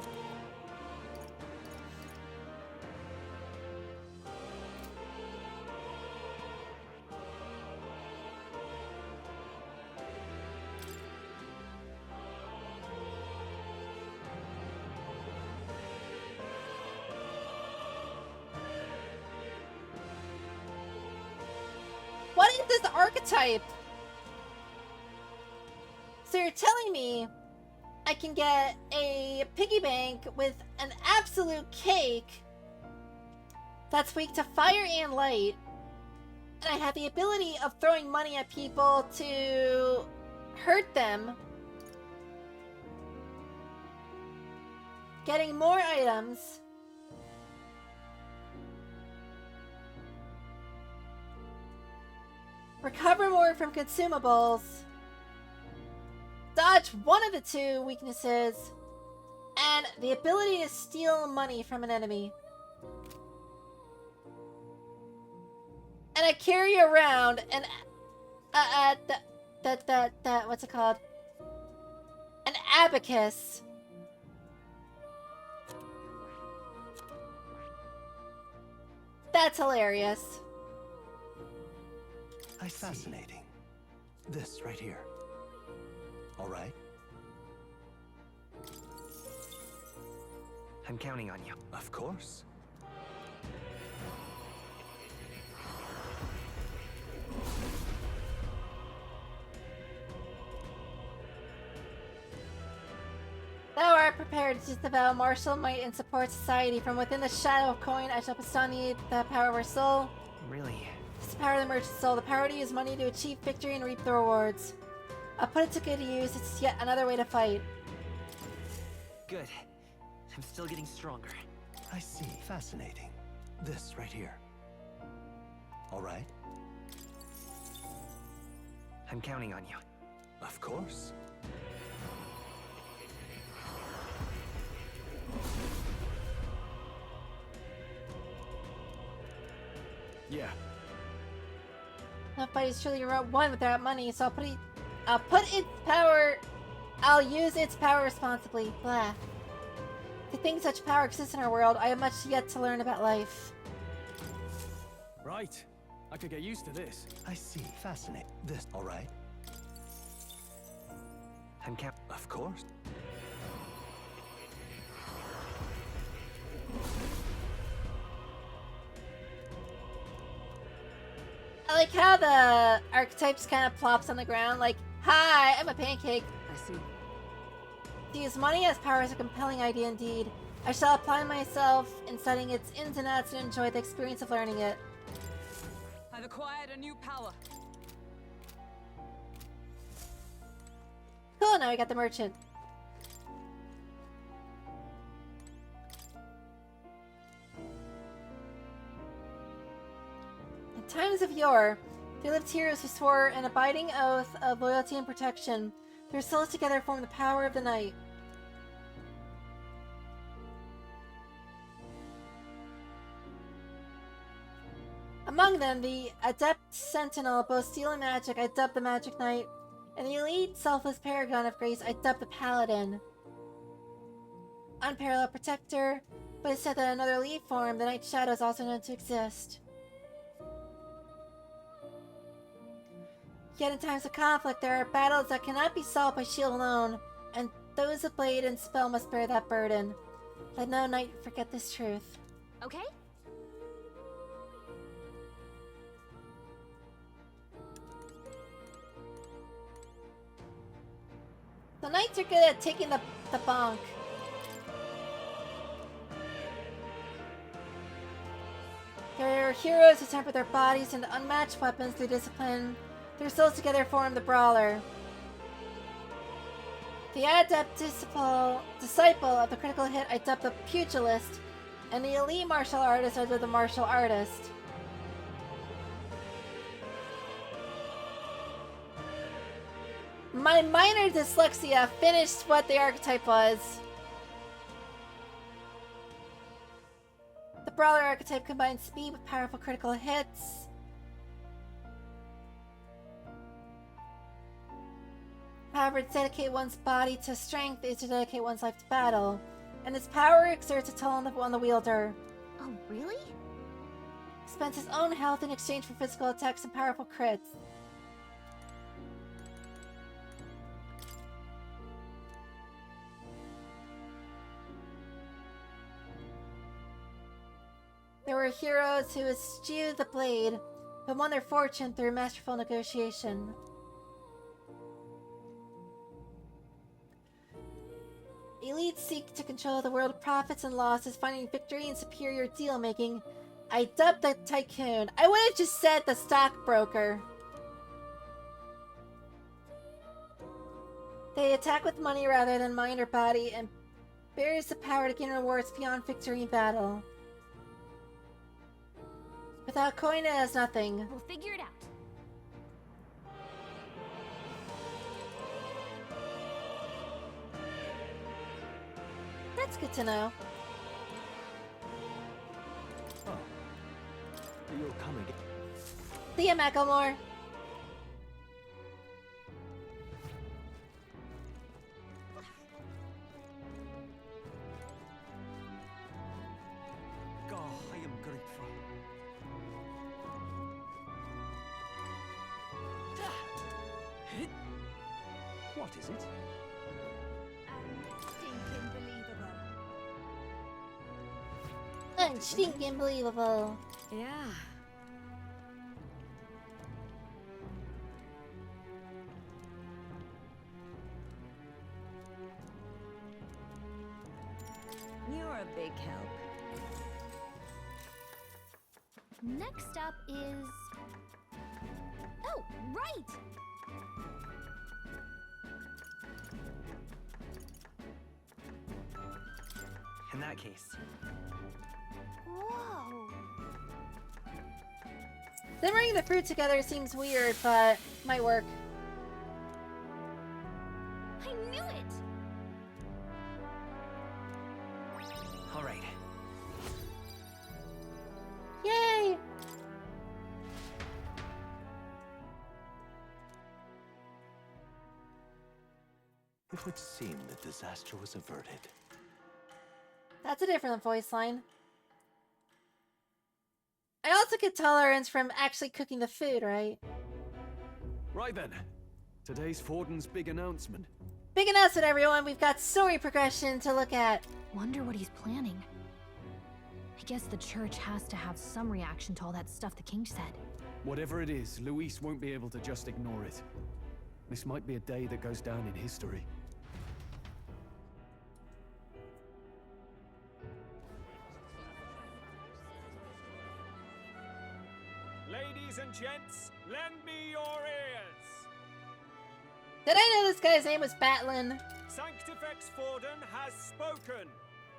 What is this archetype? So you're telling me I can get a piggy bank with an absolute cake that's weak to fire and light. And I have the ability of throwing money at people to hurt them. Getting more items. Recover more from consumables. Dodge one of the two weaknesses. And the ability to steal money from an enemy. And I carry around an what's it called? An abacus. That's hilarious. Fascinating. This right here. All right? I'm counting on you. Of course. Thou art prepared to disavow martial might and support society. From within the shadow of coin, I shall bestow thee the power of our soul. Really? It's the power of the merchant soul, the power to use money to achieve victory and reap the rewards. I'll put it to good use. It's yet another way to fight. Good. I'm still getting stronger. I see. Fascinating. This right here. All right? I'm counting on you. Of course. Yeah. No fight is truly one without money, so I'll put its power. I'll use its power responsibly. Blah. To think such power exists in our world, I have much yet to learn about life. Right. I could get used to this. I see. Fascinating. This. All right? I'm count. Of course. I like how the archetypes kind of plops on the ground, like, "Hi, I'm a pancake." I see. To use money as power is a compelling idea indeed. I shall apply myself in studying its ins and outs and enjoy the experience of learning it. I've acquired a new power. Cool, now we got the merchant. In times of yore, there lived heroes who swore an abiding oath of loyalty and protection. Their souls together form the power of the night. Among them, the Adept Sentinel, both steel and magic, I dubbed the Magic Knight, and the elite Selfless Paragon of Grace, I dubbed the Paladin. Unparalleled Protector, but it's said that another elite form, the Night Shadow, is also known to exist. Yet in times of conflict, there are battles that cannot be solved by shield alone, and those of blade and spell must bear that burden. Let no knight forget this truth. Okay? The knights are good at taking the bonk. There are heroes who temper their bodies into unmatched weapons through discipline. Their souls together form the brawler. The adept disciple of the critical hit, I dubbed the pugilist, and the elite martial artist, I dubbed the martial artist. My minor dyslexia finished what the archetype was. The brawler archetype combines speed with powerful critical hits. However, to dedicate one's body to strength is to dedicate one's life to battle, and its power exerts a toll on the wielder. Oh, really? Spends his own health in exchange for physical attacks and powerful crits. There were heroes who eschewed the blade, but won their fortune through masterful negotiation. Elites seek to control the world of profits and losses, finding victory in superior deal-making. I dubbed the tycoon. I would have just said the stockbroker. They attack with money rather than mind or body, and bears the power to gain rewards beyond victory in battle. Without coin, it has nothing. We'll figure it out. That's good to know. Oh. You're coming. See ya, Macklemore. God, I am grateful. What is it? Stinking believable. Yeah. You're a big help. Next up is... Oh, right! In that case, Whoa! Simmering the fruit together seems weird, but might work. I knew it! all right. Yay! It would seem that disaster was averted. That's a different voice line. I also get tolerance from actually cooking the food, right? Right then. Today's Forden's big announcement. Big announcement, everyone! We've got story progression to look at. Wonder what he's planning. I guess the church has to have some reaction to all that stuff the king said. Whatever it is, Luis won't be able to just ignore it. This might be a day that goes down in history. Ladies and gents, lend me your ears. Did I know this guy's name was Batlin? Sanctifex Forden has spoken.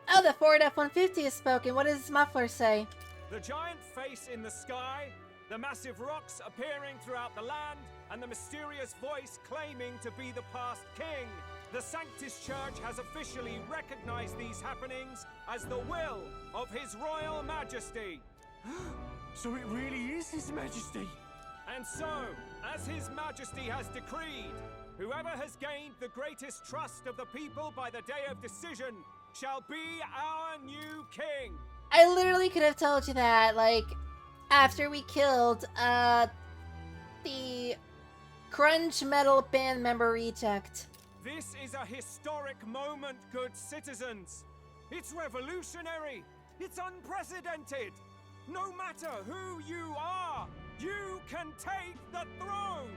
Oh, the Ford F-150 has spoken. What does his muffler say? The giant face in the sky, the massive rocks appearing throughout the land, and the mysterious voice claiming to be the past king. The Sanctus Church has officially recognized these happenings as the will of His Royal Majesty. So it really is His Majesty! And so, as His Majesty has decreed, whoever has gained the greatest trust of the people by the day of decision shall be our new king. I literally could have told you that, like, after we killed, the grunge metal band member Reject. This is a historic moment, good citizens. It's revolutionary. It's unprecedented. No matter who you are, you can take the throne.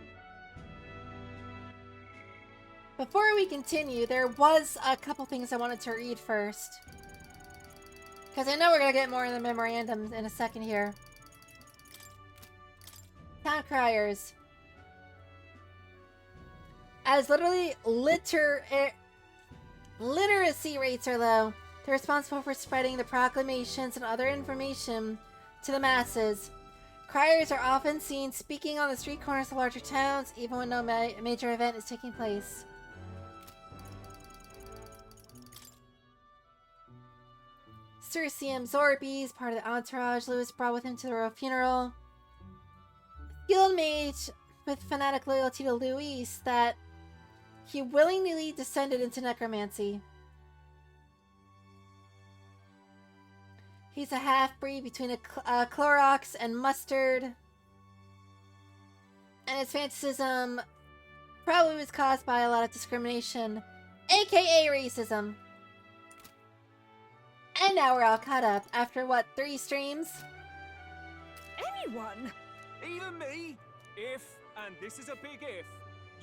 Before we continue, there was a couple things I wanted to read first. Because I know we're going to get more in the memorandums in a second here. Town criers. As literally literacy rates are low, they're responsible for spreading the proclamations and other information to the masses. Criers are often seen speaking on the street corners of larger towns, even when no major event is taking place. Sir C.M. Zorby's part of the entourage Lewis brought with him to the royal funeral. Guildmate with fanatic loyalty to Luis that he willingly descended into necromancy. He's a half-breed between a Clorox and mustard. And his fanaticism probably was caused by a lot of discrimination, aka racism. And now we're all caught up after, what, 3 streams? Anyone? Even me, if, and this is a big if,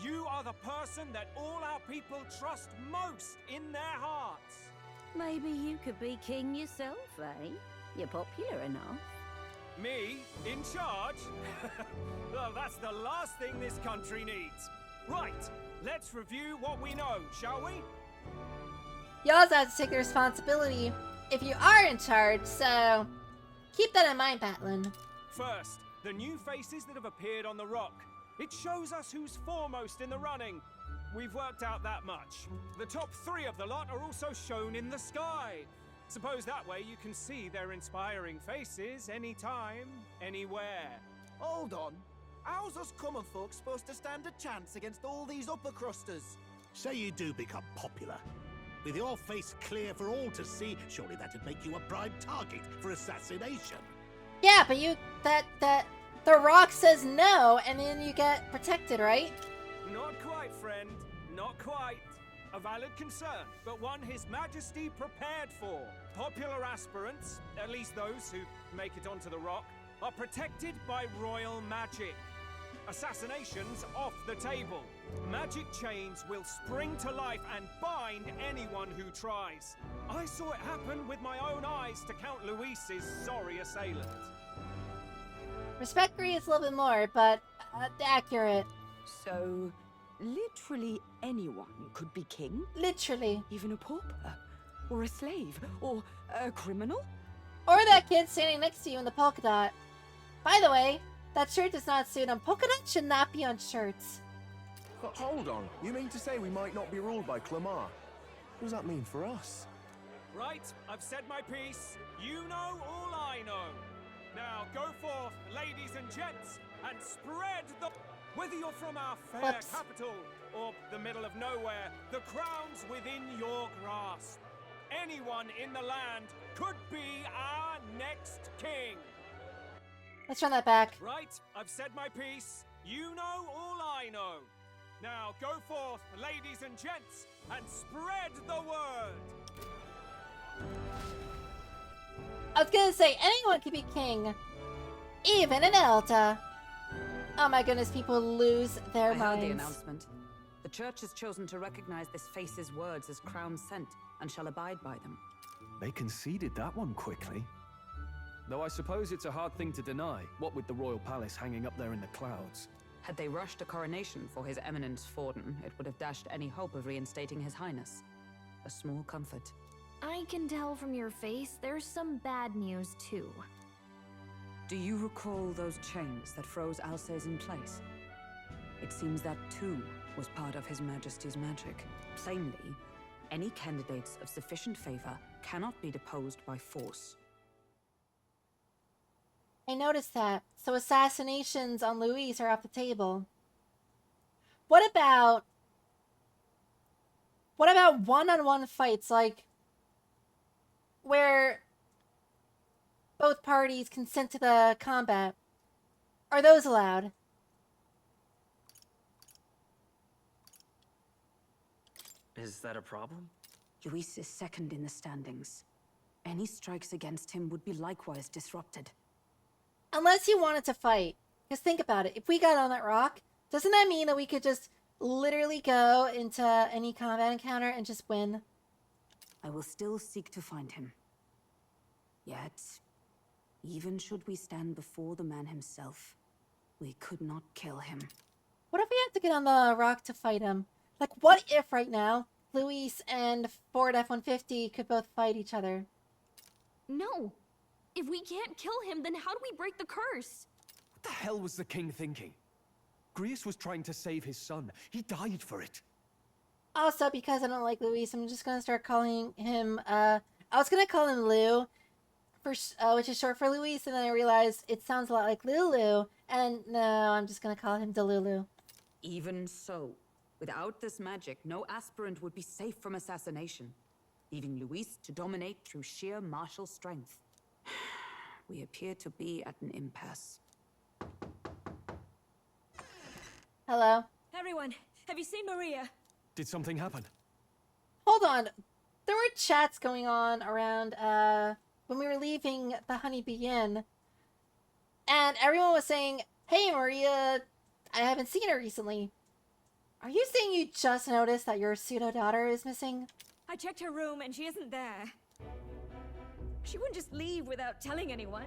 You are the person that all our people trust most in their hearts. Maybe you could be king yourself, eh? You're popular enough. Me? In charge? Well, that's the last thing this country needs. Right, let's review what we know, shall we? You also have to take the responsibility if you are in charge, so keep that in mind, Batlin. First, the new faces that have appeared on the rock. It shows us who's foremost in the running. We've worked out that much. The top 3 of the lot are also shown in the sky. Suppose that way you can see their inspiring faces anytime, anywhere. Hold on. How's us common folk supposed to stand a chance against all these upper crusters? Say you do become popular. With your face clear for all to see, surely that'd make you a prime target for assassination. Yeah, but the rock says no, and then you get protected, right? Not quite, friend. Not quite. A valid concern, but one His Majesty prepared for. Popular aspirants, at least those who make it onto the rock, are protected by royal magic. Assassinations off the table. Magic chains will spring to life and bind anyone who tries. I saw it happen with my own eyes to Count Luis's sorry assailant. Respect Greece a little bit more, but accurate. So, literally anyone could be king? Literally. Even a pauper? Or a slave? Or a criminal? Or that kid standing next to you in the polka dot. By the way, that shirt does not suit him. Polka dot should not be on shirts. But hold on, you mean to say we might not be ruled by Clamar? What does that mean for us? Right, I've said my piece. You know all I know. Now go forth, ladies and gents, and spread the... Whether you're from our fair capital or the middle of nowhere, the crown's within your grasp. Anyone in the land could be our next king. Let's run that back. Right, I've said my piece. You know all I know. Now go forth, ladies and gents, and spread the word. I was gonna say, anyone could be king. Even an elder. Oh my goodness, people lose their I minds. heard the announcement. The church has chosen to recognize this face's words as crown sent and shall abide by them. They conceded that one quickly. Though I suppose it's a hard thing to deny, what with the royal palace hanging up there in the clouds. Had they rushed a coronation for His Eminence Forden, it would have dashed any hope of reinstating His Highness. A small comfort. I can tell from your face there's some bad news too. Do you recall those chains that froze Alsace in place? It seems that too was part of His Majesty's magic. Plainly, any candidates of sufficient favor cannot be deposed by force. I noticed that. So assassinations on Louise are off the table. What about one-on-one fights, like where both parties consent to the combat? Are those allowed? Is that a problem? Luis is second in the standings. Any strikes against him would be likewise disrupted. Unless he wanted to fight. Because think about it. If we got on that rock, doesn't that mean that we could just literally go into any combat encounter and just win? I will still seek to find him. Yet, even should we stand before the man himself, we could not kill him. What if we have to get on the rock to fight him? Like, what if right now, Luis and Ford F-150 could both fight each other? No! If we can't kill him, then how do we break the curse? What the hell was the king thinking? Grease was trying to save his son. He died for it. Also, because I don't like Luis, I'm just gonna start calling him, I was gonna call him Lou, which is short for Luis, and then I realized it sounds a lot like Lulu, and no, I'm just gonna call him Delulu. Even so, without this magic, no aspirant would be safe from assassination, leaving Luis to dominate through sheer martial strength. We appear to be at an impasse. Hello? Everyone, have you seen Maria? Did something happen? Hold on. There were chats going on around, when we were leaving the Honeybee Inn. And everyone was saying, hey, Maria, I haven't seen her recently. Are you saying you just noticed that your pseudo-daughter is missing? I checked her room and she isn't there. She wouldn't just leave without telling anyone.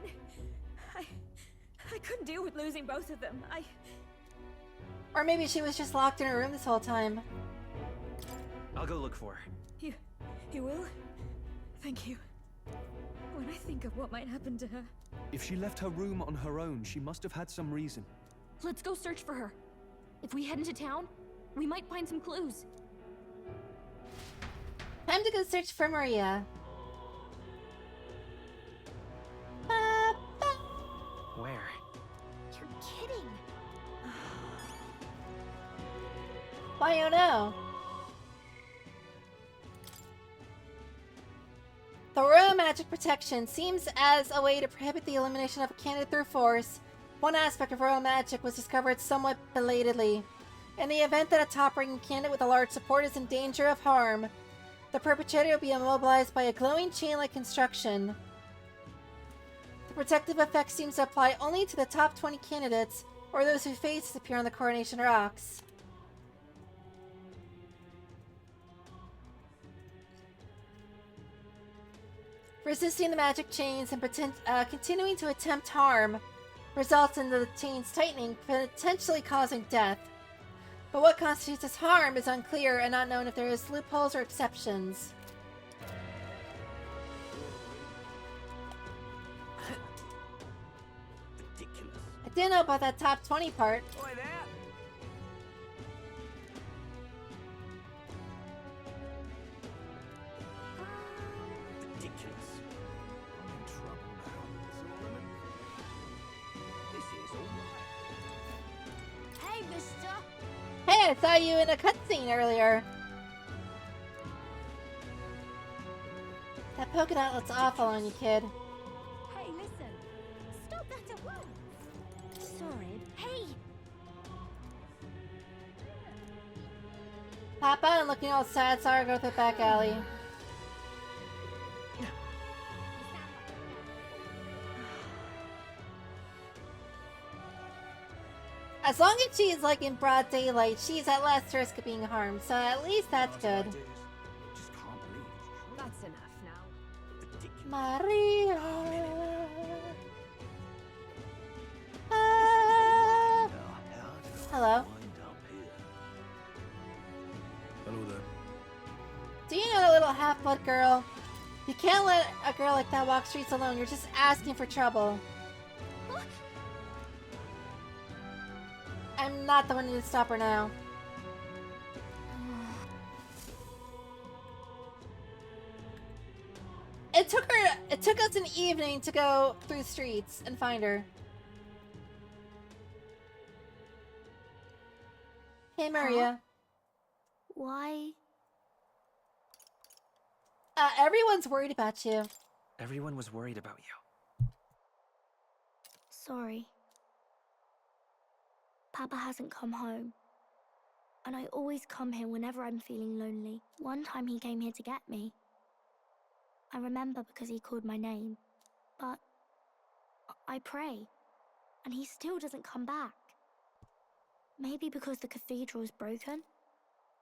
I couldn't deal with losing both of them. Or maybe she was just locked in her room this whole time. I'll go look for her. You will? Thank you. When I think of what might happen to her... If she left her room on her own, she must have had some reason. Let's go search for her. If we head into town, we might find some clues. Time to go search for Maria. Where? You're kidding. Why, oh no. The Royal Magic Protection seems as a way to prohibit the elimination of a candidate through force. One aspect of Royal Magic was discovered somewhat belatedly. In the event that a top-ranking candidate with a large support is in danger of harm, the perpetrator will be immobilized by a glowing chain-like construction. The protective effect seems to apply only to the top 20 candidates, or those whose faces appear on the coronation rocks. Resisting the magic chains and continuing to attempt harm results in the chains tightening, potentially causing death. But what constitutes as harm is unclear and not known if there is loopholes or exceptions. Ridiculous. I didn't know about that top 20 part. Boy, there! Ridiculous. I'm in trouble now. This is all right. Hey, mister! Hey, I saw you in a cutscene earlier. That polka dot looks awful on you, kid. Hey, listen. Stop that at once. Sorry. Hey! Papa, I'm looking all sad. Sorry, go to the back alley. As long as she's like in broad daylight, she's at less risk of being harmed, so at least that's good. Just can't believe it's true. That's enough now. Ridiculous. Maria. Hello. Hello there. Do you know that little half-blood girl? You can't let a girl like that walk streets alone. You're just asking for trouble. I'm not the one to stop her now. It took us an evening to go through the streets and find her. Hey, Maria. Why? Everyone's worried about you. Everyone was worried about you. Sorry. Papa hasn't come home. And I always come here whenever I'm feeling lonely. One time he came here to get me. I remember because he called my name. But I pray, and he still doesn't come back. Maybe because the cathedral's broken?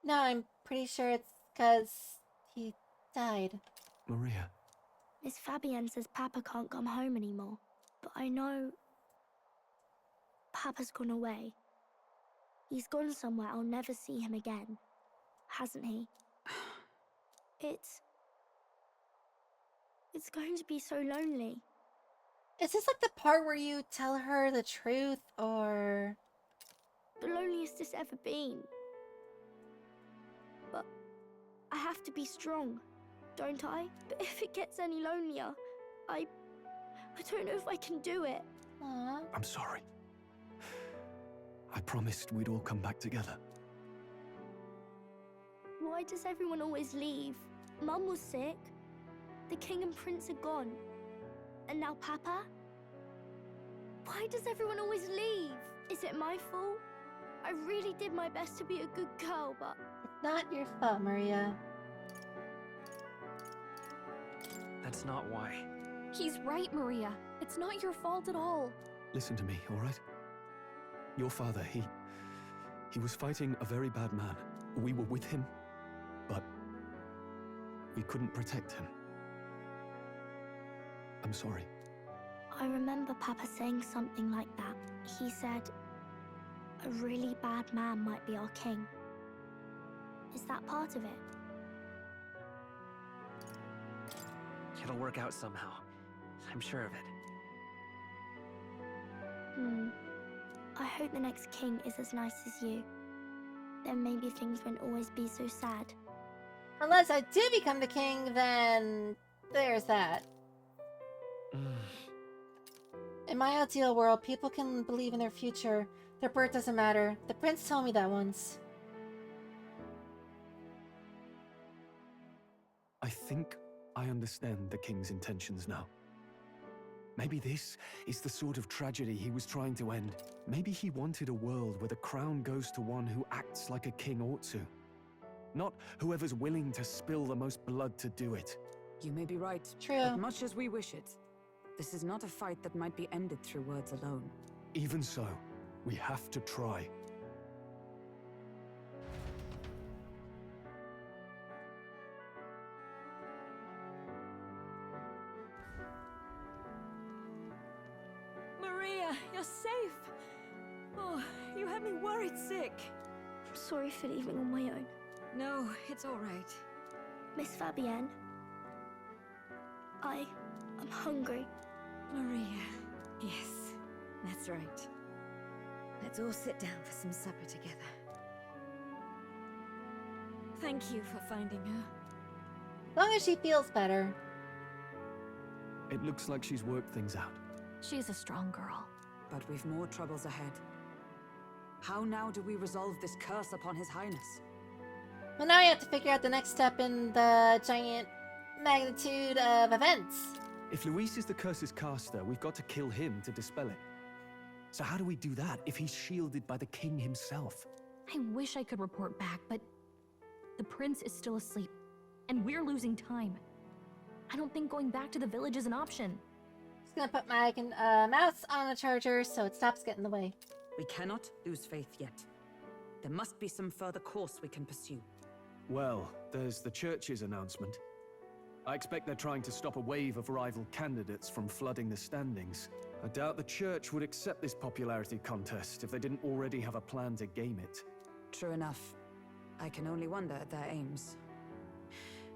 No, I'm pretty sure it's because he died. Maria. Miss Fabienne says Papa can't come home anymore. But I know Papa's gone away. He's gone somewhere I'll never see him again. Hasn't he? It's going to be so lonely. Is this like the part where you tell her the truth, or...? The loneliest it's ever been. But I have to be strong, don't I? But if it gets any lonelier, I don't know if I can do it. Aww. I'm sorry. I promised we'd all come back together. Why does everyone always leave? Mum was sick. The king and prince are gone. And now Papa? Why does everyone always leave? Is it my fault? I really did my best to be a good girl, but... It's not your fault, Maria. That's not why. He's right, Maria. It's not your fault at all. Listen to me, all right? Your father, he He was fighting a very bad man. We were with him, but we couldn't protect him. I'm sorry. I remember Papa saying something like that. He said, a really bad man might be our king. Is that part of it? It'll work out somehow. I'm sure of it. I hope the next king is as nice as you. Then maybe things won't always be so sad. Unless I do become the king, then there's that. In my ideal world, people can believe in their future. Their birth doesn't matter. The prince told me that once. I think I understand the king's intentions now. Maybe this is the sort of tragedy he was trying to end. Maybe he wanted a world where the crown goes to one who acts like a king ought to. Not whoever's willing to spill the most blood to do it. You may be right. True. But much as we wish it, this is not a fight that might be ended through words alone. Even so, we have to try. Maria, you're safe. Oh, you had me worried sick. I'm sorry for leaving on my own. No, it's all right. Miss Fabienne, I'm hungry. Maria. Yes, that's right. Let's all sit down for some supper together. Thank you for finding her. As long as she feels better. It looks like she's worked things out. She's a strong girl. But we've more troubles ahead. How now do we resolve this curse upon His Highness? Well, now we have to figure out the next step in the giant magnitude of events. If Luis is the curse's caster, we've got to kill him to dispel it. So how do we do that if he's shielded by the king himself? I wish I could report back, but the prince is still asleep, and we're losing time. I don't think going back to the village is an option. Just gonna put my mouse on the charger so it stops getting in the way. We cannot lose faith yet. There must be some further course we can pursue. Well, there's the church's announcement. I expect they're trying to stop a wave of rival candidates from flooding the standings. I doubt the church would accept this popularity contest if they didn't already have a plan to game it. True enough. I can only wonder at their aims.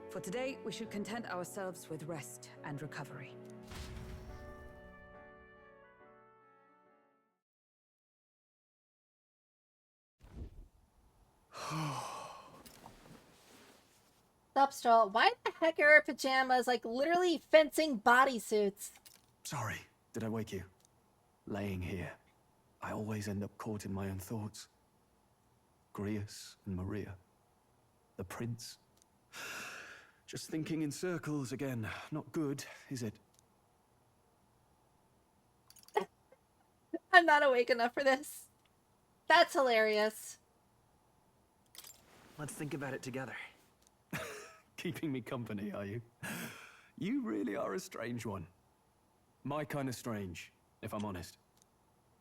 For today, we should content ourselves with rest and recovery. Stop, Stroll. Why the heck are her pajamas like literally fencing bodysuits? Sorry, did I wake you? Laying here, I always end up caught in my own thoughts. Grius and Maria. The prince. Just thinking in circles again. Not good, is it? I'm not awake enough for this. That's hilarious. Let's think about it together. Keeping me company, are you? You really are a strange one. My kind of strange, if I'm honest.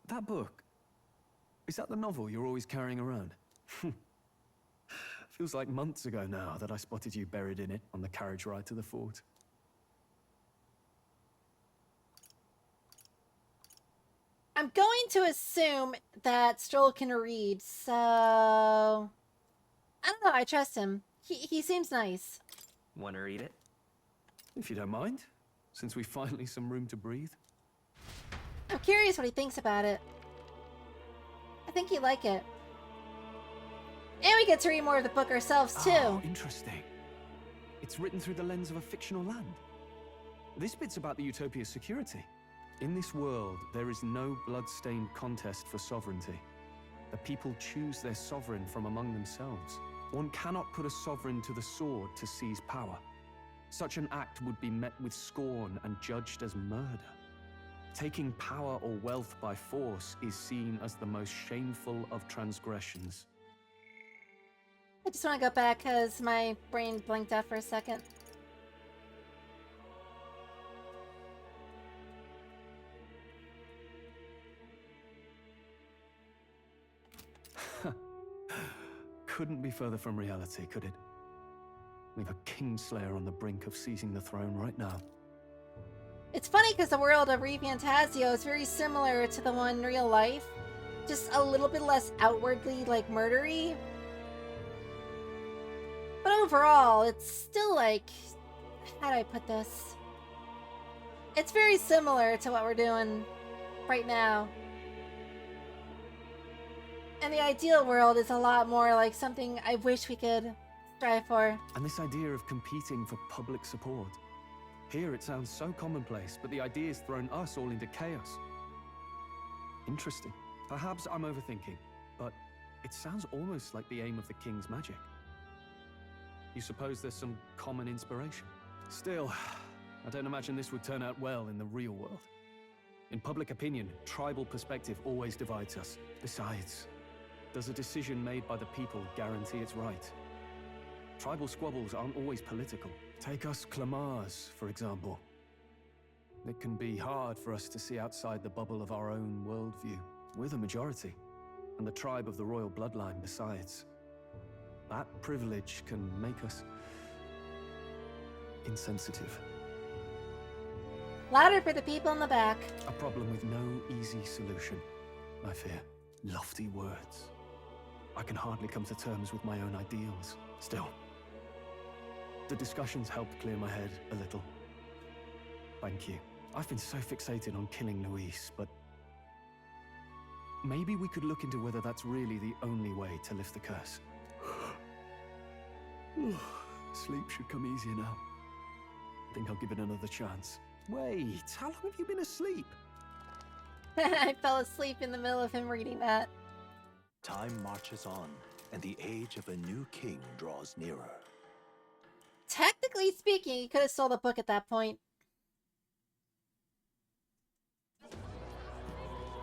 That book, is that the novel you're always carrying around? Feels like months ago now that I spotted you buried in it on the carriage ride to the fort. I'm going to assume that Stroll can read, so... I don't know, I trust him. He seems nice. Want to read it? If you don't mind, since we finally some room to breathe. I'm curious what he thinks about it. I think he'd like it. And we get to read more of the book ourselves, too. Oh, interesting. It's written through the lens of a fictional land. This bit's about the Utopia's security. In this world, there is no blood-stained contest for sovereignty. The people choose their sovereign from among themselves. One cannot put a sovereign to the sword to seize power. Such an act would be met with scorn and judged as murder. Taking power or wealth by force is seen as the most shameful of transgressions. I just want to go back because my brain blinked out for a second. couldn't be further from reality, could it? We have a Kingslayer on the brink of seizing the throne right now. It's funny because the world of ReFantazio is very similar to the one in real life. Just a little bit less outwardly, like, murdery. But overall, it's still like... How do I put this? It's very similar to what we're doing right now. And the ideal world is a lot more like something I wish we could strive for. And this idea of competing for public support. Here it sounds so commonplace, but the idea's thrown us all into chaos. Interesting. Perhaps I'm overthinking, but it sounds almost like the aim of the king's magic. You suppose there's some common inspiration? Still, I don't imagine this would turn out well in the real world. In public opinion, tribal perspective always divides us. Besides, does a decision made by the people guarantee it's right? Tribal squabbles aren't always political. Take us Clamars, for example. It can be hard for us to see outside the bubble of our own worldview. We're the majority, and the tribe of the royal bloodline besides. That privilege can make us insensitive. Louder for the people in the back. A problem with no easy solution, I fear. Lofty words. I can hardly come to terms with my own ideals. Still, the discussions helped clear my head a little. Thank you. I've been so fixated on killing Luis, but maybe we could look into whether that's really the only way to lift the curse. Sleep should come easier now. I think I'll give it another chance. Wait, how long have you been asleep? I fell asleep in the middle of him reading that. Time marches on, and the age of a new king draws nearer. Technically speaking, he could have sold the book at that point.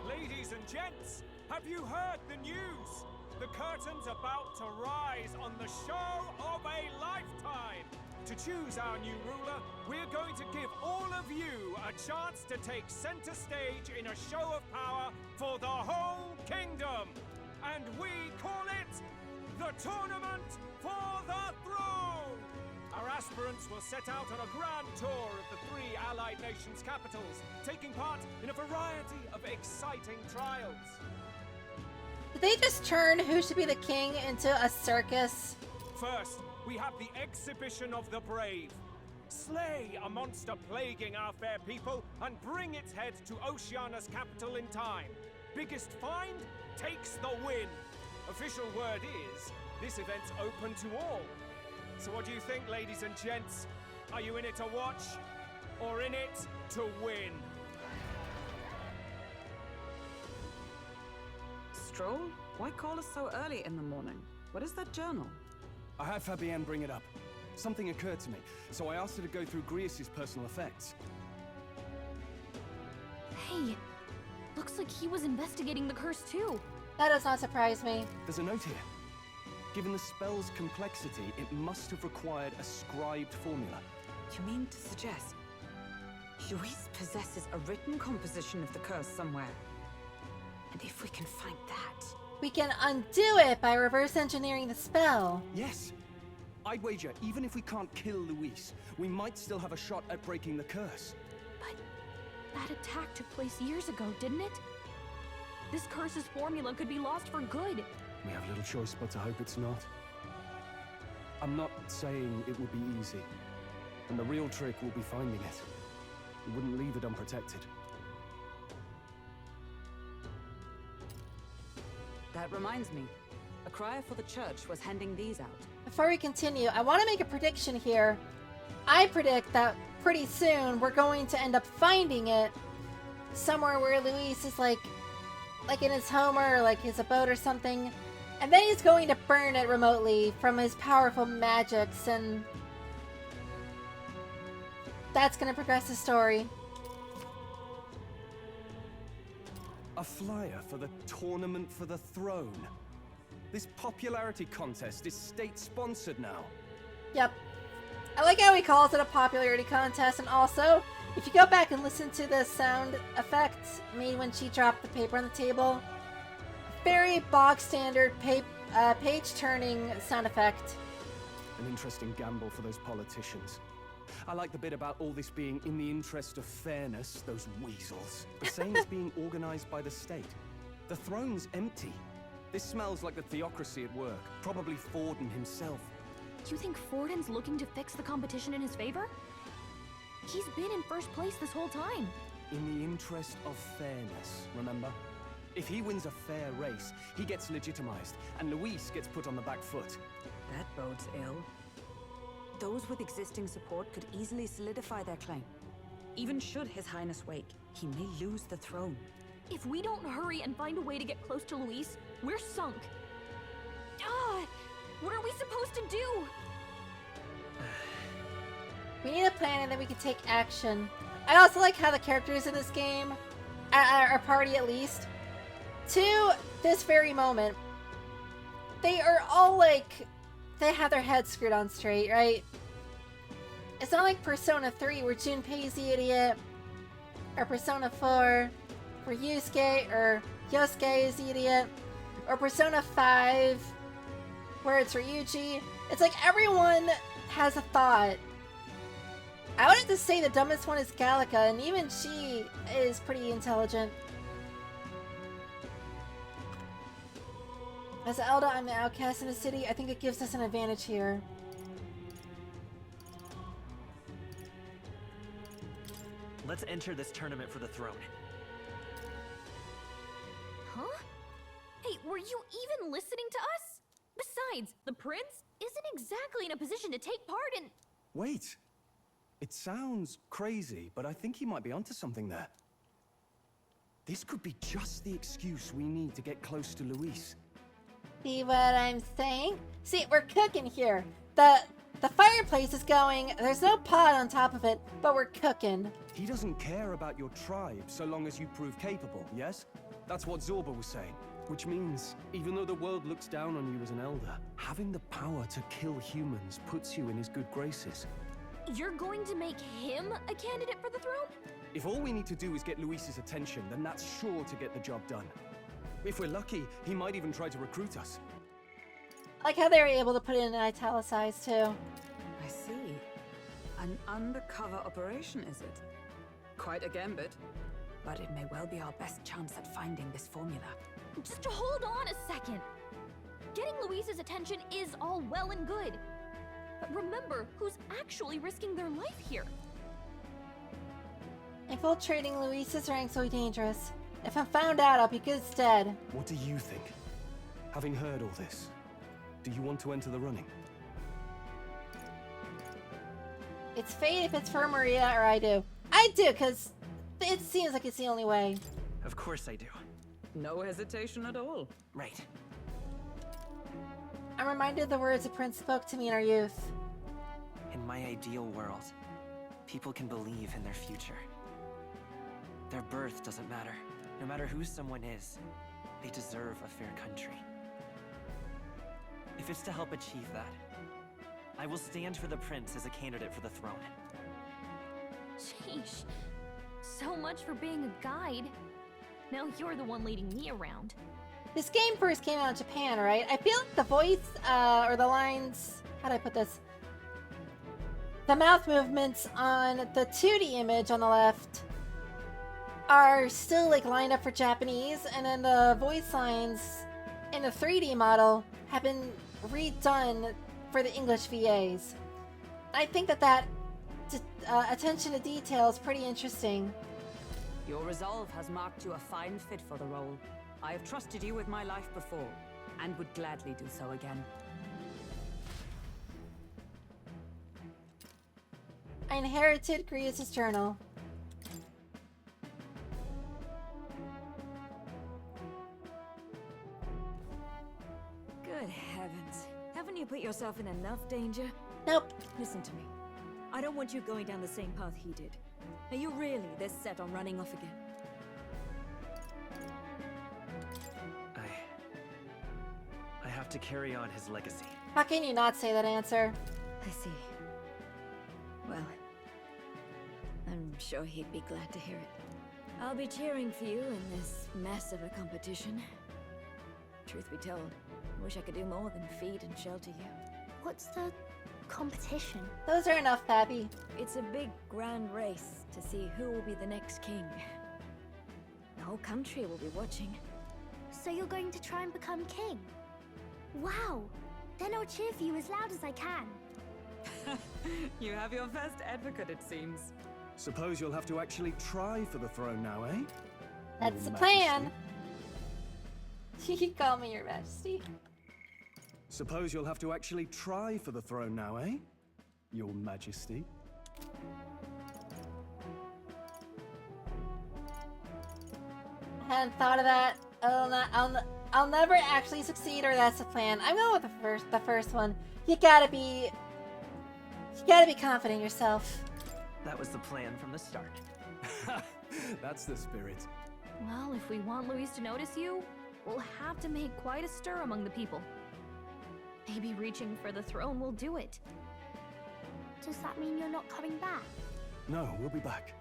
Ladies and gents, have you heard the news? The curtain's about to rise on the show of a lifetime. To choose our new ruler, we're going to give all of you a chance to take center stage in a show of power for the whole kingdom. And we call it the Tournament for the Throne. Our aspirants will set out on a grand tour of the 3 allied nations' capitals, taking part in a variety of exciting trials. Did they just turn Who Should Be the King into a circus? First, we have the Exhibition of the Brave. Slay a monster plaguing our fair people and bring its head to Oceania's capital in time. Biggest find takes the win. Official word is, this event's open to all. So what do you think, ladies and gents? Are you in it to watch, or in it to win? Stroll? Why call us so early in the morning? What is that journal? I had Fabienne bring it up. Something occurred to me, so I asked her to go through Grius' personal effects. Hey, looks like he was investigating the curse too. That does not surprise me. There's a note here. Given the spell's complexity, it must have required a scribed formula. You mean to suggest Luis possesses a written composition of the curse somewhere? And if we can find that... We can undo it by reverse engineering the spell. Yes. I'd wager, even if we can't kill Luis, we might still have a shot at breaking the curse. But that attack took place years ago, didn't it? This curse's formula could be lost for good. We have little choice but to hope it's not. I'm not saying it will be easy. And the real trick will be finding it. We wouldn't leave it unprotected. That reminds me. A crier for the church was handing these out. Before we continue, I want to make a prediction here. I predict that pretty soon we're going to end up finding it somewhere where Luis is like in his home or like his abode or something. And then he's going to burn it remotely from his powerful magics, and that's going to progress the story. A flyer for the Tournament for the Throne. This popularity contest is state-sponsored now. Yep. I like how he calls it a popularity contest, and also, if you go back and listen to the sound effects made when she dropped the paper on the table, very bog standard page turning sound effect. An interesting gamble for those politicians. I like the bit about all this being in the interest of fairness, those weasels. The same as being organized by the state. The throne's empty. This smells like the theocracy at work. Probably Forden himself. You think Forden's looking to fix the competition in his favor? He's been in first place this whole time. In the interest of fairness, remember? If he wins a fair race, he gets legitimized, and Luis gets put on the back foot. That bodes ill. Those with existing support could easily solidify their claim. Even should His Highness wake, he may lose the throne. If we don't hurry and find a way to get close to Luis, we're sunk. What are we supposed to do? We need a plan and then we can take action. I also like how the characters in this game, our party at least, to this very moment, they are all like, they have their heads screwed on straight, right? It's not like Persona 3 where Junpei's the idiot, or Persona 4 where Yosuke is the idiot, or Persona 5 where it's Ryuji. It's like everyone has a thought. I would have to say the dumbest one is Gallica, and even she is pretty intelligent. As Elda, I'm the outcast in the city. I think it gives us an advantage here. Let's enter this tournament for the throne. Huh? Hey, were you even listening to us? Besides, the prince isn't exactly in a position to take part in... Wait. It sounds crazy, but I think he might be onto something there. This could be just the excuse we need to get close to Luis. See what I'm saying? See, we're cooking here. The fireplace is going. There's no pot on top of it, but we're cooking. He doesn't care about your tribe so long as you prove capable, yes? That's what Zorba was saying. Which means, even though the world looks down on you as an elder, having the power to kill humans puts you in his good graces. You're going to make him a candidate for the throne? If all we need to do is get Luis's attention, then that's sure to get the job done. If we're lucky, he might even try to recruit us. I like how they were able to put it in italicized too. I see. An undercover operation, is it? Quite a gambit. But it may well be our best chance at finding this formula. Just hold on a second. Getting Luis's attention is all well and good. But remember who's actually risking their life here. Infiltrating Luis's ranks will be dangerous. If I'm found out, I'll be good instead. What do you think? Having heard all this, do you want to enter the running? It's fate if it's for Maria or I do. I do, because it seems like it's the only way. Of course I do. No hesitation at all. Right. I'm reminded of the words the prince spoke to me in our youth. In my ideal world, people can believe in their future. Their birth doesn't matter. No matter who someone is, they deserve a fair country. If it's to help achieve that, I will stand for the prince as a candidate for the throne. Sheesh. So much for being a guide. Now you're the one leading me around. This game first came out in Japan, right? I feel like the voice, or the lines... How do I put this? The mouth movements on the 2D image on the left are still like lined up for Japanese, and then the voice lines in the 3D model have been redone for the English VAs. I think that attention to detail is pretty interesting. Your resolve has marked you a fine fit for the role. I have trusted you with my life before, and would gladly do so again. I inherited Grievous' journal. Good heavens. Haven't you put yourself in enough danger? Nope. Listen to me. I don't want you going down the same path he did. Are you really this set on running off again? I have to carry on his legacy. How can you not say that answer? I see. Well, I'm sure he'd be glad to hear it. I'll be cheering for you in this mess of a competition. Truth be told, Wish I could do more than feed and shelter you. What's the competition? Those are enough, Pappy. It's a big, grand race to see who will be the next king. The whole country will be watching. So you're going to try and become king? Wow! Then I'll cheer for you as loud as I can. You have your first advocate, it seems. Suppose you'll have to actually try for the throne now, eh? That's Your the plan. Majesty. You can call me your majesty. Suppose you'll have to actually try for the throne now, eh? Your Majesty. I hadn't thought of that. I'll never actually succeed, or that's the plan. I'm going with the first one. You gotta be confident in yourself. That was the plan from the start. That's the spirit. Well, if we want Luis to notice you, we'll have to make quite a stir among the people. Maybe reaching for the throne will do it. Does that mean you're not coming back? No, we'll be back.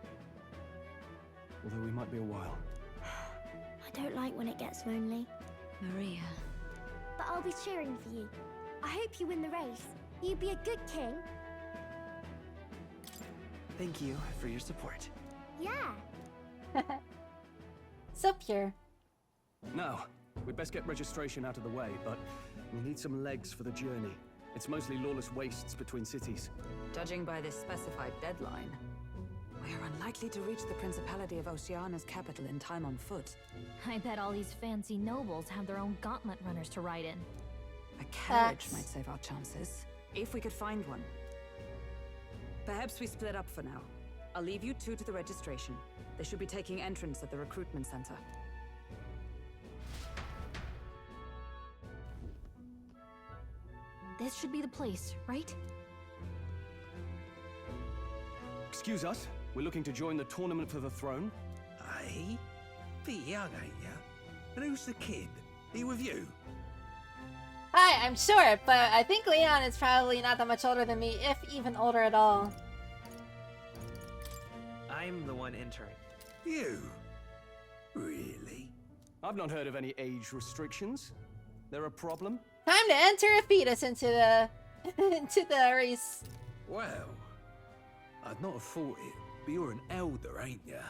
Although we might be a while. I don't like when it gets lonely. Maria. But I'll be cheering for you. I hope you win the race. You'd be a good king. Thank you for your support. Yeah. So pure. Now, we'd best get registration out of the way, but we need some legs for the journey. It's mostly lawless wastes between cities. Judging by this specified deadline, we are unlikely to reach the Principality of Oceana's capital in time on foot. I bet all these fancy nobles have their own gauntlet runners to ride in. A carriage might save our chances, if we could find one. Perhaps we split up for now. I'll leave you two to the registration. They should be taking entrance at the recruitment center. This should be the place, right? Excuse us, we're looking to join the tournament for the throne. Aye? Bit young, ain't ya? And who's the kid? He with you? Hi, I'm short, but I think Leon is probably not that much older than me, if even older at all. I'm the one entering. You? Really? I've not heard of any age restrictions. There a problem? Time to enter a fetus into the into the race. Well, I'd not have thought it, but you're an elder, ain't ya?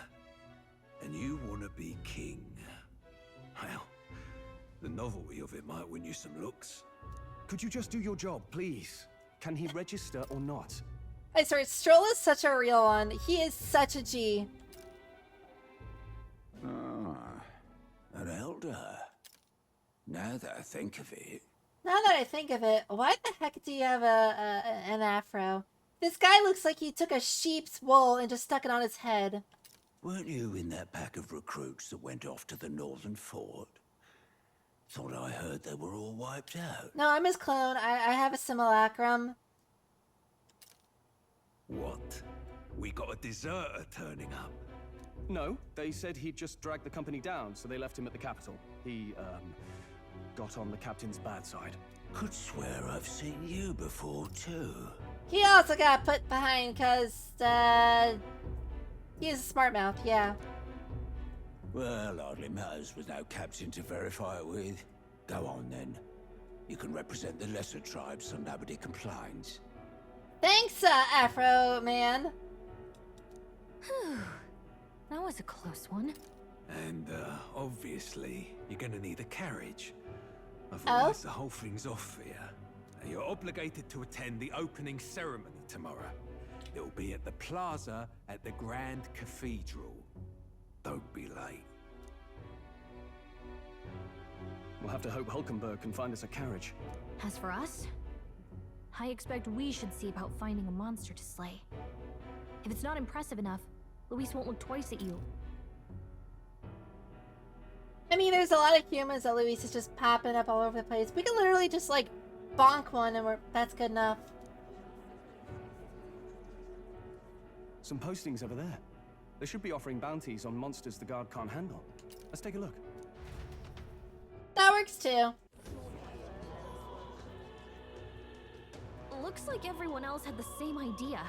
And you want to be king. Well, the novelty of it might win you some looks. Could you just do your job, please? Can he register or not? I swear, Stroll is such a real one. He is such a G. Ah, an elder. Now that I think of it. Now that I think of it, why the heck do you have an afro? This guy looks like he took a sheep's wool and just stuck it on his head. Weren't you in that pack of recruits that went off to the northern fort? Thought I heard they were all wiped out. No, I'm his clone. I have a simulacrum. What? We got a deserter turning up? No, they said he'd just dragged the company down, so they left him at the capital. He, got on the captain's bad side. Could swear I've seen you before, too. He also got put behind because, he's a smart mouth, yeah. Well, hardly matters with no captain to verify it with. Go on, then. You can represent the lesser tribes so nobody complains. Thanks, Afro Man. That was a close one. And, obviously, you're gonna need a carriage. Otherwise, the whole thing's off for you. And you're obligated to attend the opening ceremony tomorrow. It'll be at the plaza at the Grand Cathedral. Don't be late. We'll have to hope Hulkenberg can find us a carriage. As for us, I expect we should see about finding a monster to slay. If it's not impressive enough, Luis won't look twice at you. I mean, there's a lot of humans that Luis is just popping up all over the place. We can literally just, like, bonk one and that's good enough. Some postings over there. They should be offering bounties on monsters the guard can't handle. Let's take a look. That works too. Looks like everyone else had the same idea.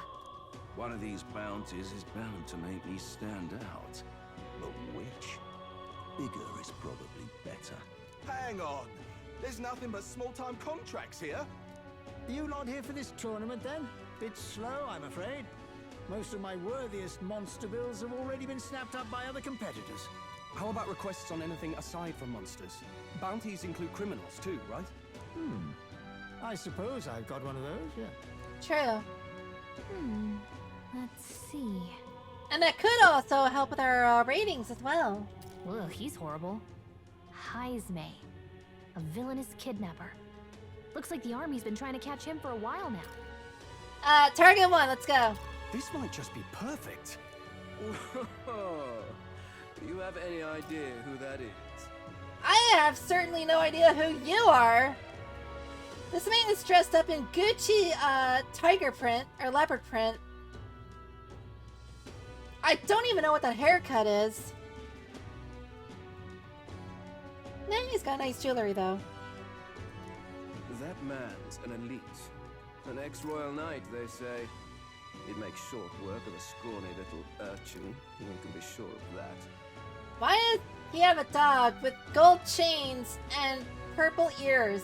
One of these bounties is bound to make me stand out. But which? Bigger is probably better. Hang on. There's nothing but small-time contracts here. You not here for this tournament, then? Bit slow, I'm afraid. Most of my worthiest monster builds have already been snapped up by other competitors. How about requests on anything aside from monsters? Bounties include criminals too, right? I suppose I've got one of those, yeah. True. Let's see. And that could also help with our ratings as well. Ugh, he's horrible. Heisme. A villainous kidnapper. Looks like the army's been trying to catch him for a while now. Target 1, let's go. This might just be perfect. Do you have any idea who that is? I have certainly no idea who you are. This man is dressed up in Gucci tiger print or leopard print. I don't even know what that haircut is. Nah, he's got nice jewelry though. That man's an elite. An ex-royal knight, they say. He'd make short work of a scrawny little urchin. One can be sure of that. Why does he have a dog with gold chains and purple ears?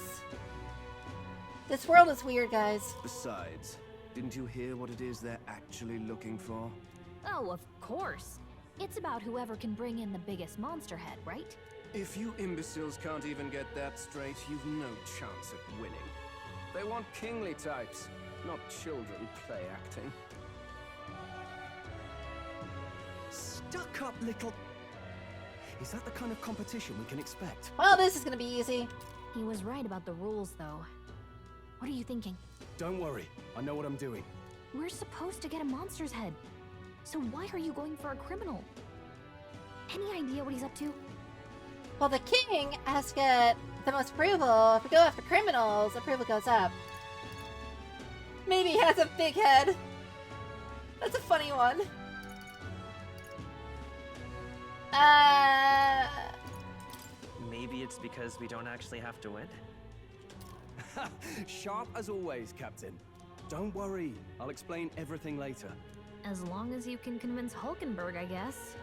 This world is weird, guys. Besides, didn't you hear what it is they're actually looking for? Oh, of course. It's about whoever can bring in the biggest monster head, right? If you imbeciles can't even get that straight, you've no chance at winning. They want kingly types, not children play acting. Stuck-up little... Is that the kind of competition we can expect? Well, this is gonna be easy. He was right about the rules, though. What are you thinking? Don't worry, I know what I'm doing. We're supposed to get a monster's head. So why are you going for a criminal? Any idea what he's up to? Well, the king has to get the most approval. If we go after criminals, approval goes up. Maybe he has a big head. That's a funny one. Maybe it's because we don't actually have to win? Sharp as always, Captain. Don't worry, I'll explain everything later. As long as you can convince Hulkenberg, I guess.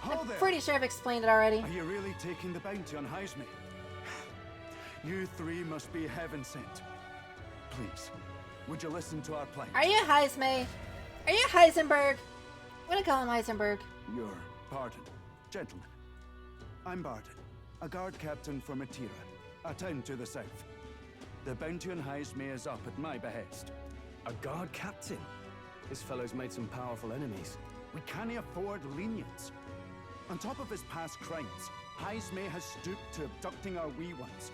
I'm pretty sure I've explained it already. Are you really taking the bounty on Heisme? You three must be heaven sent. Please, would you listen to our plan? Are you Heisme? Are you Heisenberg? I'm gonna call him Heisenberg. Your pardon, gentlemen. I'm Barton, a guard captain from Atira, a town to the south. The bounty on Heisme is up at my behest. A guard captain? This fellow's made some powerful enemies. We can't afford lenience. On top of his past crimes, Heisme has stooped to abducting our wee ones.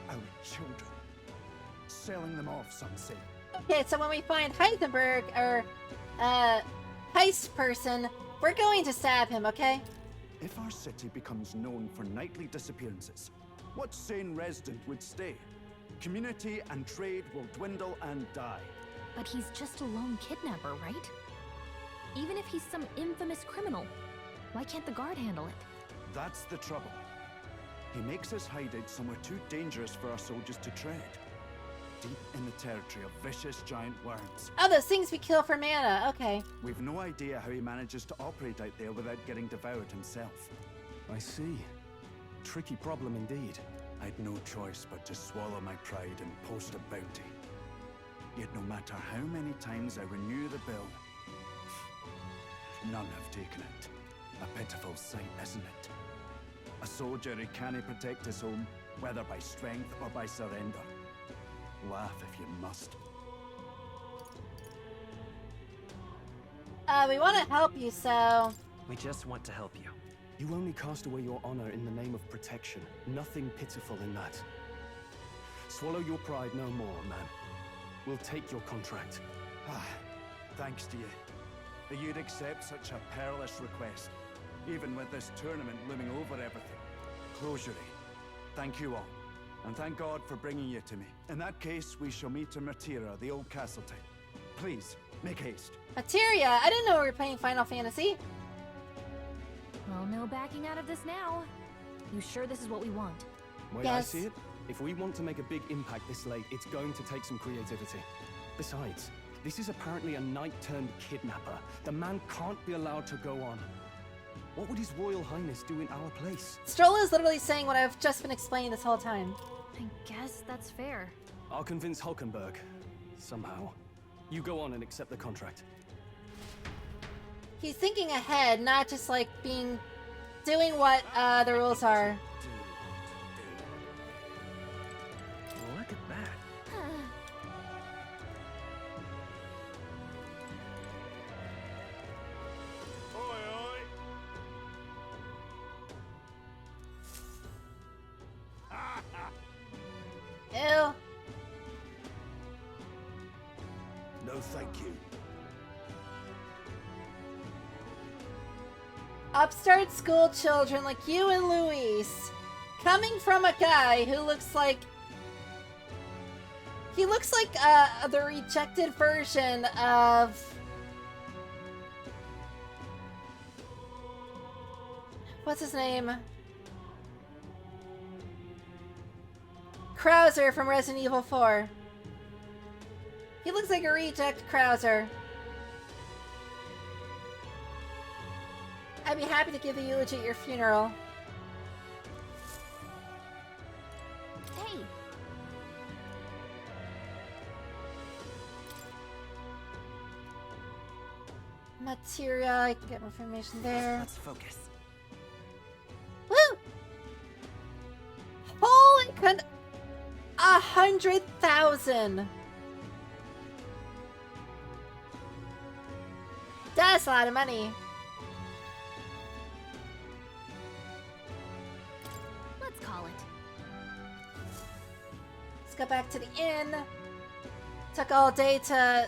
Our children. Selling them off, some say. Okay, so when we find Heisenberg, or, heist person, we're going to stab him, okay? If our city becomes known for nightly disappearances, what sane resident would stay? Community and trade will dwindle and die. But he's just a lone kidnapper, right? Even if he's some infamous criminal, why can't the guard handle it? That's the trouble. He makes his hideout somewhere too dangerous for our soldiers to tread. Deep in the territory of vicious giant worms. Oh, those things we kill for mana, okay. We've no idea how he manages to operate out there without getting devoured himself. I see. Tricky problem indeed. I'd no choice but to swallow my pride and post a bounty. Yet no matter how many times I renew the bill, none have taken it. A pitiful sight, isn't it? A soldier who can't protect his home, whether by strength or by surrender. Laugh if you must. We want to help you, so... We just want to help you. You only cast away your honor in the name of protection. Nothing pitiful in that. Swallow your pride no more, man. We'll take your contract. Thanks to you. That you'd accept such a perilous request, even with this tournament looming over everything. Closure. Thank you all, and thank God for bringing you to me. In that case, we shall meet in Matira, the old castle town. Please, make haste. Materia? I didn't know we were playing Final Fantasy. Well, no backing out of this now. You sure this is what we want? The way I see it, if we want to make a big impact this late, it's going to take some creativity. Besides, this is apparently a knight-turned kidnapper. The man can't be allowed to go on. What would His Royal Highness do in our place? Strolla is literally saying what I've just been explaining this whole time. I guess that's fair. I'll convince Hulkenberg. Somehow. You go on and accept the contract. He's thinking ahead, not just like doing what the rules are. Look at that. Ew. No, thank you. Upstart school children like you and Luis, coming from a guy who looks like... He looks like the rejected version of... What's his name? Krauser from Resident Evil 4. He looks like a reject Krauser. I'd be happy to give a eulogy at your funeral. Hey! Materia, I can get more information there. Let's focus. Woo! Holy 100,000! That's a lot of money. Let's call it. Let's go back to the inn. Took all day to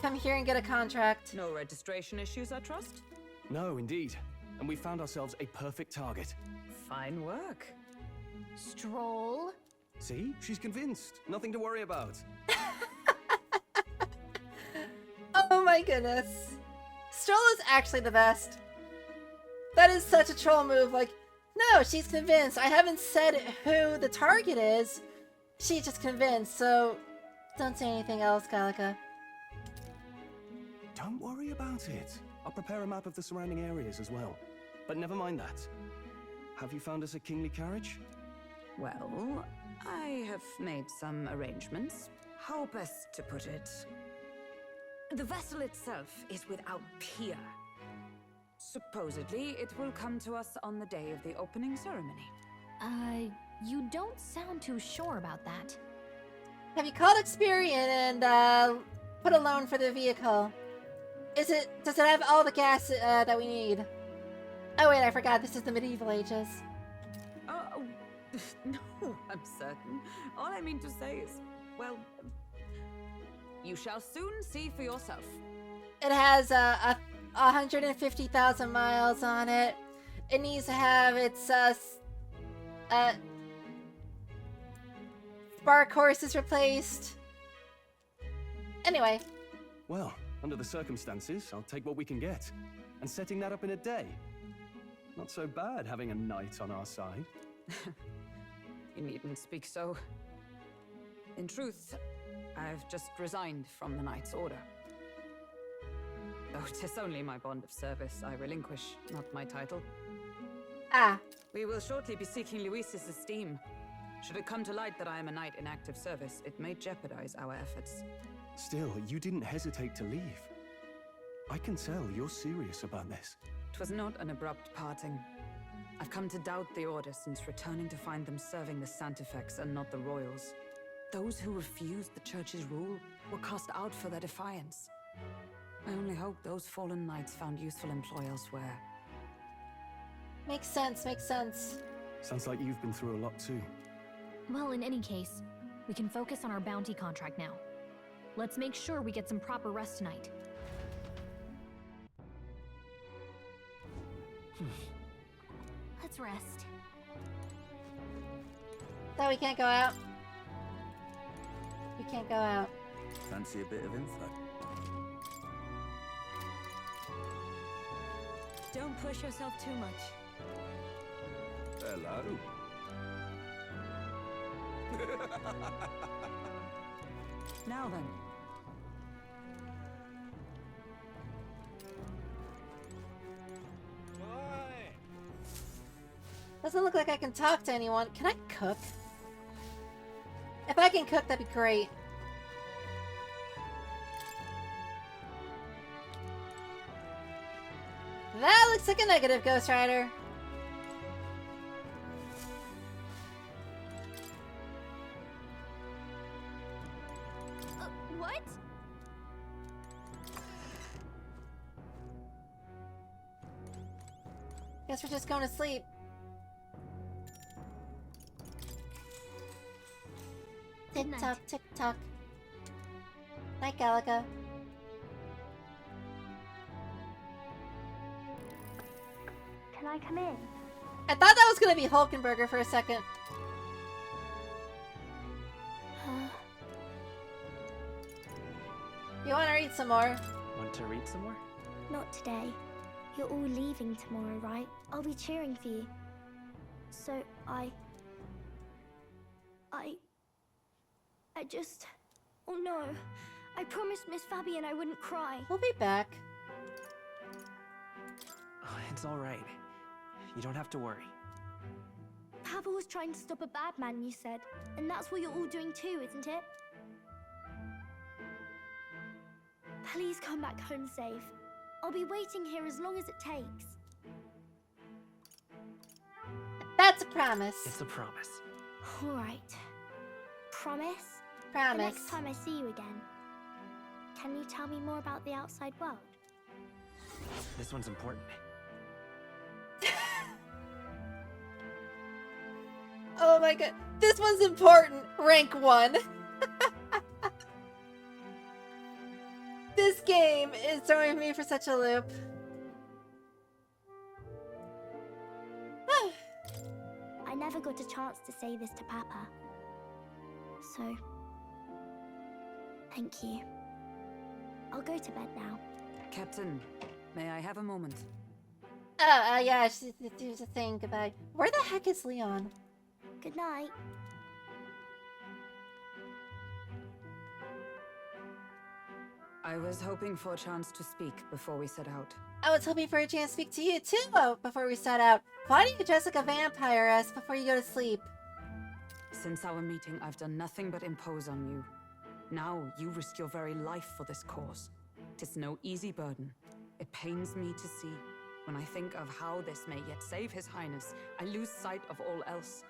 come here and get a contract. No registration issues, I trust? No, indeed. And we found ourselves a perfect target. Fine work. Stroll. See? She's convinced. Nothing to worry about. Oh my goodness. Stroll is actually the best. That is such a troll move. Like, no, she's convinced. I haven't said who the target is. She's just convinced, so don't say anything else, Gallica. Don't worry about it. I'll prepare a map of the surrounding areas as well. But never mind that. Have you found us a kingly carriage? Well, I have made some arrangements. How best to put it? The vessel itself is without peer. Supposedly, it will come to us on the day of the opening ceremony. You don't sound too sure about that. Have you called Experian and put a loan for the vehicle? Does it have all the gas that we need? Oh wait, I forgot, this is the medieval ages. No, I'm certain. All I mean to say is, well, you shall soon see for yourself. It has 150,000 miles on it. It needs to have its spark horses replaced. Anyway. Well, under the circumstances, I'll take what we can get. And setting that up in a day. Not so bad having a knight on our side. You needn't speak so. In truth, I've just resigned from the Knight's Order. Though 'tis only my bond of service I relinquish, not my title. Ah. We will shortly be seeking Luis's esteem. Should it come to light that I am a knight in active service, it may jeopardize our efforts. Still, you didn't hesitate to leave. I can tell you're serious about this. 'Twas not an abrupt parting. I've come to doubt the Order since returning to find them serving the Santifex and not the Royals. Those who refused the Church's rule were cast out for their defiance. I only hope those fallen knights found useful employ elsewhere. Makes sense, makes sense. Sounds like you've been through a lot too. Well, in any case, we can focus on our bounty contract now. Let's make sure we get some proper rest tonight. Let's rest. No, we can't go out. We can't go out. Fancy a bit of info? Don't push yourself too much. Hello. Now then. Doesn't look like I can talk to anyone. Can I cook? If I can cook, that'd be great. That looks like a negative, Ghost Rider. What? Guess we're just going to sleep. Tick tock, tick tock. Night, Galaga. Can I come in? I thought that was gonna be Hulkenberger for a second. You want to read some more? Want to read some more? Not today. You're all leaving tomorrow, right? I'll be cheering for you. So I just... Oh no. I promised Miss Fabian I wouldn't cry. We'll be back. Oh, it's all right. You don't have to worry. Papa was trying to stop a bad man, you said. And that's what you're all doing too, isn't it? Please come back home safe. I'll be waiting here as long as it takes. That's a promise. It's a promise. All right. Promise? Promise. The next time I see you again. Can you tell me more about the outside world? This one's important. Oh my god. This one's important. Rank 1. This game is throwing me for such a loop. I never got a chance to say this to Papa. So, thank you. I'll go to bed now. Captain, may I have a moment? Oh, yeah, there's a thing. Goodbye. Where the heck is Leon? Good night. I was hoping for a chance to speak before we set out. I was hoping for a chance to speak to you too before we set out. Why do you dress like a vampire us before you go to sleep? Since our meeting, I've done nothing but impose on you. Now you risk your very life for this cause. 'Tis no easy burden. It pains me to see. When I think of how this may yet save His Highness, I lose sight of all else.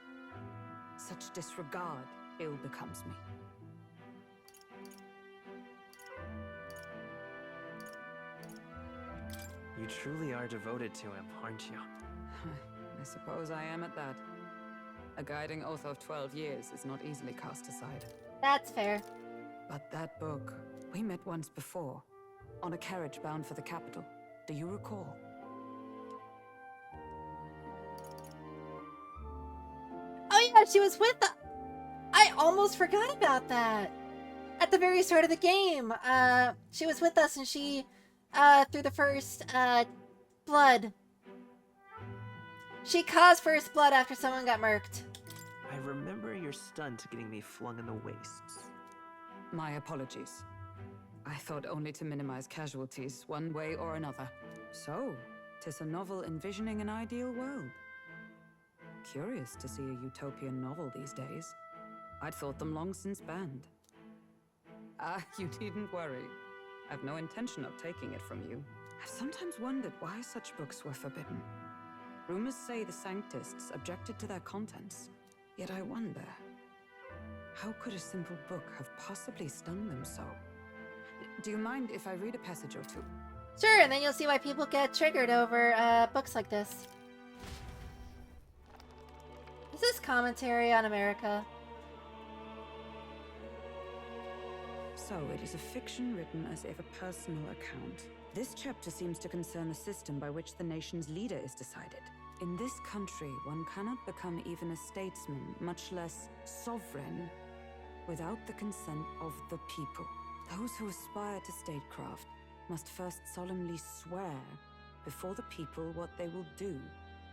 Such disregard ill becomes me. You truly are devoted to him, aren't you? I suppose I am at that. A guiding oath of 12 years is not easily cast aside. That's fair. But that book, we met once before, on a carriage bound for the capital. Do you recall? Oh yeah, she was with I almost forgot about that. At the very start of the game, she was with us and she, through the first, blood. She caused first blood after someone got murked. I remember your stunt getting me flung in the wastes. My apologies. I thought only to minimize casualties, one way or another. So, 'tis a novel envisioning an ideal world. Curious to see a utopian novel these days. I'd thought them long since banned. You needn't worry. I've no intention of taking it from you. I've sometimes wondered why such books were forbidden. Rumors say the Sanctists objected to their contents. Yet I wonder, how could a simple book have possibly stung them so? Do you mind if I read a passage or two? Sure, and then you'll see why people get triggered over books like this. Is this commentary on America? So it is a fiction written as if a personal account. This chapter seems to concern the system by which the nation's leader is decided. In this country, one cannot become even a statesman, much less sovereign, without the consent of the people. Those who aspire to statecraft must first solemnly swear before the people what they will do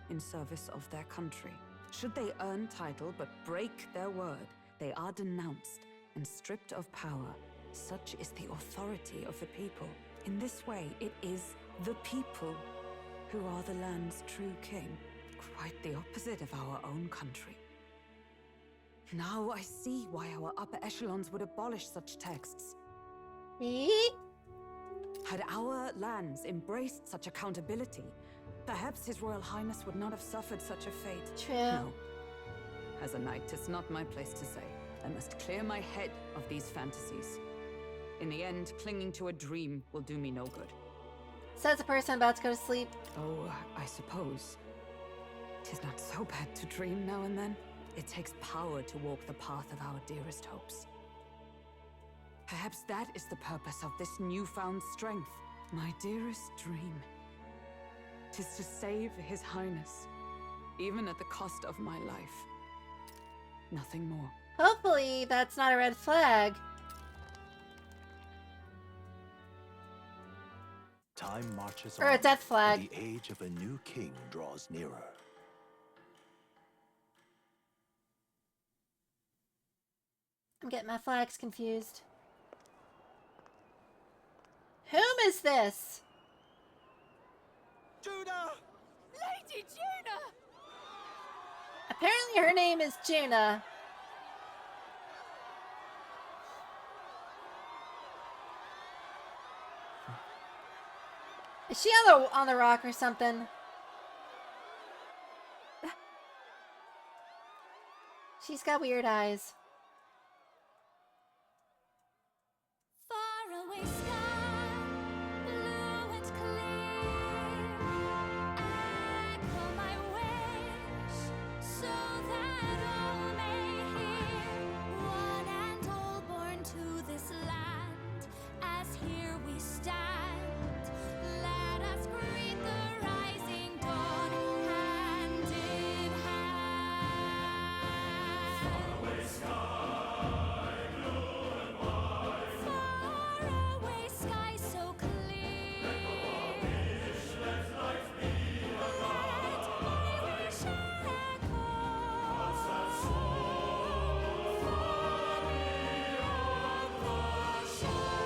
in service of their country. Should they earn title but break their word, they are denounced and stripped of power. Such is the authority of the people. In this way, it is the people who are the land's true king. quite the opposite of our own country. Now I see why our upper echelons would abolish such texts. Had our lands embraced such accountability, perhaps His Royal Highness would not have suffered such a fate. True. No. As a knight, 'tis not my place to say. I must clear my head of these fantasies. In the end, clinging to a dream will do me no good. Says a person about to go to sleep. Oh, I suppose. 'Tis not so bad to dream now and then. It takes power to walk the path of our dearest hopes. Perhaps that is the purpose of this newfound strength. My dearest dream. 'Tis to save His Highness, even at the cost of my life. Nothing more. Hopefully that's not a red flag. Time marches Or a on, death flag. and the age of a new king draws nearer. I'm getting my flags confused. Whom is this? Juna! Lady Juna! Apparently her name is Juna. Is she on the rock or something? She's got weird eyes. Far away sky, blue and clear. Echo my wish, so that all may hear. One and all born to this land, as here we stand. Let us greet the rising dawn, hand in hand. Far away sky, blue and white. Far away sky so clear. Let life be a guide. Let my wish echo. Once that soul far beyond the shore.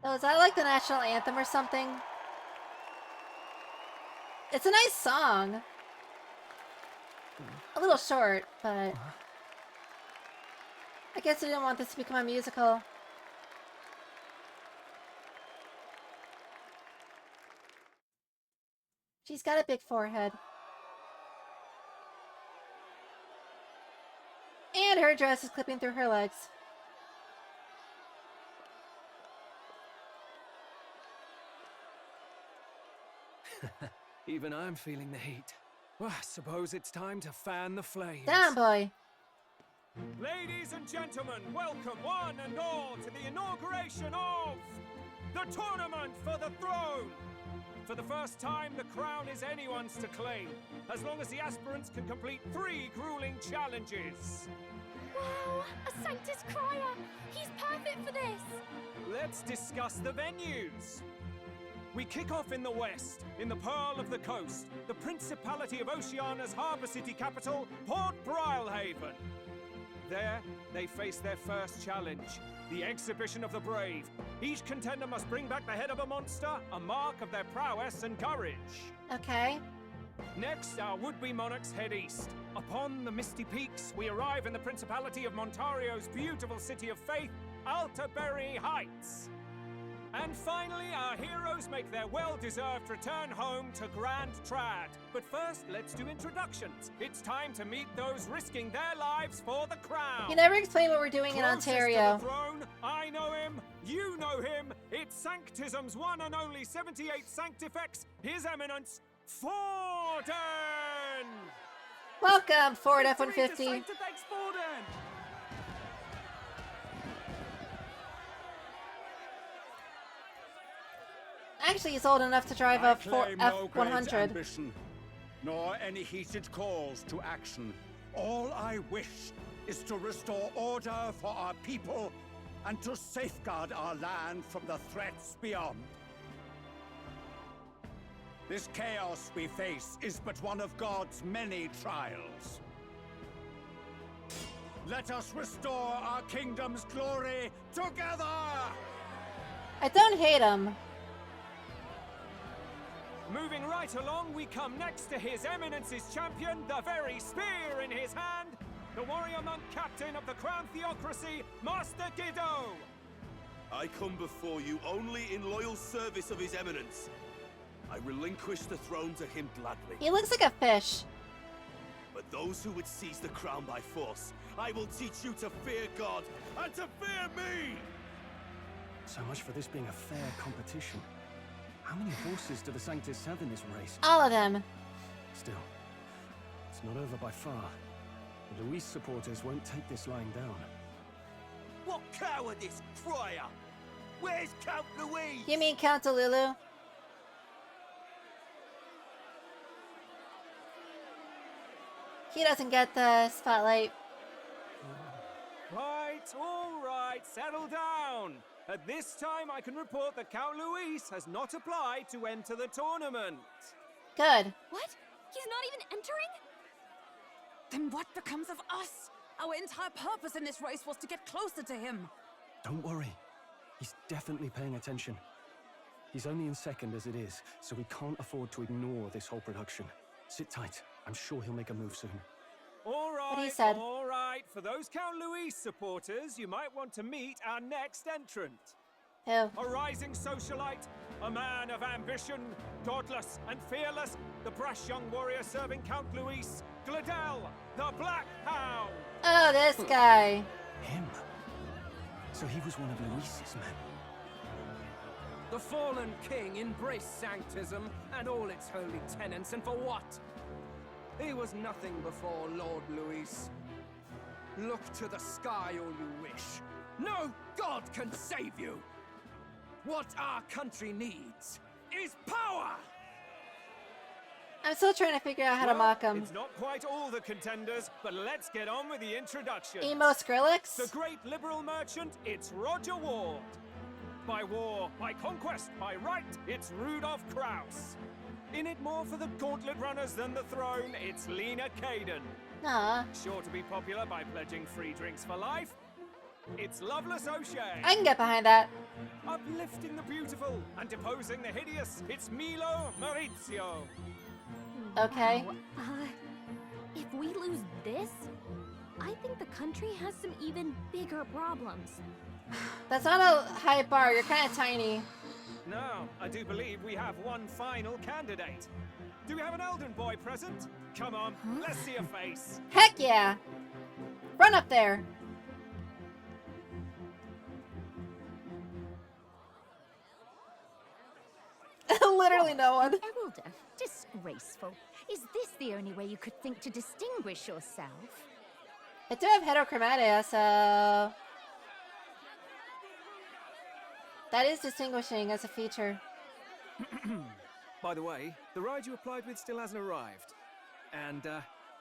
Oh, is that like the national anthem or something? It's a nice song. A little short, but I guess I didn't want this to become a musical. She's got a big forehead. And her dress is clipping through her legs. Even I'm feeling the heat. Well, I suppose it's time to fan the flames. Down, boy. Ladies and gentlemen, welcome one and all to the inauguration of the Tournament for the Throne. For the first time, the crown is anyone's to claim, as long as the aspirants can complete 3 grueling challenges. Wow, a Sanctus Crier! He's perfect for this! Let's discuss the venues. We kick off in the west, in the Pearl of the Coast, the Principality of Oceania's harbour city capital, Port Brilehaven. There, they face their first challenge, the Exhibition of the Brave. Each contender must bring back the head of a monster, a mark of their prowess and courage. Okay. Next, our would-be monarchs head east. Upon the misty peaks, we arrive in the Principality of Montario's beautiful city of faith, Altaberry Heights. And finally, our heroes make their well-deserved return home to Grand Trad. But first, let's do introductions. It's time to meet those risking their lives for the crown. You never explained what we're doing Closest in Ontario. To the throne, I know him, you know him. It's Sanctism's one and only 78 Sanctifex, His Eminence, Forden! Welcome, Ford Victory to F-150. Sanctifex Forden! Actually, he's old enough to drive a claim no great F-100. ambition, nor any heated calls to action. All I wish is to restore order for our people and to safeguard our land from the threats beyond. This chaos we face is but one of God's many trials. Let us restore our kingdom's glory together! I don't hate him. Moving right along, we come next to His Eminence's champion, the very spear in his hand, the warrior monk captain of the Crown Theocracy, Master Giddo! I come before you only in loyal service of His Eminence. I relinquish the throne to him gladly. He looks like a fish. But those who would seize the crown by force, I will teach you to fear God and to fear me! So much for this being a fair competition. How many horses do the Sanctus have in this race? All of them. Still, it's not over by far. The Luis supporters won't take this lying down. What cowardice, crier! Where's Count Louis? You mean Count Delulu? He doesn't get the spotlight. Right, all right, settle down. At this time, I can report that Count Luis has not applied to enter the tournament. Good. What? He's not even entering? Then what becomes of us? Our entire purpose in this race was to get closer to him. Don't worry. He's definitely paying attention. He's only in second as it is, so we can't afford to ignore this whole production. Sit tight. I'm sure he'll make a move soon. All What he right, said. all right. For those Count Luis supporters, you might want to meet our next entrant. Who? A rising socialite, a man of ambition, godless and fearless, the brash young warrior serving Count Luis, Gladel, the Black Hound. Oh, this guy. Him? So he was one of Luis's men. The fallen king embraced sanctism and all its holy tenets, and for what? He was nothing before Lord Luis. Look to the sky all you wish. No god can save you! What our country needs is power! I'm still trying to figure out how to mock him. It's not quite all the contenders, but let's get on with the introduction. Emo Skrillex? The great liberal merchant, it's Roger Ward. By war, by conquest, by right, it's Rudolph Krauss. In it more for the gauntlet runners than the throne, it's Lena Caden. Nah. Sure to be popular by pledging free drinks for life, it's Loveless O'Shea. I can get behind that. Uplifting the beautiful and deposing the hideous, it's Milo Maurizio. Okay. If we lose this, I think the country has some even bigger problems. That's not a high bar. You're kind of tiny. Now, I do believe we have one final candidate. Do we have an Elden boy present? Come on, let's see a face. Heck yeah. Run up there. Literally no one. Elder, disgraceful. Is this the only way you could think to distinguish yourself? I do have heterochromatia, so... That is distinguishing as a feature. By the way, the ride you applied with still hasn't arrived. And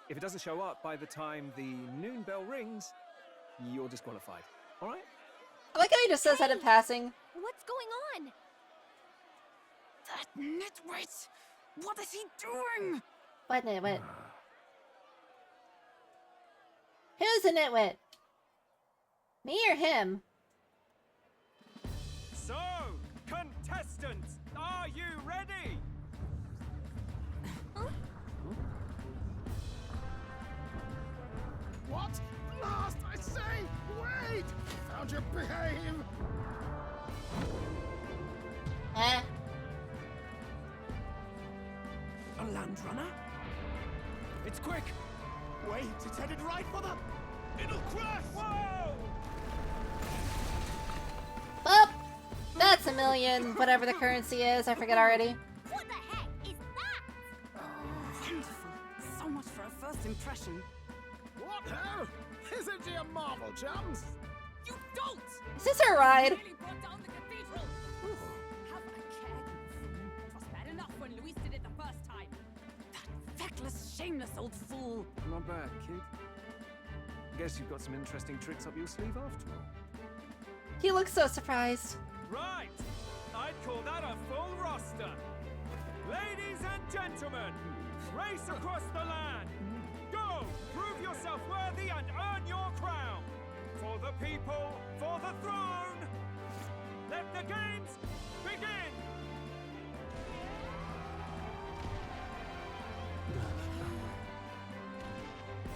if it doesn't show up by the time the noon bell rings, you're disqualified. All right? I like how he just says that in passing. What's going on? That nitwit! What is he doing? What nitwit? Who's a nitwit? Me or him? So, contestants, are you ready? What? Last, I say! Wait! Found your behave! A land runner? It's quick! Wait, it's headed right for the... It'll crash! Whoa! Oh! That's a million, whatever the currency is. I forget already. What the heck is that? Wonderful. So much for a first impression. What hell? Isn't he a marvel, chums? You don't! Is this her ride? Nearly brought down the cathedral! Have a care, you fool. It was bad enough when Luis did it the first time. That feckless, shameless old fool. Not bad, kid. Guess you've got some interesting tricks up your sleeve after all. He looks so surprised. Right! I'd call that a full roster. Ladies and gentlemen, race across the land. Go Go! Prove yourself worthy and earn your crown! For the people, for the throne! Let the games begin!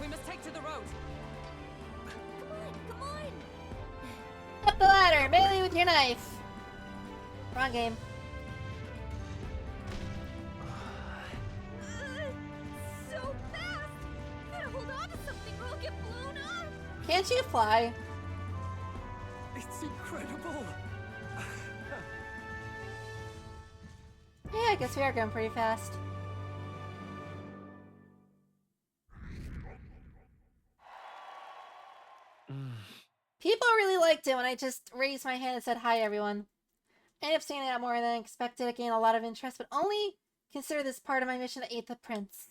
We must take to the road. Come on! Up the ladder, melee with your knife. Wrong game. So fast! Gotta hold on to something or I'll get blown up! Can't you fly? It's incredible. Yeah, I guess we are going pretty fast. People really liked it when I just raised my hand and said hi, everyone. I ended up standing out more than I expected. I gained a lot of interest, but only consider this part of my mission to aid the prince.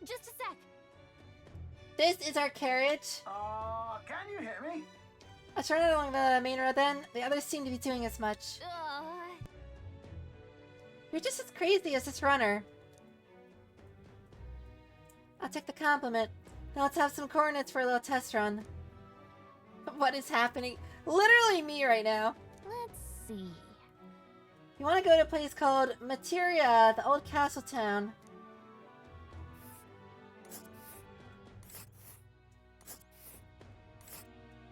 Just a sec. This is our carriage. Can you hear me? Let's run it along the main road then. The others seem to be doing as much. You're just as crazy as this runner. I'll take the compliment. Now let's have some coordinates for a little test run. What is happening? Literally me right now. Let's see. You want to go to a place called Materia, the old castle town.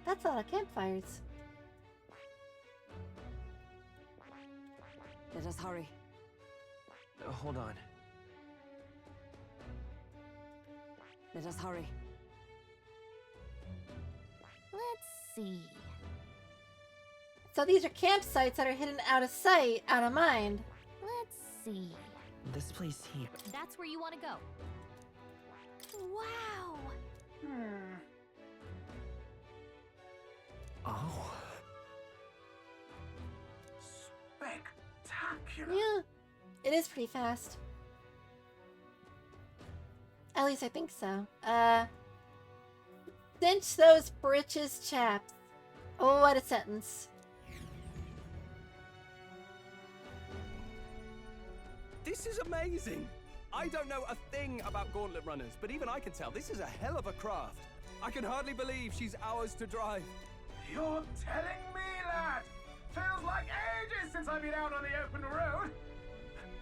That's a lot of campfires. Let us hurry. Hold on. Let us hurry. Let's see. So these are campsites that are hidden out of sight, out of mind. Let's see. This place here. That's where you want to go. Wow. Oh. Spectacular. Yeah, it is pretty fast. At least I think so. Cinch those britches, chaps. Oh, what a sentence. This is amazing. I don't know a thing about gauntlet runners, but even I can tell this is a hell of a craft. I can hardly believe she's ours to drive. You're telling me, lad? Feels like ages since I've been out on the open road.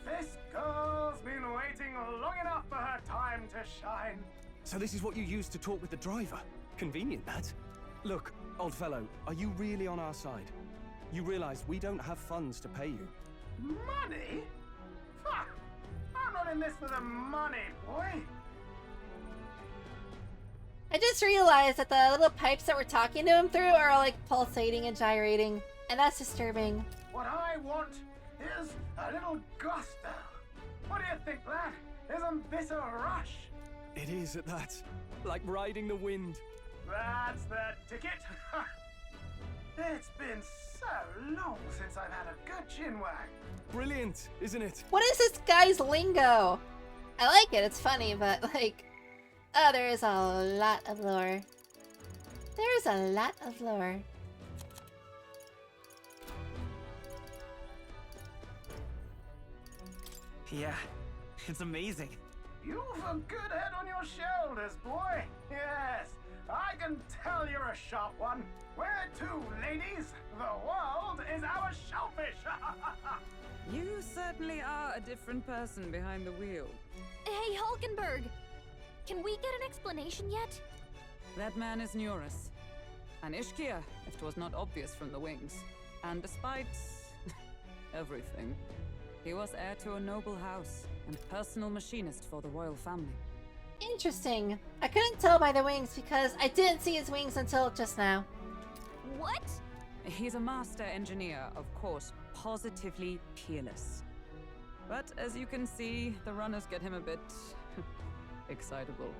This girl's been waiting long enough for her time to shine. So this is what you used to talk with the driver? Convenient, that. Look, old fellow, are you really on our side? You realize we don't have funds to pay you. Money? Ha! I'm not in this for the money, boy. I just realized that the little pipes that we're talking to him through are like pulsating and gyrating, and that's disturbing. What I want is a little gusto. What do you think, lad? Isn't this a rush? It is at that. Like riding the wind. That's the ticket. It's been so long since I've had a good chin wag. Brilliant, isn't it? What is this guy's lingo? I like it, it's funny, but like... Oh, there is a lot of lore. There's a lot of lore. Yeah, it's amazing. You've a good head on your shoulders, boy. Yes, I can tell you're a sharp one. Where to, ladies? The world is our shellfish. You certainly are a different person behind the wheel. Hey, Hulkenberg! Can we get an explanation yet? That man is Neurus. An Ishkia, if 'twas not obvious from the wings. And despite everything, he was heir to a noble house and personal machinist for the royal family. Interesting. I couldn't tell by the wings because I didn't see his wings until just now. What? He's a master engineer, of course, positively peerless. But as you can see, the runners get him a bit excitable.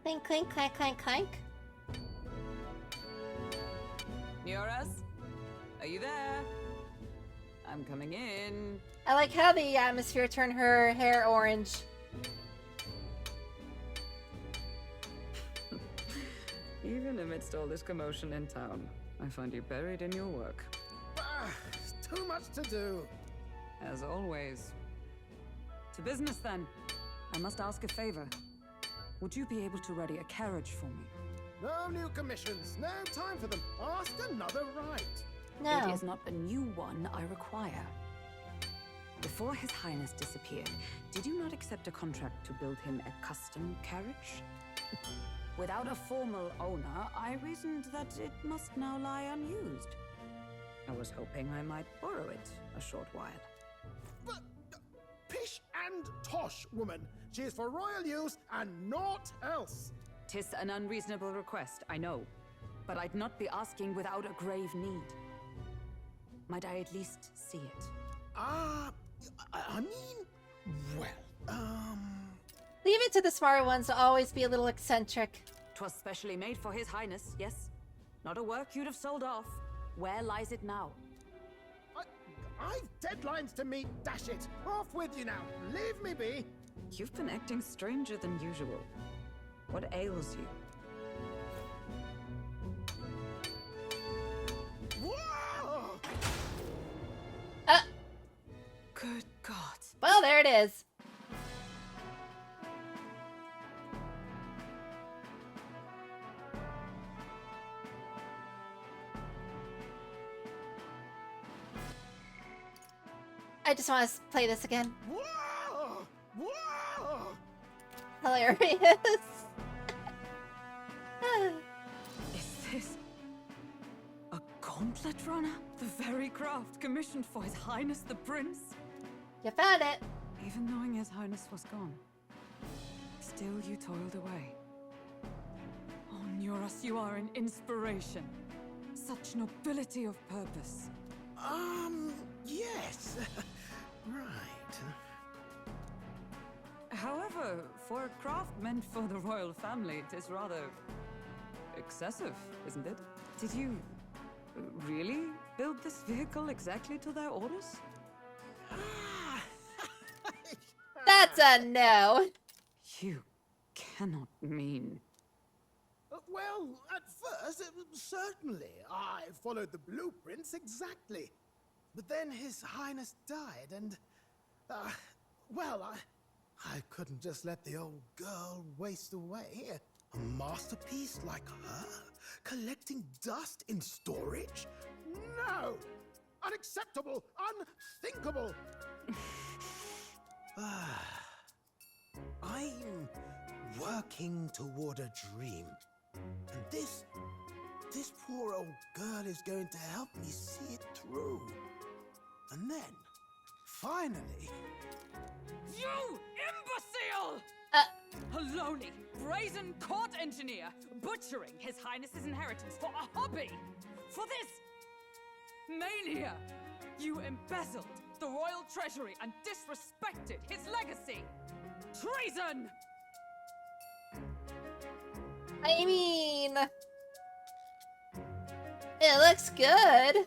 Clink, clink, clank, clank, clank. Neurus? Are you there? I'm coming in. I like how the atmosphere turned her hair orange. Even amidst all this commotion in town, I find you buried in your work. Too much to do. As always. To business, then. I must ask a favor. Would you be able to ready a carriage for me? No new commissions. No time for them. Ask another right. No. It is not a new one I require. Before His Highness disappeared, did you not accept a contract to build him a custom carriage? Without a formal owner, I reasoned that it must now lie unused. I was hoping I might borrow it a short while. But, pish and tosh, woman. She is for royal use and naught else. 'Tis an unreasonable request, I know. But I'd not be asking without a grave need. Might I at least see it? I mean, well, Leave it to the smarter ones to always be a little eccentric. 'Twas specially made for His Highness, yes? Not a work you'd have sold off. Where lies it now? I've deadlines to meet, dash it. Off with you now. Leave me be. You've been acting stranger than usual. What ails you? Whoa! Good God. Well, there it is. I just want to play this again. Whoa! Whoa! Hilarious. Is this a gauntlet runner? The very craft commissioned for His Highness the Prince? You found it. Even knowing His Highness was gone, still you toiled away. Oh, Nuras, you are an inspiration. Such nobility of purpose. Yes. Right. However, for a craft meant for the royal family, it is rather excessive, isn't it? Did you really build this vehicle exactly to their orders? That's a no. You cannot mean... Well, at first, certainly. I followed the blueprints exactly. But then His Highness died, and... well, I couldn't just let the old girl waste away. A masterpiece like her? Collecting dust in storage? No! Unacceptable! Unthinkable! I'm working toward a dream. And this poor old girl is going to help me see it through. And then, finally... You imbecile! A lowly, brazen court engineer butchering His Highness's inheritance for a hobby! For this mania! You embezzled the royal treasury and disrespected his legacy! Treason! I mean... It looks good.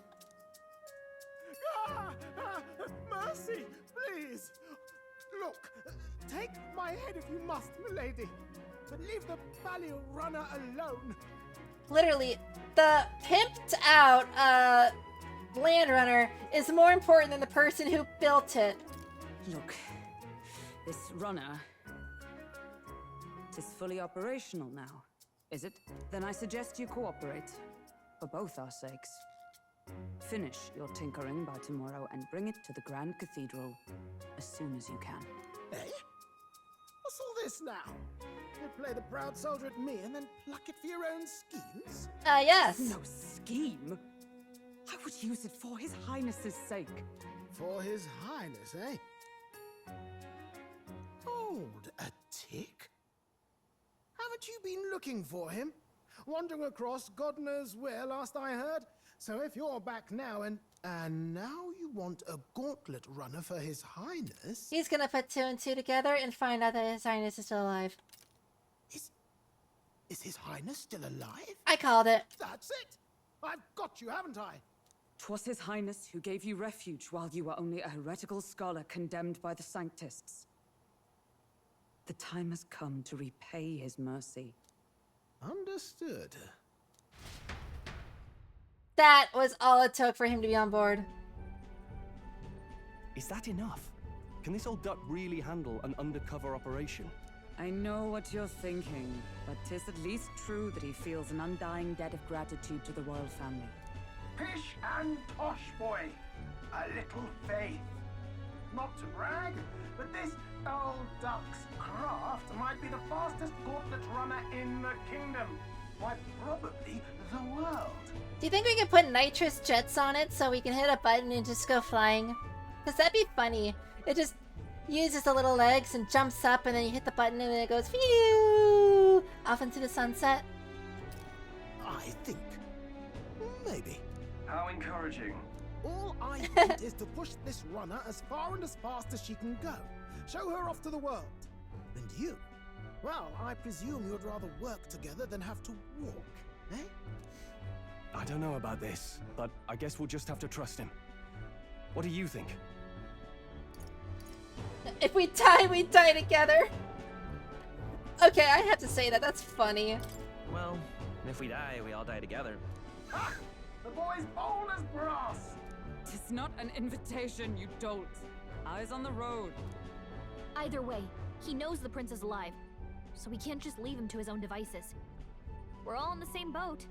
Mercy, please! Look, take my head if you must, milady. But leave the Balliol runner alone. Literally, the pimped out land runner is more important than the person who built it. Look, this runner is fully operational now, is it? Then I suggest you cooperate, for both our sakes. Finish your tinkering by tomorrow and bring it to the Grand Cathedral as soon as you can. Eh? What's all this now? You play the proud soldier at me and then pluck it for your own schemes? Yes. No scheme. I would use it for His Highness's sake. For His Highness, eh? Hold a tick. Haven't you been looking for him? Wandering across God knows where last I heard? So if you're back now and now you want a gauntlet runner for His Highness... He's gonna put 2 and 2 together and find out that His Highness is still alive. Is His Highness still alive? I called it. That's it! I've got you, haven't I? 'Twas His Highness who gave you refuge while you were only a heretical scholar condemned by the Sanctists. The time has come to repay his mercy. Understood. That was all it took for him to be on board. Is that enough? Can this old duck really handle an undercover operation? I know what you're thinking, but 'tis at least true that he feels an undying debt of gratitude to the royal family. Pish and tosh, boy. A little faith. Not to brag, but this old duck's craft might be the fastest gauntlet runner in the kingdom. Why, probably the world. Do you think we could put nitrous jets on it so we can hit a button and just go flying? Because that'd be funny. It just uses the little legs and jumps up, and then you hit the button and then it goes phew off into the sunset. I think. Maybe. How encouraging. All I want is to push this runner as far and as fast as she can go. Show her off to the world. And you? Well, I presume you'd rather work together than have to walk, eh? I don't know about this, but I guess we'll just have to trust him. What do you think? If we die together. Okay, I have to say that. That's funny. Well, if we die, we all die together. Ha! The boy's bold as brass. Tis not an invitation, you dolt. Eyes on the road. Either way, he knows the prince is alive, so we can't just leave him to his own devices. We're all in the same boat.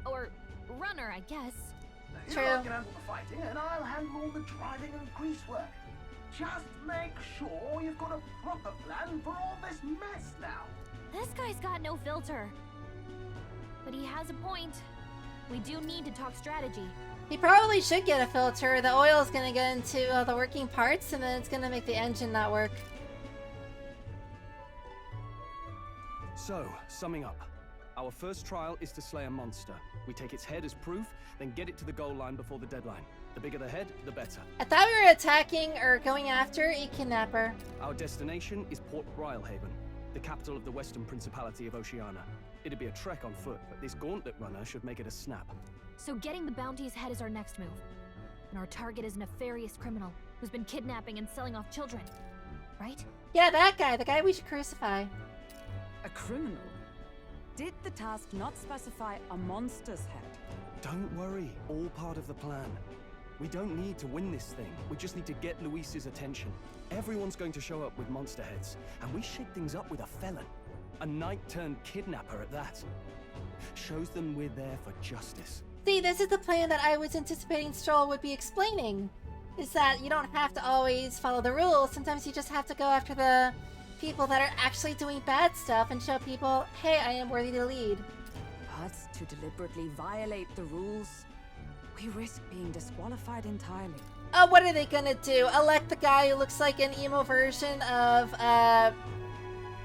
Or runner, I guess. You can handle the fighting, and I'll handle all the driving and grease work. Just make sure you've got a proper plan for all this mess now. This guy's got no filter. But he has a point. We do need to talk strategy. He probably should get a filter. The oil is gonna get into all the working parts, and then it's gonna make the engine not work. So, summing up. Our first trial is to slay a monster. We take its head as proof, then get it to the goal line before the deadline. The bigger the head, the better. I thought we were attacking or going after a kidnapper. Our destination is Port Rhylehaven, the capital of the Western Principality of Oceania. It'd be a trek on foot, but this gauntlet runner should make it a snap. So getting the bounty's head is our next move. And our target is a nefarious criminal who's been kidnapping and selling off children. Right? Yeah, that guy. The guy we should crucify. A criminal? Did the task not specify a monster's head? Don't worry, all part of the plan. We don't need to win this thing. We just need to get Luis's attention. Everyone's going to show up with monster heads, and we shake things up with a felon. A knight-turned-kidnapper at that. Shows them we're there for justice. See, this is the plan that I was anticipating Stroll would be explaining. Is that you don't have to always follow the rules. Sometimes you just have to go after the people that are actually doing bad stuff and show people, hey, I am worthy to lead. But to deliberately violate the rules, we risk being disqualified entirely. Oh, what are they gonna do? Elect the guy who looks like an emo version of,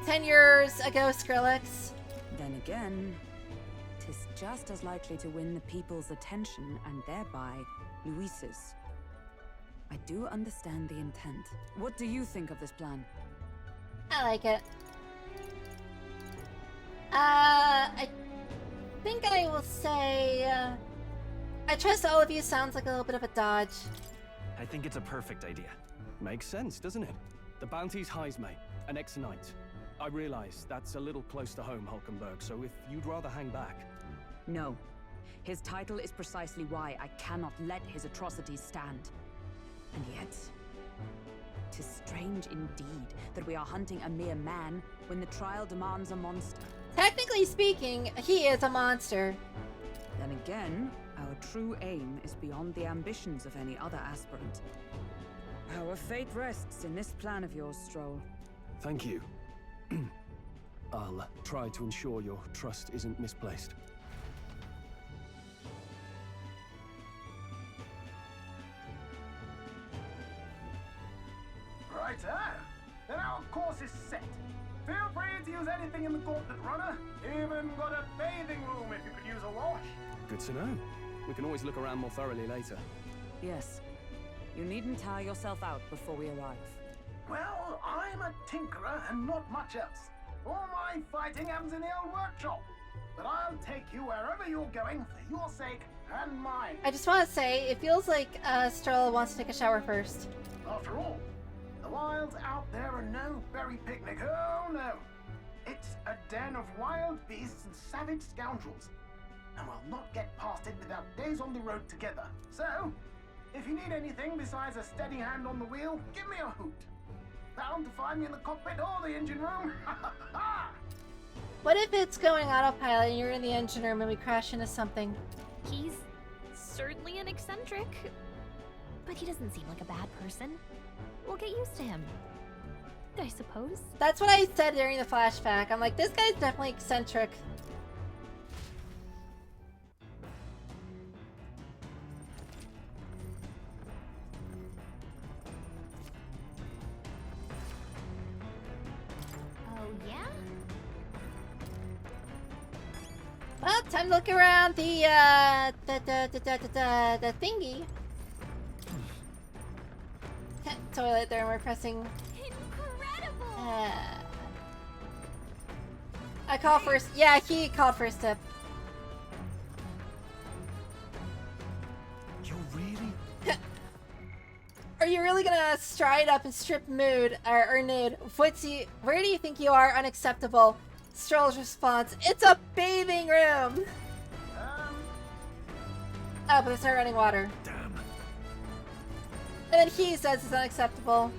10 years ago Skrillex? Then again, 'tis just as likely to win the people's attention and thereby Luis's. I do understand the intent. What do you think of this plan? I like it. I think I will say, I trust all of you sounds like a little bit of a dodge. I think it's a perfect idea. Makes sense, doesn't it? The bounty's Heisme, an ex-knight. I realize that's a little close to home, Hulkenberg, so if you'd rather hang back... No. His title is precisely why I cannot let his atrocities stand. And yet... 'tis strange indeed that we are hunting a mere man when the trial demands a monster. Technically speaking, he is a monster. Then again, our true aim is beyond the ambitions of any other aspirant. Our fate rests in this plan of yours, Stroll. Thank you. I'll try to ensure your trust isn't misplaced. Righto. Then our course is set. Feel free to use anything in the gauntlet runner. Even got a bathing room if you could use a wash. Good to know. We can always look around more thoroughly later. Yes. You needn't tire yourself out before we arrive. Well, I'm a tinkerer and not much else. All my fighting happens in the old workshop. But I'll take you wherever you're going for your sake and mine. I just want to say, it feels like Stroll wants to take a shower first. After all, the wilds out there are no berry picnic. Oh no. It's a den of wild beasts and savage scoundrels. and we'll not get past it without days on the road together. So, if you need anything besides a steady hand on the wheel, give me a hoot. Bound to find me in the cockpit or the engine room. What if it's going autopilot and you're in the engine room and we crash into something? He's certainly an eccentric, but he doesn't seem like a bad person. We'll get used to him, I suppose. That's what I said during the flashback. I'm like, this guy's definitely eccentric. Oh, yeah? Well, time to look around the thingy. Toilet there, and we're pressing. Incredible! I call first. Yeah, he called first tip. You really? Are you really gonna stride up and strip nude? Footsie, where do you think you are? Unacceptable. Stroll's response, it's a bathing room! Oh, but it's not running water. Damn. And then he says it's unacceptable.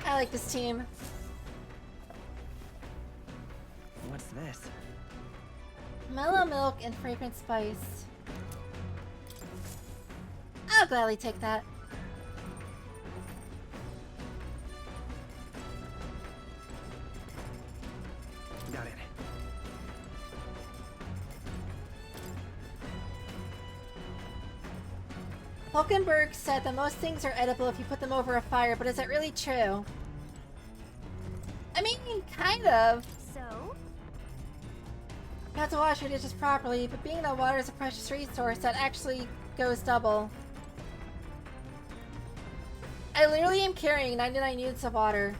I like this team. What's this? Mellow milk and fragrant spice. I'll gladly take that. Got it. Hulkenberg said that most things are edible if you put them over a fire, but is that really true? I mean, kind of. So? You have to wash your dishes properly, but being that water is a precious resource, that actually goes double. I literally am carrying 99 units of water.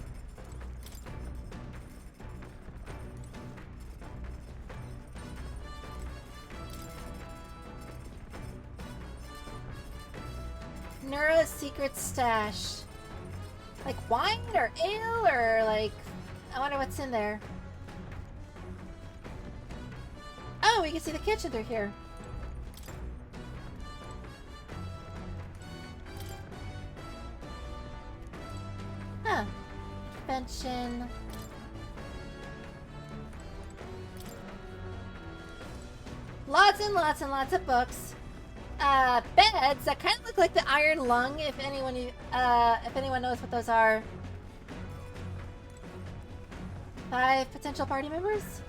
Neura's secret stash. Like wine or ale or like... I wonder what's in there. Oh, we can see the kitchen through here. Huh. Convention. Lots and lots and lots of books. Beds that kind of look like the Iron Lung, if anyone knows what those are. 5 potential party members?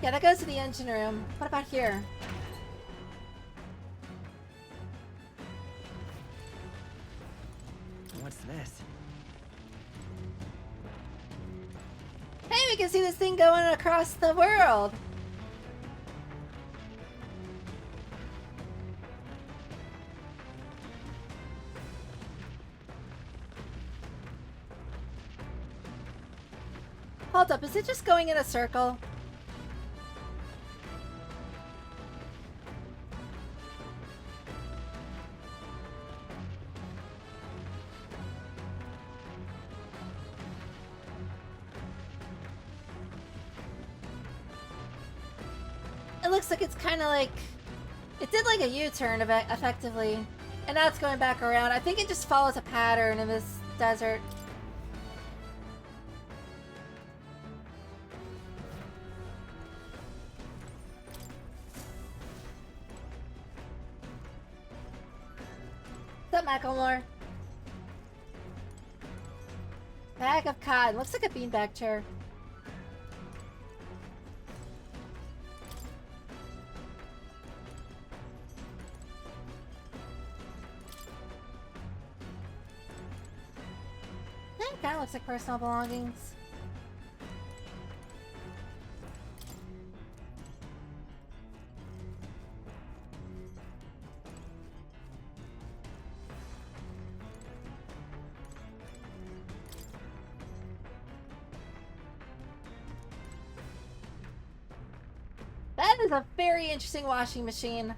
Yeah, that goes to the engine room. What about here? What's this? Hey, we can see this thing going across the world! Hold up, is it just going in a circle? It looks like it's kind of like... It did like a U-turn effectively. And now it's going back around. I think it just follows a pattern in this desert. What's up, Macklemore? Bag of cotton. Looks like a beanbag chair. Kind of looks like personal belongings. That is a very interesting washing machine.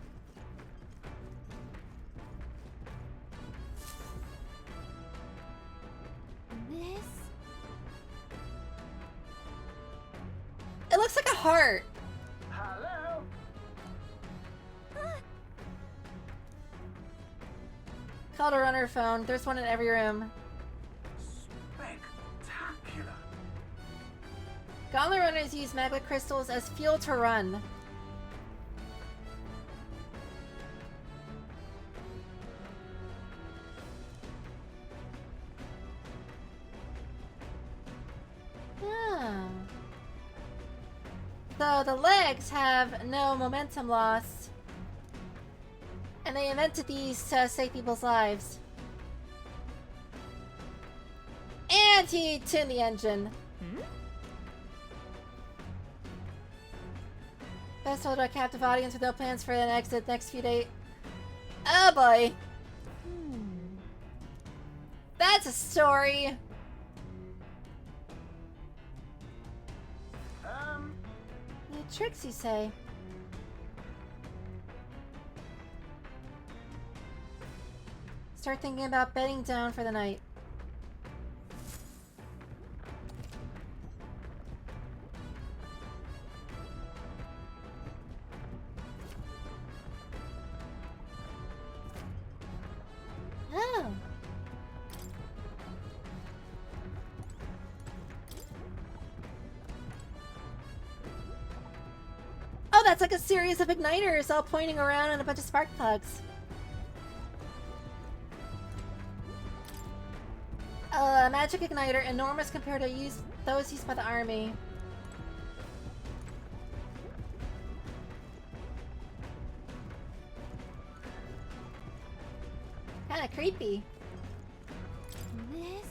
looks like a heart. Hello? Called a runner phone. There's one in every room. Spectacular. Gauntlet runners use magma crystals as fuel to run. Oh. So the legs have no momentum loss. And they invented these to save people's lives. And he tuned the engine. Best hold our captive audience with no plans for an exit next few days. Oh boy. That's a story. New tricks, you say? Start thinking about bedding down for the night. Oh. Oh, that's like a series of igniters all pointing around and a bunch of spark plugs. Magic igniter, enormous compared to those used by the army. Kinda creepy. This?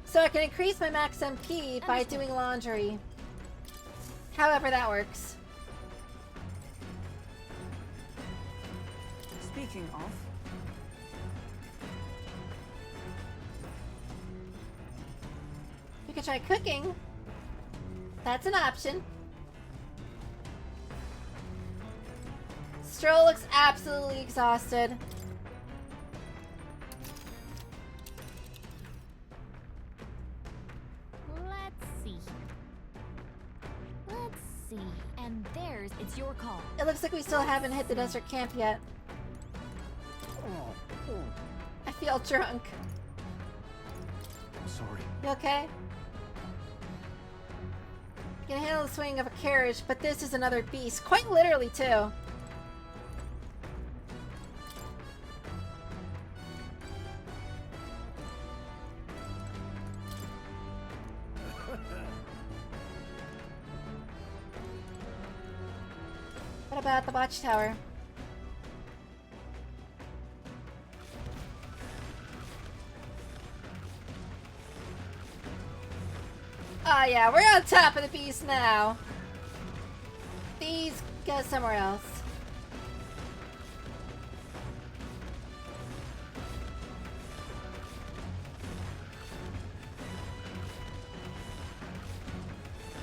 So I can increase my max MP by doing laundry. However that works. Speaking of, You could try cooking. That's an option. Stroll looks absolutely exhausted. Let's see. Let's see. And there's, it's your call. It looks like we still haven't hit the desert camp yet. I feel drunk. I'm sorry. You okay? I can handle the swing of a carriage, but this is another beast. Quite literally, too. What about the watchtower? Oh yeah, we're on top of the beast now. These go somewhere else.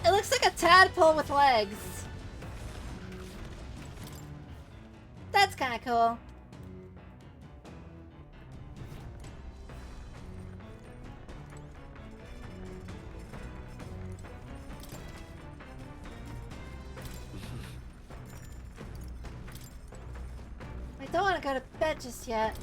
It looks like a tadpole with legs. That's kind of cool. I don't want to go to bed just yet.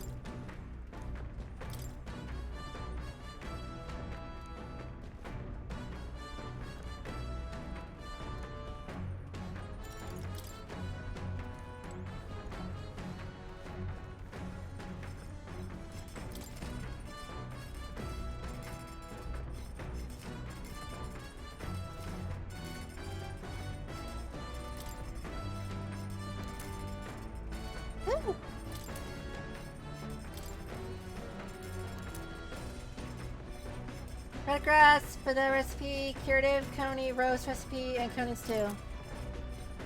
Ooh. Red grass for the recipe, curative, coney, roast recipe, and coney stew.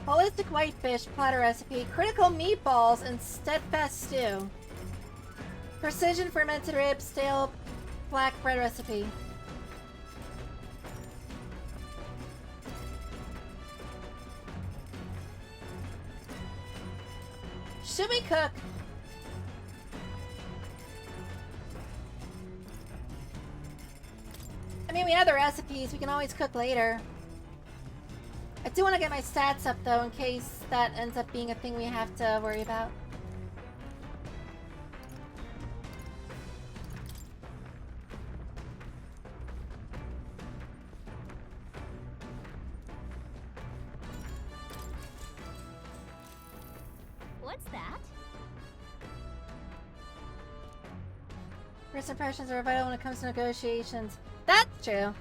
Holistic whitefish platter recipe, critical meatballs, and steadfast stew. Precision fermented ribs, stale black bread recipe. Should we cook? I mean, we have the recipes. We can always cook later. I do want to get my stats up, though, in case that ends up being a thing we have to worry about. What's that? First impressions are vital when it comes to negotiations. That's true.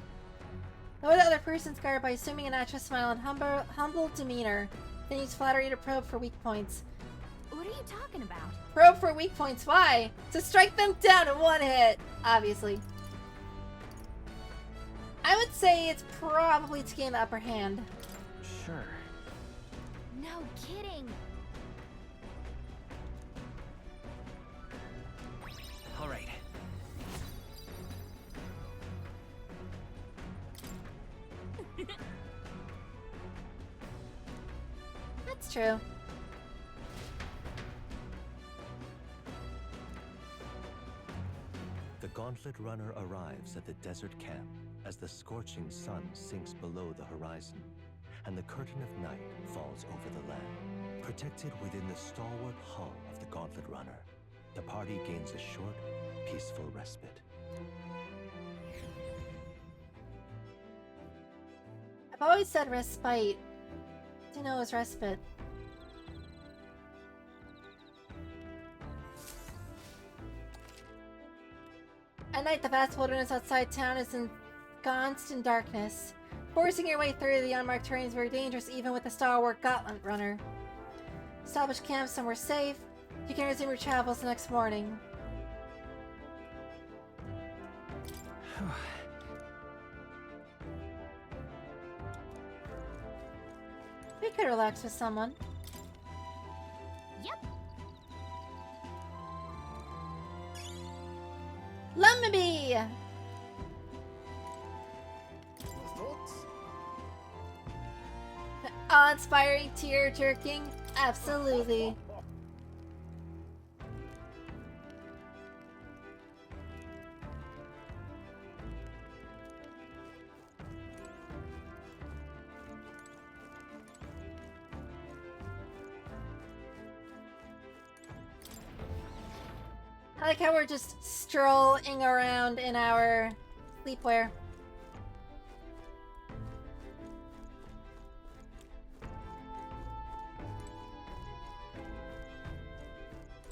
Lower the other person's guard by assuming a natural smile and humble demeanor. Then use flattery to probe for weak points. What are you talking about? Probe for weak points. Why? To strike them down in one hit. Obviously. I would say it's probably to gain the upper hand. Sure. No kidding. All right. That's true. The Gauntlet Runner arrives at the desert camp as the scorching sun sinks below the horizon, and the curtain of night falls over the land. Protected within the stalwart hull of the Gauntlet Runner, the party gains a short, peaceful respite. I've always said respite. Didn't know it was respite. At night, the vast wilderness outside town is ensconced in darkness. Forcing your way through the unmarked terrain is very dangerous, even with a stalwart Gauntlet Runner. Establish camp somewhere safe. You can resume your travels the next morning. We could relax with someone. Yep. Lumberby! Thoughts? Awe-inspiring, tear-jerking. Absolutely. I like how we're just strolling around in our sleepwear.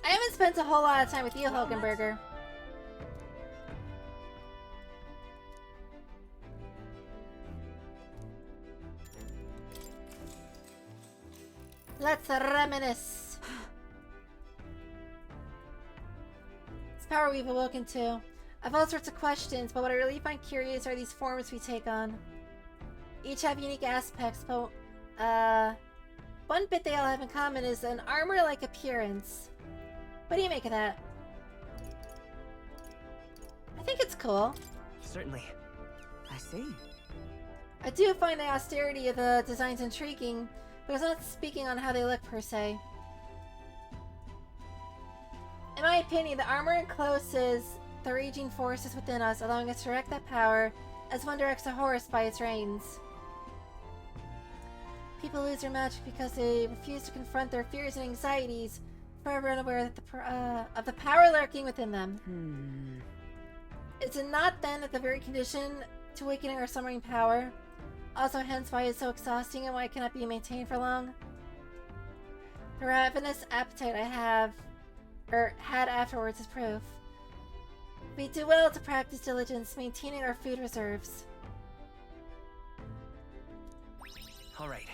I haven't spent a whole lot of time with you, Hogenberger. Let's reminisce. This power we've awoken to. I've all sorts of questions, but what I really find curious are these forms we take on. Each have unique aspects, but one bit they all have in common is an armor-like appearance. What do you make of that? I think it's cool. Certainly. I see. I do find the austerity of the designs intriguing, but it's not speaking on how they look per se. In my opinion, the armor encloses the raging forces within us, allowing us to direct that power as one directs a horse by its reins. People lose their magic because they refuse to confront their fears and anxieties, forever unaware that of the power lurking within them. Is it not then that the very condition to awakening our submarine power? Also hence why it's so exhausting and why it cannot be maintained for long? The ravenous appetite I have, or had afterwards, is proof. We do well to practice diligence, maintaining our food reserves. All right.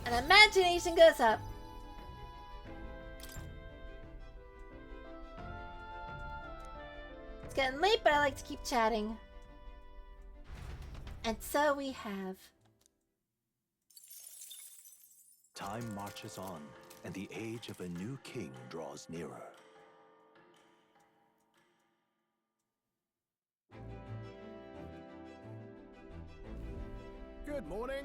And imagination goes up. It's getting late, but I like to keep chatting. And so we have. Time marches on, and the age of a new king draws nearer. Good morning.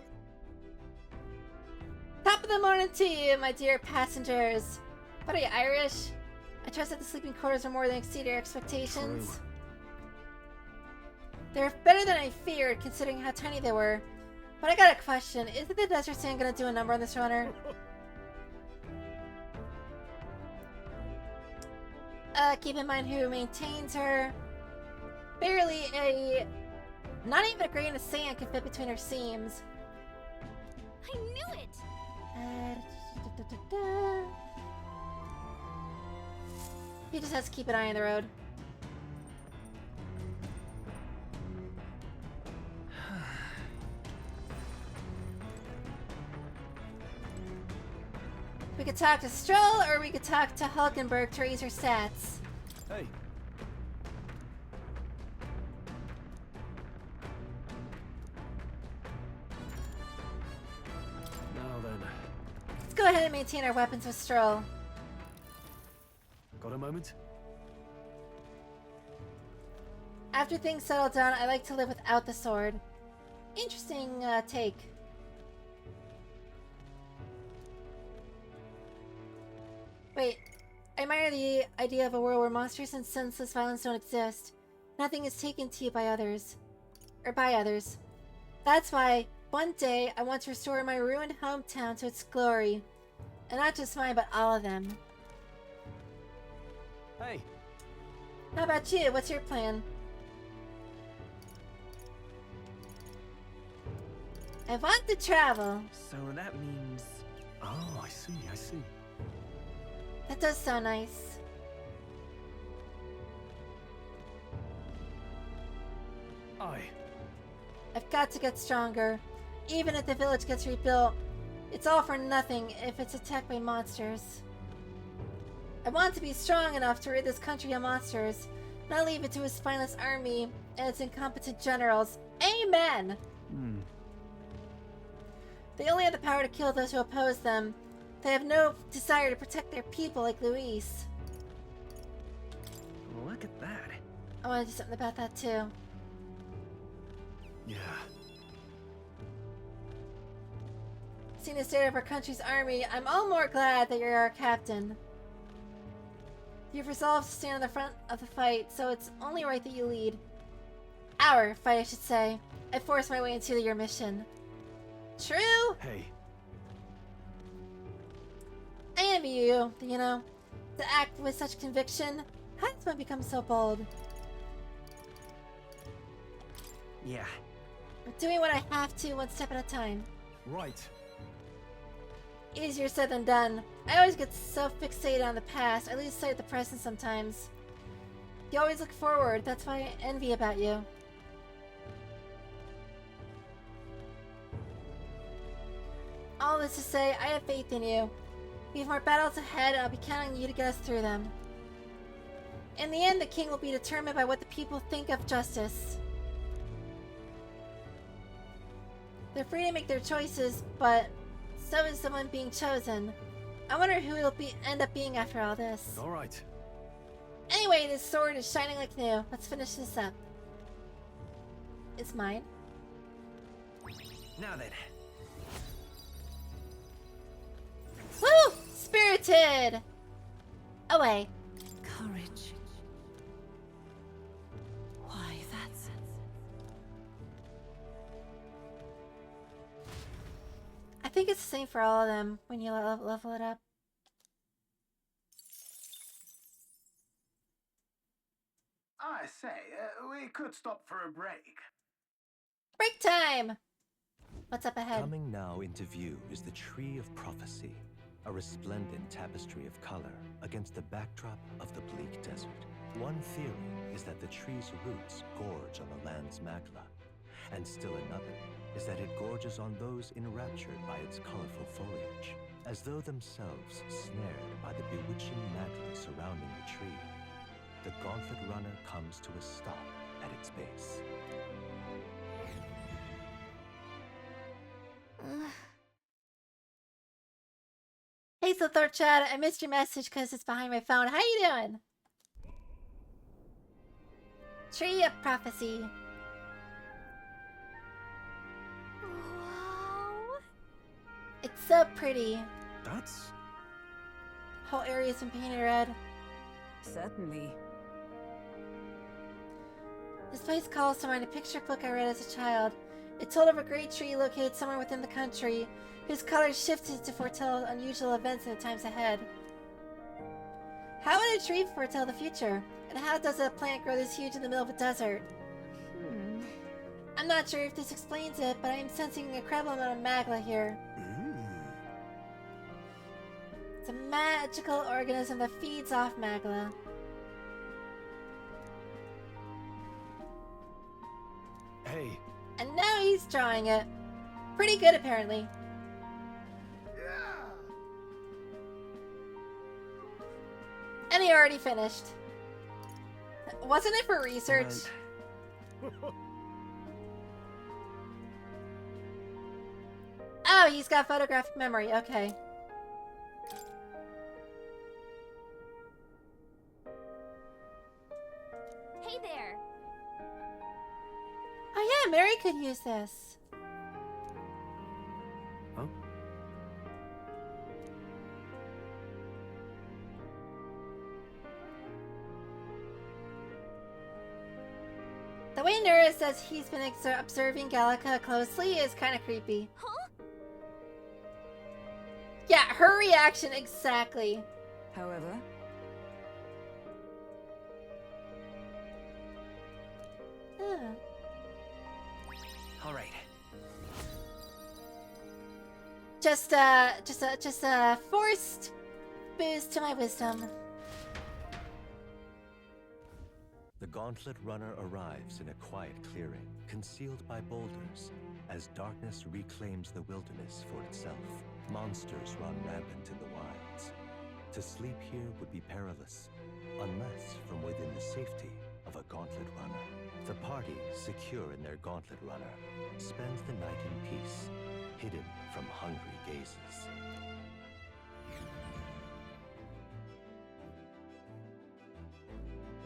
Top of the morning to you, my dear passengers. What are you, Irish? I trust that the sleeping quarters are more than exceed your expectations. True. They're better than I feared, considering how tiny they were. But I got a question. Isn't the desert sand gonna do a number on this runner? Keep in mind who maintains her. Barely not even a grain of sand can fit between her seams. I knew it! He just has to keep an eye on the road. We could talk to Stroll, or we could talk to Hulkenberg to raise her stats. Hey. Now then. Let's go ahead and maintain our weapons with Stroll. Got a moment? After things settle down, I like to live without the sword. Interesting take. Wait, I admire the idea of a world where monsters and senseless violence don't exist. Nothing is taken to you by others. Or by others. That's why, one day, I want to restore my ruined hometown to its glory. And not just mine, but all of them. Hey. How about you? What's your plan? I want to travel. So that means... Oh, I see, I see. That does sound nice. I've got to get stronger. Even if the village gets rebuilt, it's all for nothing if it's attacked by monsters. I want to be strong enough to rid this country of monsters, not leave it to its spineless army and its incompetent generals. Amen! They only have the power to kill those who oppose them. They have no desire to protect their people like Luis. Look at that. I want to do something about that too. Yeah. Seeing the state of our country's army, I'm all more glad that you're our captain. You've resolved to stand on the front of the fight, so it's only right that you lead. Our fight, I should say. I forced my way into your mission. True? Hey. I envy you, to act with such conviction. How does one become so bold? Yeah. I'm doing what I have to, one step at a time. Right. Easier said than done. I always get so fixated on the past, I lose sight of the present sometimes. You always look forward, that's why I envy about you. All this to say, I have faith in you. We have more battles ahead, and I'll be counting on you to get us through them. In the end, the king will be determined by what the people think of justice. They're free to make their choices, but so is the one being chosen. I wonder who it'll end up being after all this. All right. Anyway, this sword is shining like new. Let's finish this up. It's mine. Now then. Woo! Spirited! Away. Courage. Why, that's... I think it's the same for all of them when you level it up. I say, we could stop for a break. Break time! What's up ahead? Coming now into view is the Tree of Prophecy, a resplendent tapestry of color against the backdrop of the bleak desert. One theory is that the tree's roots gorge on the land's magla, and still another is that it gorges on those enraptured by its colorful foliage, as though themselves snared by the bewitching magla surrounding the tree. The gauntlet runner comes to a stop at its base. Hey, Thor Chat, I missed your message because it's behind my phone. How you doing? Tree of Prophecy. Wow. It's so pretty. That's... Whole area's been painted red. Certainly. This place calls to mind a picture book I read as a child. It told of a great tree located somewhere within the country, whose colors shifted to foretell unusual events in the times ahead. How would a tree foretell the future? And how does a plant grow this huge in the middle of a desert? I'm not sure if this explains it, but I am sensing an incredible amount of magla here. It's a magical organism that feeds off magla. Hey. And now he's drawing it. Pretty good, apparently. And he already finished. Wasn't it for research? Oh, he's got photographic memory. Okay. Hey there. Oh yeah, Mary could use this. Huh? The way Nura says he's been observing Gallica closely is kind of creepy. Huh? Yeah, her reaction exactly. However, All right. Just a forced boost to my wisdom. The Gauntlet Runner arrives in a quiet clearing, concealed by boulders. As darkness reclaims the wilderness for itself, monsters run rampant in the wilds. To sleep here would be perilous, unless from within the safety of a Gauntlet Runner. The party, secure in their Gauntlet Runner, spends the night in peace, hidden from hungry gazes.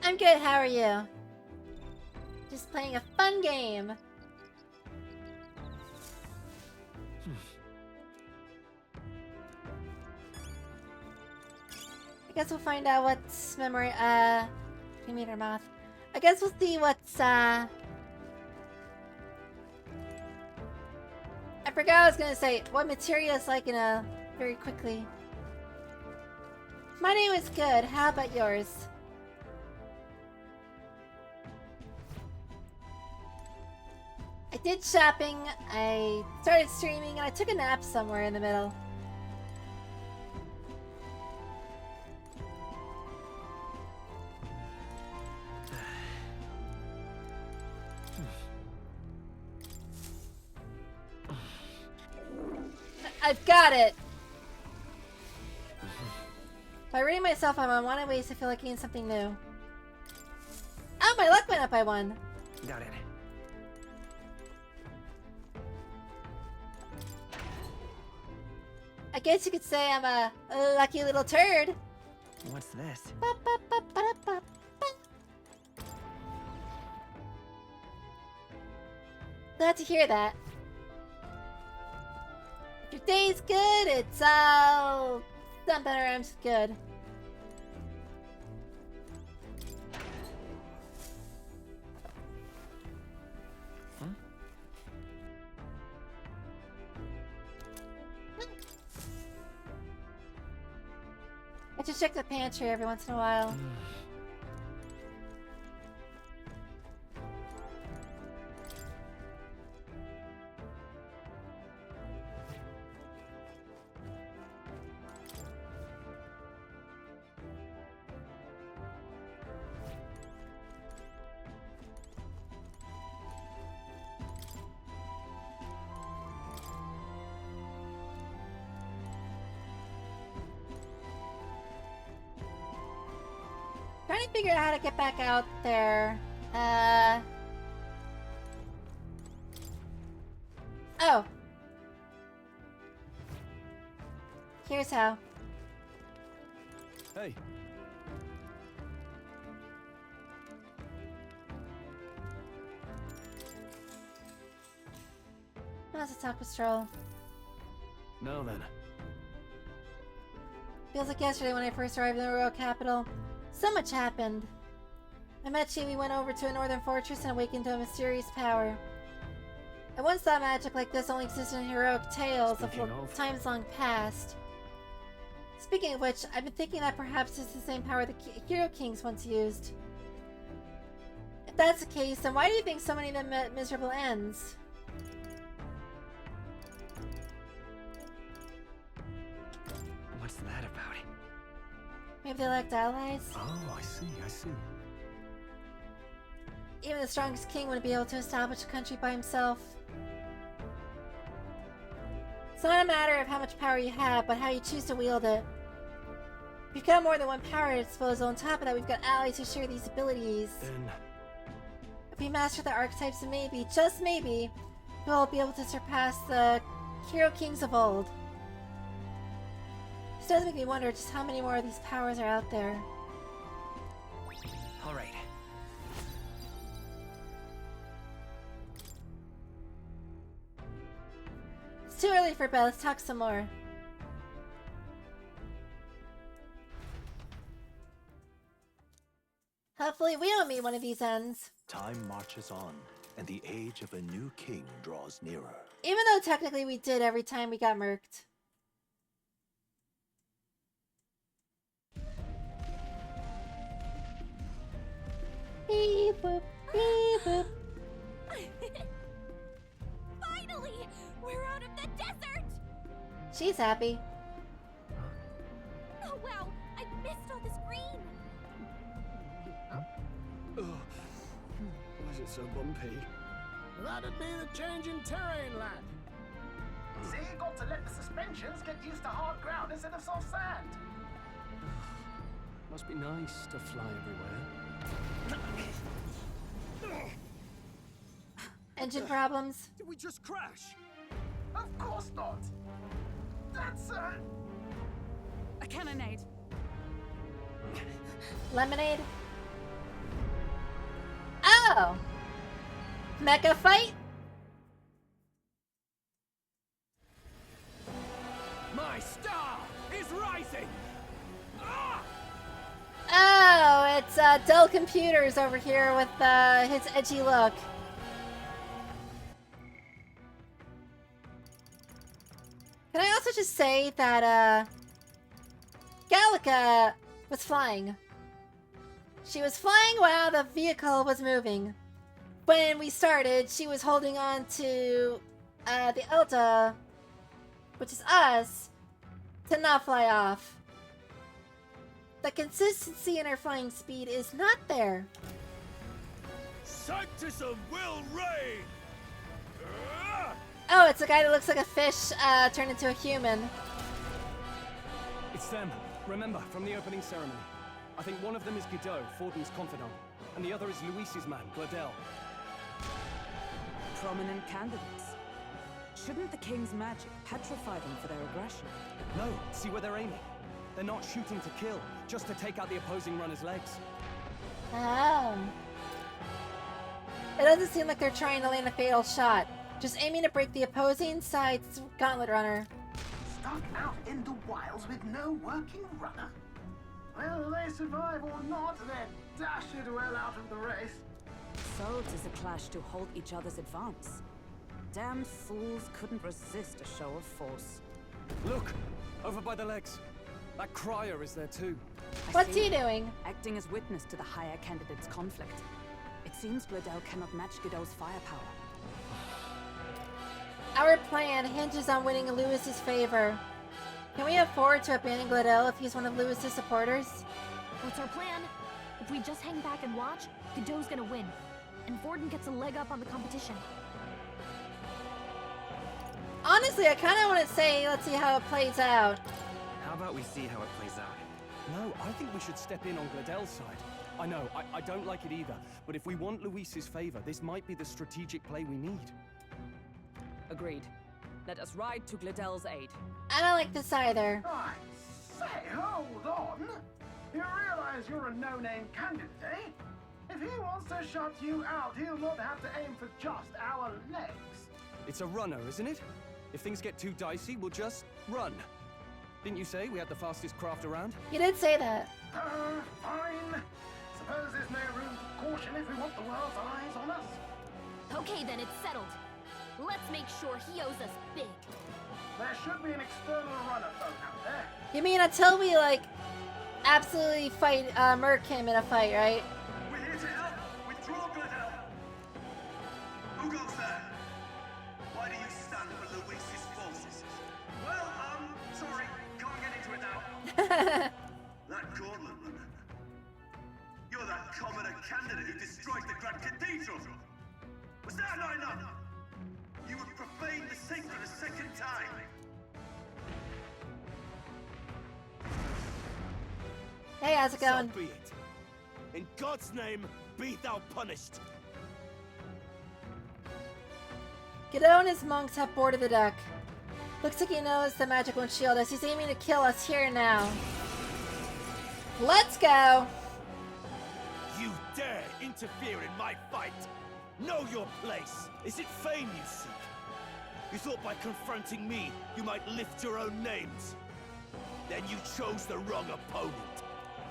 I'm good, how are you? Just playing a fun game. I guess we'll find out what's memory, meter math. I guess we'll see what's, I forgot what I was gonna say, what materia is like in a, very quickly. My name is good, how about yours? I did shopping, I started streaming, and I took a nap somewhere in the middle. I've got it! By rating myself, I'm on wanted ways to feel like I gained something new. Oh, my luck went up by 1. Got it. I guess you could say I'm a lucky little turd. What's this? Glad to hear that. If your day's good, it's all something around good. I just check the pantry every once in a while. Trying to figure out how to get back out there. Oh. Here's how. Hey. How's the talk with Stroll? Now then. Feels like yesterday when I first arrived in the royal capital. So much happened. I met you, we went over to a northern fortress and awakened to a mysterious power. I once thought magic like this only existed in heroic tales of times long past. Speaking of which, I've been thinking that perhaps it's the same power the Hero Kings once used. If that's the case, then why do you think so many of them met miserable ends? What's that about? Maybe they lacked allies? Oh, I see, I see. Even the strongest king wouldn't be able to establish a country by himself. It's not a matter of how much power you have, but how you choose to wield it. We've got more than one power at our disposal. On top of that, we've got allies who share these abilities. Then... if we master the archetypes, then maybe, just maybe, we'll be able to surpass the Hero Kings of old. This does make me wonder just how many more of these powers are out there. All right. It's too early for bed. Let's talk some more. Hopefully we don't meet one of these ends. Time marches on, and the age of a new king draws nearer. Even though technically we did every time we got murked. Beep boop, beep boop. Finally! We're out of the desert! She's happy. Oh wow! I missed all this green! Why is it so bumpy? That'd be the change in terrain, lad. See, you got to let the suspensions get used to hard ground instead of soft sand. Must be nice to fly everywhere. Engine problems? Did we just crash? Of course not. That's a cannonade. Lemonade? Oh! Mecha fight? My star is rising! Ah! Oh, it's Dell Computers over here with his edgy look. Can I also just say that Gallica was flying. She was flying while the vehicle was moving. When we started, she was holding on to the Elda, which is us, to not fly off. The consistency in her flying speed is not there. Sanctism will reign! Oh, it's a guy that looks like a fish turned into a human. It's them. Remember, from the opening ceremony. I think one of them is Godot, Forden's confidant, and the other is Luis's man, Gladel. Prominent candidates. Shouldn't the king's magic petrify them for their aggression? No, see where they're aiming. They're not shooting to kill, just to take out the opposing runner's legs. Oh. It doesn't seem like they're trying to land a fatal shot. Just aiming to break the opposing side's gauntlet runner. Stuck out in the wilds with no working runner? Whether they survive or not, they're dashed well out of the race. So 'tis a clash to halt each other's advance. Damned fools couldn't resist a show of force. Look! Over by the legs. That crier is there too. What's he doing? Acting as witness to the higher candidate's conflict. It seems Gladel cannot match Godot's firepower. Our plan hinges on winning Lewis's favor. Can we afford to abandon Gladel if he's one of Lewis's supporters? What's our plan? If we just hang back and watch, Godot's gonna win. And Forden gets a leg up on the competition. Honestly, I kind of want to say, let's see how it plays out. How about we see how it plays out? No, I think we should step in on Gladel's side. I know, I don't like it either, but if we want Luis's favor, this might be the strategic play we need. Agreed. Let us ride to Gladel's aid. I don't like this either. I say, hold on. You realize you're a no-name candidate, eh? If he wants to shut you out, he'll not have to aim for just our legs. It's a runner, isn't it? If things get too dicey, we'll just run. Didn't you say we had the fastest craft around? You did say that. Fine. Suppose there's no room to then, it's settled. Let's make sure he owes us big. There should be an external runner phone out there. You mean until we, like, absolutely fight, murk him in a fight, right? We're here to help. Withdraw, Gladel. Who goes there? Why do you stand for Luis's forces? Well, sorry. Can't get into it now. That gauntlet runner. You're that commoner candidate who destroyed the Grand Cathedral. Was that not enough? You would profane the sacred a second time. Hey, how's it going? So be it. In God's name, be thou punished. Godot and his monks have boarded the deck. Looks like he knows the magic won't shield us. He's aiming to kill us here and now. Let's go! You dare interfere in my fight? Know your place. Is it fame you seek? You thought by confronting me, you might lift your own names. Then you chose the wrong opponent.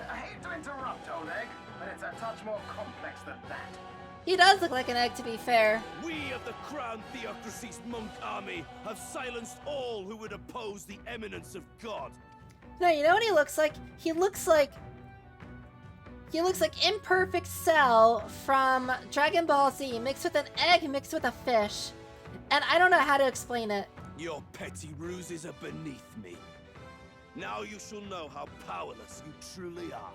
I hate to interrupt, old egg, but it's a touch more complex than that. He does look like an egg, to be fair. We of the Crown Theocracy's monk army have silenced all who would oppose the eminence of God. No, you know what he looks like? He looks like Imperfect Cell from Dragon Ball Z, mixed with an egg, mixed with a fish. And I don't know how to explain it. Your petty ruses are beneath me. Now you shall know how powerless you truly are.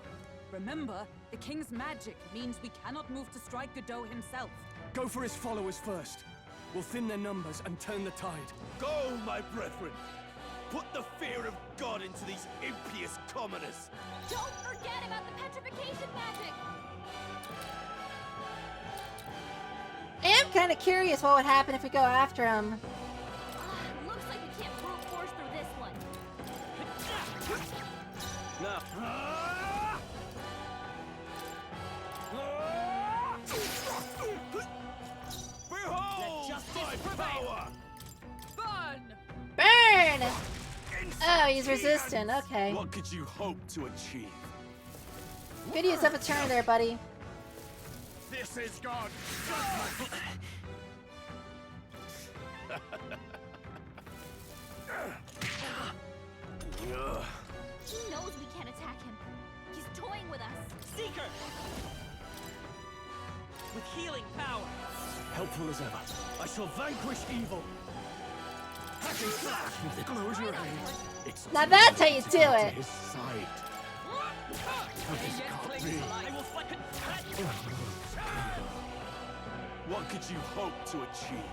Remember, the king's magic means we cannot move to strike Godot himself. Go for his followers first. We'll thin their numbers and turn the tide. Go, my brethren! Put the fear of God into these impious commoners! Don't forget about the petrification magic! I am kind of curious what would happen if we go after him. Looks like we can't brute force through this one. Now. Behold my power! Fun! Burn! Oh, he's resistant. Okay. What could you hope to achieve? Good use of a turn there, buddy. This is God. He knows we can't attack him. He's toying with us. Seeker! With healing power. Helpful as ever. I shall vanquish evil. Hack and slash! Close your eyes. It's Now that's how you do it. his side. This can't be. What could you hope to achieve?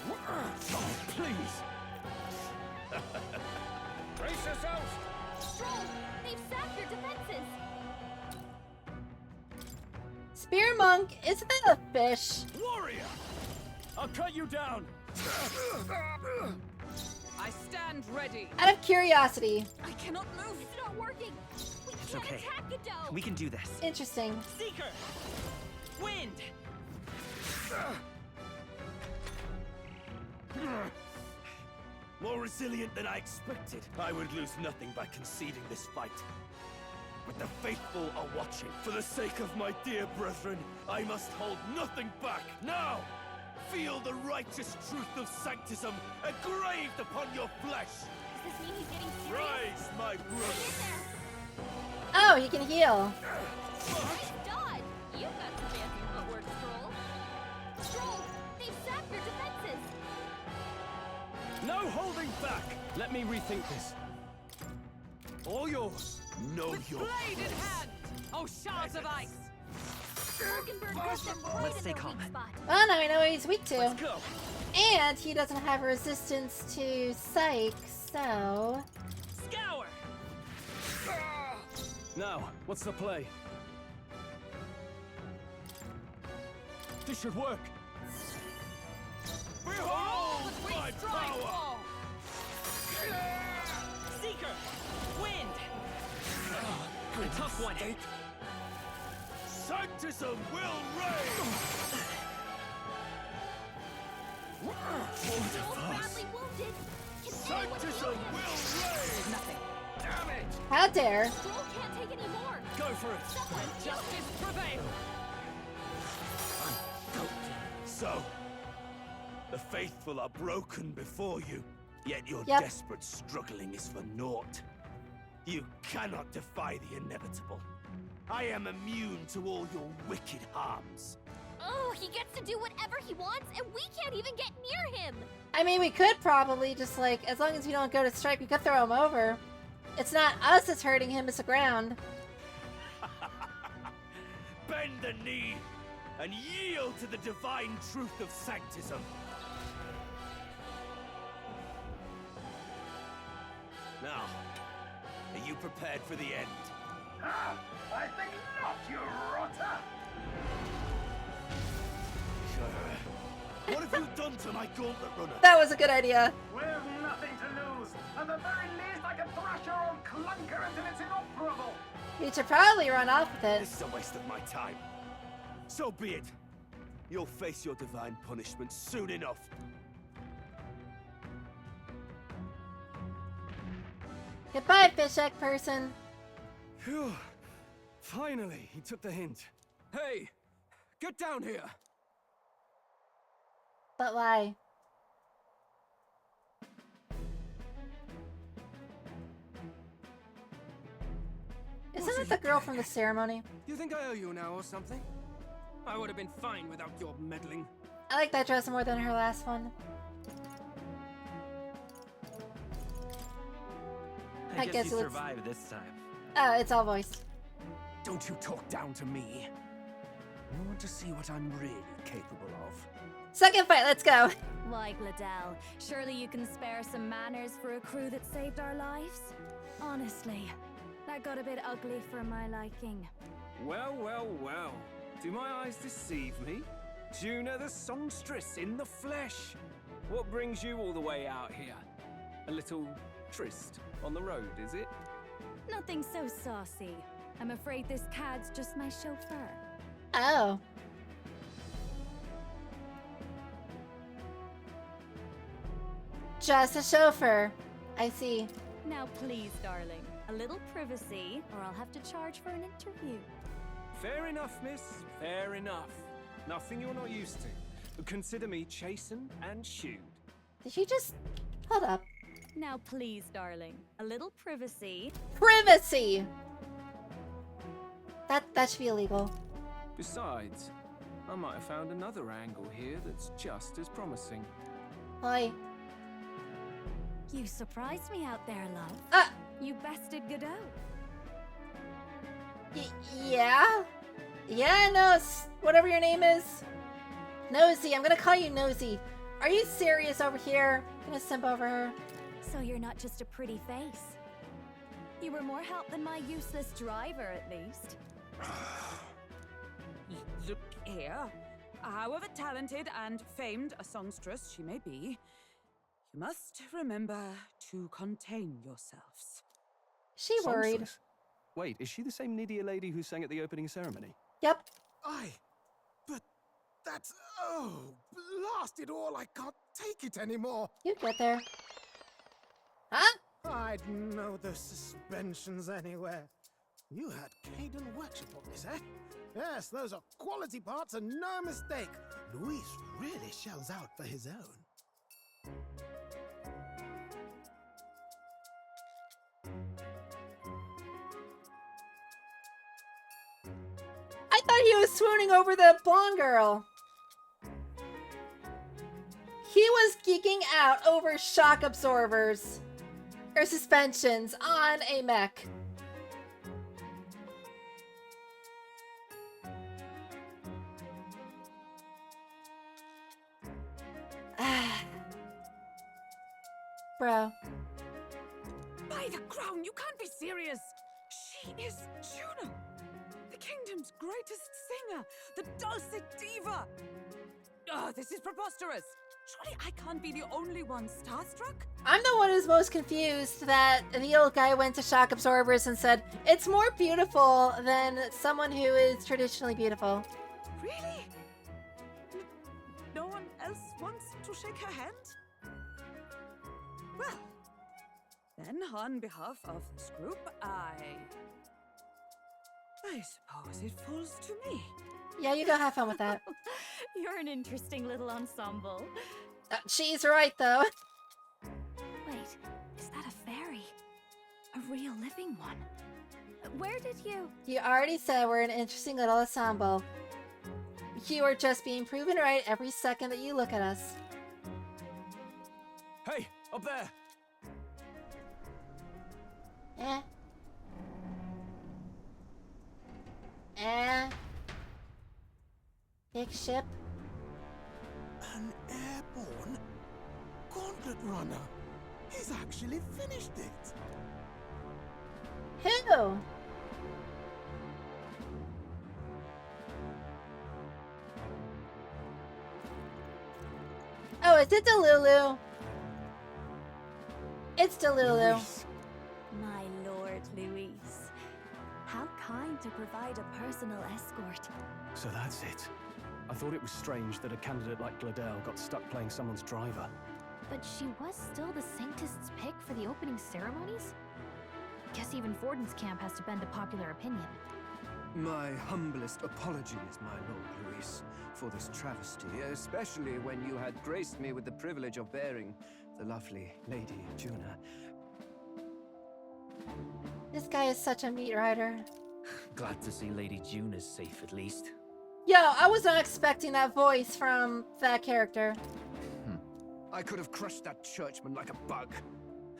Oh, please! Brace yourselves! Stroll, they've sapped your defenses. Spear Monk, isn't that a fish? Warrior! I'll cut you down! I stand ready. Out of curiosity. I cannot move. It's not working. We can't okay. attack Godot. We can do this. Interesting. Seeker! Wind! More resilient than I expected. I would lose nothing by conceding this fight. But the faithful are watching. For the sake of my dear brethren, I must hold nothing back. Now! Feel the righteous truth of sanctism engraved upon your flesh! Does this mean he's getting serious? Rise, my brother! Oh, he can heal. Nice dodge. You've got some fancy footwork, Stroll. Stroll, they've sapped your defenses. No holding back! Let me rethink this. All yours. Know your Blade in hand! Oh, shards of ice! Falkenberg hurt them right Let's in stay their calm. weak spot. Well, now we know what he's weak to. Let's go. And he doesn't have resistance to psych, so... Scour! Now, what's the play? This should work. Behold my power! Seeker! Wind! A tough one. Sanctism will reign! Stroll's badly wounded. Sanctism will reign! Nothing. Damn it! How dare. Stroll can't take any more. Go for it. Someone Justice prevail! So, the faithful are broken before you, yet your Yep. desperate struggling is for naught. You cannot defy the inevitable. I am immune to all your wicked harms. Oh, he gets to do whatever he wants, and we can't even get near him! I mean, we could probably just, like, as long as we don't go to strike, we could throw him over. It's not us that's hurting him, it's the ground. Bend the knee and yield to the divine truth of sanctism. Now, are you prepared for the end? I think not, you rotter! What have you done to my gauntlet runner? That was a good idea. We've nothing to lose. At the very least, I can thrash your old clunker until it's inoperable. You should probably run off with it. This is a waste of my time. So be it. You'll face your divine punishment soon enough. Goodbye, fish egg person. Phew. Finally, he took the hint. Hey, get down here. But why? Isn't it the girl from the ceremony? You think I owe you now or something? I would have been fine without your meddling. I like that dress more than her last one. I guess you it survived this time. Oh, it's all voiced. Don't you talk down to me. You want to see what I'm really capable of. Second fight, let's go. Why, Gladell, surely you can spare some manners for a crew that saved our lives? Honestly, that got a bit ugly for my liking. Well, well, well. Do my eyes deceive me? Juna the songstress in the flesh. What brings you all the way out here? A little tryst on the road, is it? Nothing so saucy. I'm afraid this cad's just my chauffeur. Oh. Just a chauffeur. I see. Now please, darling, a little privacy, or I'll have to charge for an interview. Fair enough, miss. Fair enough. Nothing you're not used to. But consider me chastened and shooed. Did she just... Hold up. Now please, darling, a little privacy. Privacy! That should be illegal. Besides, I might have found another angle here that's just as promising. Hi. You surprised me out there, love. You bested Godot. Yeah? Yeah, no, whatever your name is. Nosy, I'm gonna call you Nosy. Are you serious over here? I'm gonna simp over her. So you're not just a pretty face. You were more help than my useless driver, at least. Look here. However talented and famed a songstress she may be, you must remember to contain yourselves. She worried. Songstress? Wait, is she the same Nidia lady who sang at the opening ceremony? Yep. But that's... Oh, blast it all, I can't take it anymore. You get there. Huh? I'd know those suspensions anywhere. You had Caden workshop on this, eh? Yes, those are quality parts and no mistake. Luis really shells out for his own. I thought he was swooning over the blonde girl. He was geeking out over shock absorbers. Or suspensions on a mech. Bro. By the crown, you can't be serious! She is Juna! The kingdom's greatest singer! The dulcet diva! Oh, this is preposterous! Surely I can't be the only one starstruck? I'm the one who's most confused that the old guy went to shock absorbers and said, it's more beautiful than someone who is traditionally beautiful. Really? No one else wants to shake her hand? Well, then on behalf of this group, I suppose it falls to me. Yeah, you go have fun with that. You're an interesting little ensemble. She's right, though. Wait, is that a fairy? A real living one? Where did you... You already said we're an interesting little ensemble. You are just being proven right every second that you look at us. Hey, up there! Big ship. An airborne gauntlet runner. He's actually finished it. Who? Oh, is it Delulu? It's Delulu. My Lord Luis. How kind to provide a personal escort. So that's it. I thought it was strange that a candidate like Gladel got stuck playing someone's driver. But she was still the Sanctist's pick for the opening ceremonies? Guess even Forden's camp has to bend to popular opinion. My humblest apologies, my Lord Luis, for this travesty, especially when you had graced me with the privilege of bearing the lovely Lady Juna. This guy is such a meat rider. Glad to see Lady Juna's safe at least. Yo, I was not expecting that voice from that character. I could have crushed that churchman like a bug.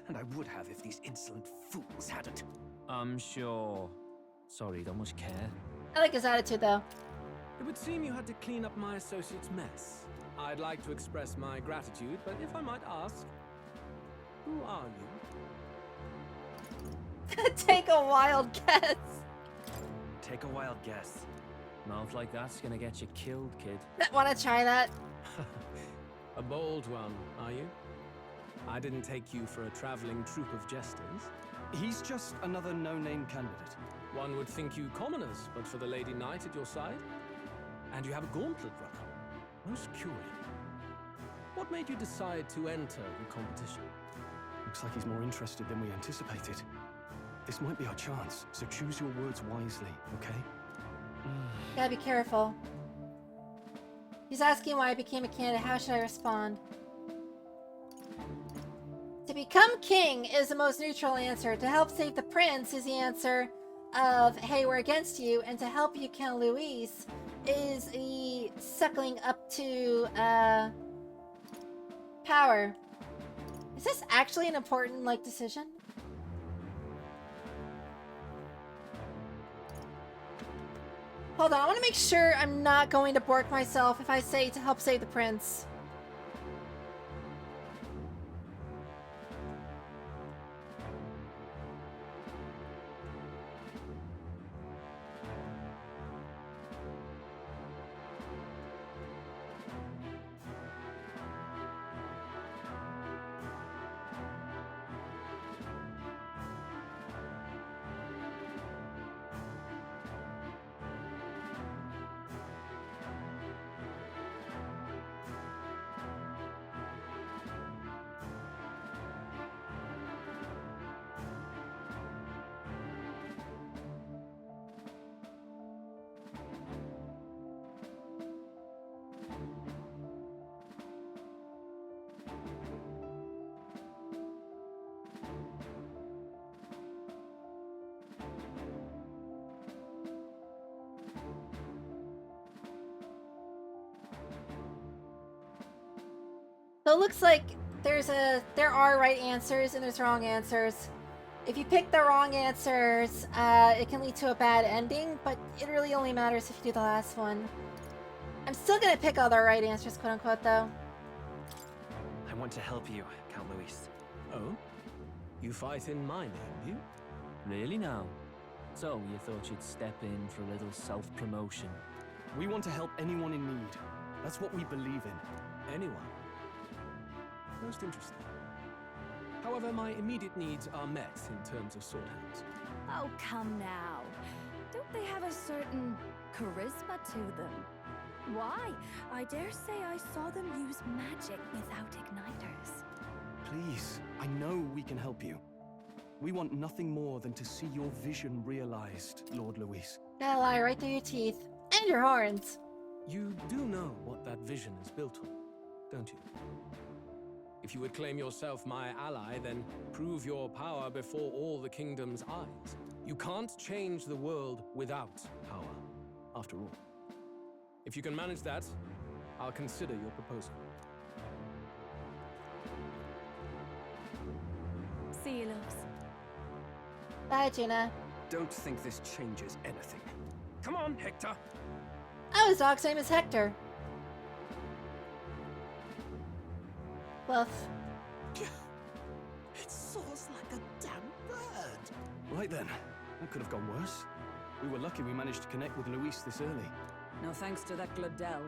And I would have if these insolent fools hadn't. I'm sure. Sorry, don't much care. I like his attitude, though. It would seem you had to clean up my associate's mess. I'd like to express my gratitude, but if I might ask, who are you? Take a wild guess. Take a wild guess. Mouth like that's gonna get you killed, kid. Wanna try that? A bold one, are you? I didn't take you for a traveling troupe of jesters. He's just another no-name candidate. One would think you commoners, but for the Lady Knight at your side. And you have a gauntlet runner. Most curious. What made you decide to enter the competition? Looks like he's more interested than we anticipated. This might be our chance, so choose your words wisely, okay? Gotta be careful. He's asking why I became a candidate. How should I respond? To become king is the most neutral answer. To help save the prince is the answer of, hey, we're against you. And to help you kill Luis is the suckling up to power. Is this actually an important, like, decision? Hold on, I want to make sure I'm not going to bork myself if I say to help save the prince. So it looks like there are right answers and there's wrong answers. If you pick the wrong answers, it can lead to a bad ending, but it really only matters if you do the last one. I'm still gonna pick all the right answers, quote unquote, though. I want to help you, Count Luis. Oh? You fight in my name, you? Really now? So, you thought you'd step in for a little self-promotion? We want to help anyone in need. That's what we believe in. Anyone? Most interesting. However, my immediate needs are met in terms of sword hands. Oh, come now. Don't they have a certain charisma to them? Why? I dare say I saw them use magic without igniters. Please, I know we can help you. We want nothing more than to see your vision realized, Lord Luis. Gotta lie right through your teeth. And your horns. You do know what that vision is built on, don't you? If you would claim yourself my ally, then prove your power before all the kingdom's eyes. You can't change the world without power, after all. If you can manage that, I'll consider your proposal. See you, loves. Bye, Gina. Don't think this changes anything. Come on, Hector. Oh, his dog's name is Hector. Woof. It soars like a damn bird. Right then, that could have gone worse. We were lucky we managed to connect with Luis this early. No thanks to that Gladel.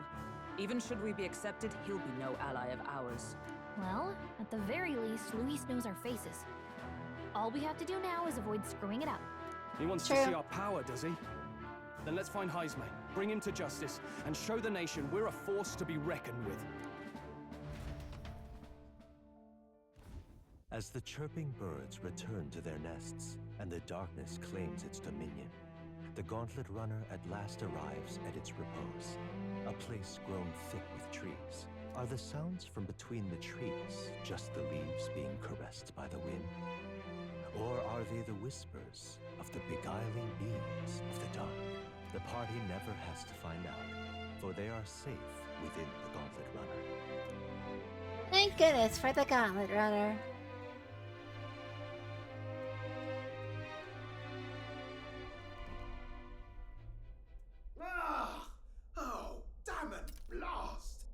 Even should we be accepted, he'll be no ally of ours. Well, at the very least, Luis knows our faces. All we have to do now is avoid screwing it up. He wants to see our power, does he? Then let's find Heisme, bring him to justice, and show the nation we're a force to be reckoned with. As the chirping birds return to their nests and the darkness claims its dominion, the Gauntlet Runner at last arrives at its repose, a place grown thick with trees. Are the sounds from between the trees just the leaves being caressed by the wind? Or are they the whispers of the beguiling beams of the dark? The party never has to find out, for they are safe within the Gauntlet Runner. Thank goodness for the Gauntlet Runner. Oh, damn it, blast!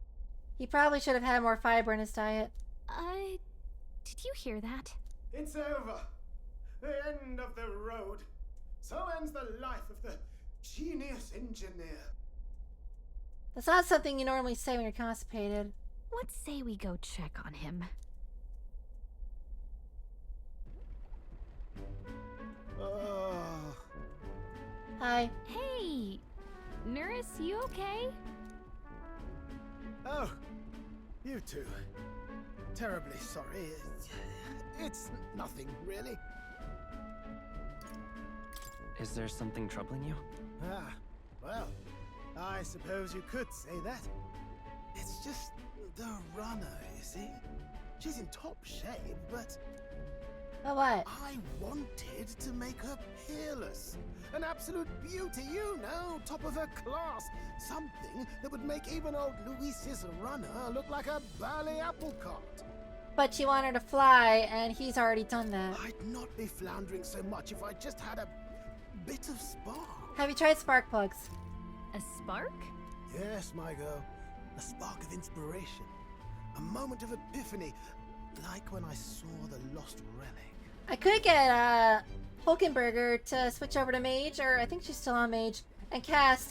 He probably should have had more fiber in his diet. Did you hear that? It's over. The end of the road. So ends the life of the genius engineer. That's not something you normally say when you're constipated. Let's say we go check on him. Hi. Hey! Nurse, you okay? Oh, you two. Terribly sorry. It's nothing, really. Is there something troubling you? Ah, well, I suppose you could say that. It's just the runner, you see? She's in top shape, but... Oh, what? I wanted to make her peerless. An absolute beauty, you know, top of her class. Something that would make even old Luis's runner look like a bally apple cart. But you want her to fly, and he's already done that. I'd not be floundering so much if I just had a bit of spark. Have you tried spark plugs? A spark? Yes, my girl. A spark of inspiration. A moment of epiphany, like when I saw the lost relic. I could get Hulkenberger to switch over to Mage, or I think she's still on Mage, and cast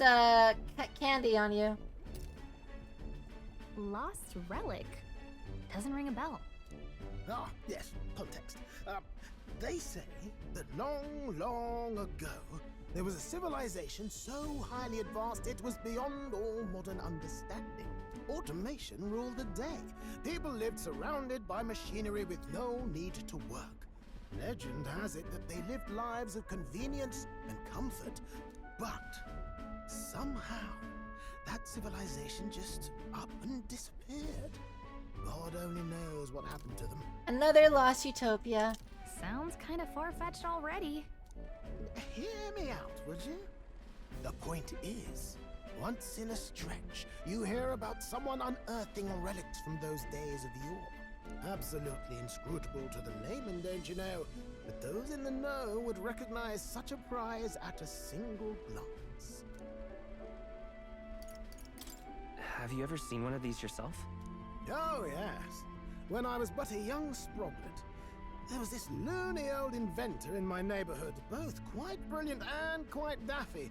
Candy on you. Lost relic? Doesn't ring a bell. Ah, yes, context. They say that long, long ago, there was a civilization so highly advanced it was beyond all modern understanding. Automation ruled the day. People lived surrounded by machinery with no need to work. Legend has it that they lived lives of convenience and comfort, but somehow that civilization just up and disappeared. God only knows what happened to them. Another lost utopia. Sounds kind of far-fetched already. Hear me out, would you? The point is, once in a stretch, you hear about someone unearthing relics from those days of yore. Absolutely inscrutable to the layman, don't you know? But those in the know would recognize such a prize at a single glance. Have you ever seen one of these yourself? Oh, yes. When I was but a young sproglet, there was this loony old inventor in my neighborhood, both quite brilliant and quite daffy,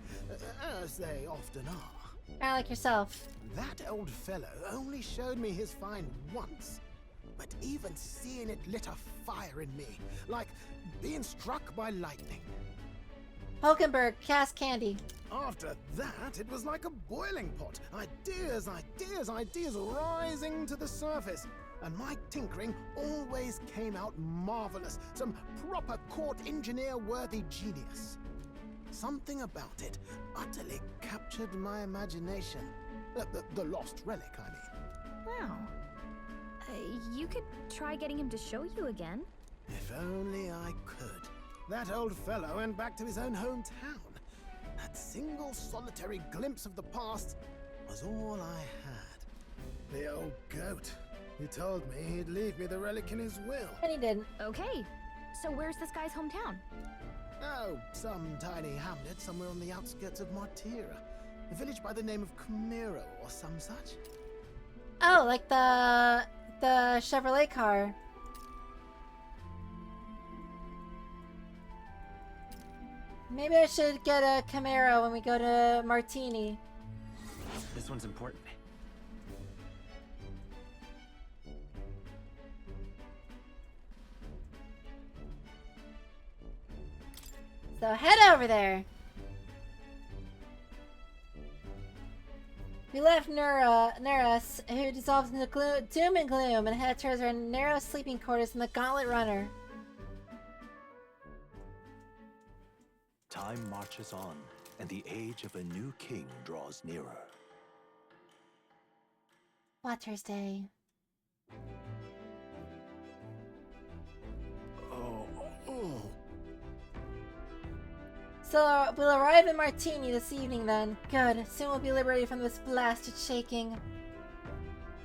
as they often are. Kinda like yourself. That old fellow only showed me his find once, but even seeing it lit a fire in me, like being struck by lightning. Hulkenberg, cast Candy. After that, it was like a boiling pot. Ideas, ideas, ideas rising to the surface. And my tinkering always came out marvelous. Some proper court engineer-worthy genius. Something about it utterly captured captured my imagination. The lost relic, I mean. Wow. You could try getting him to show you again. If only I could. That old fellow went back to his own hometown. That single solitary glimpse of the past was all I had. The old goat. He told me he'd leave me the relic in his will. And he didn't. Okay. So where's this guy's hometown? Oh, some tiny hamlet somewhere on the outskirts of Martira. A village by the name of Camiro or some such. Oh, like the Chevrolet car. Maybe I should get a Camaro when we go to Martini. This one's important. So head over there. We left Neras, who dissolves into doom and gloom, and head towards our narrow sleeping quarters in the Gauntlet Runner. Time marches on, and the age of a new king draws nearer. Water's Day. Oh. So we'll arrive in Martini this evening then. Good. Soon we'll be liberated from this blasted shaking.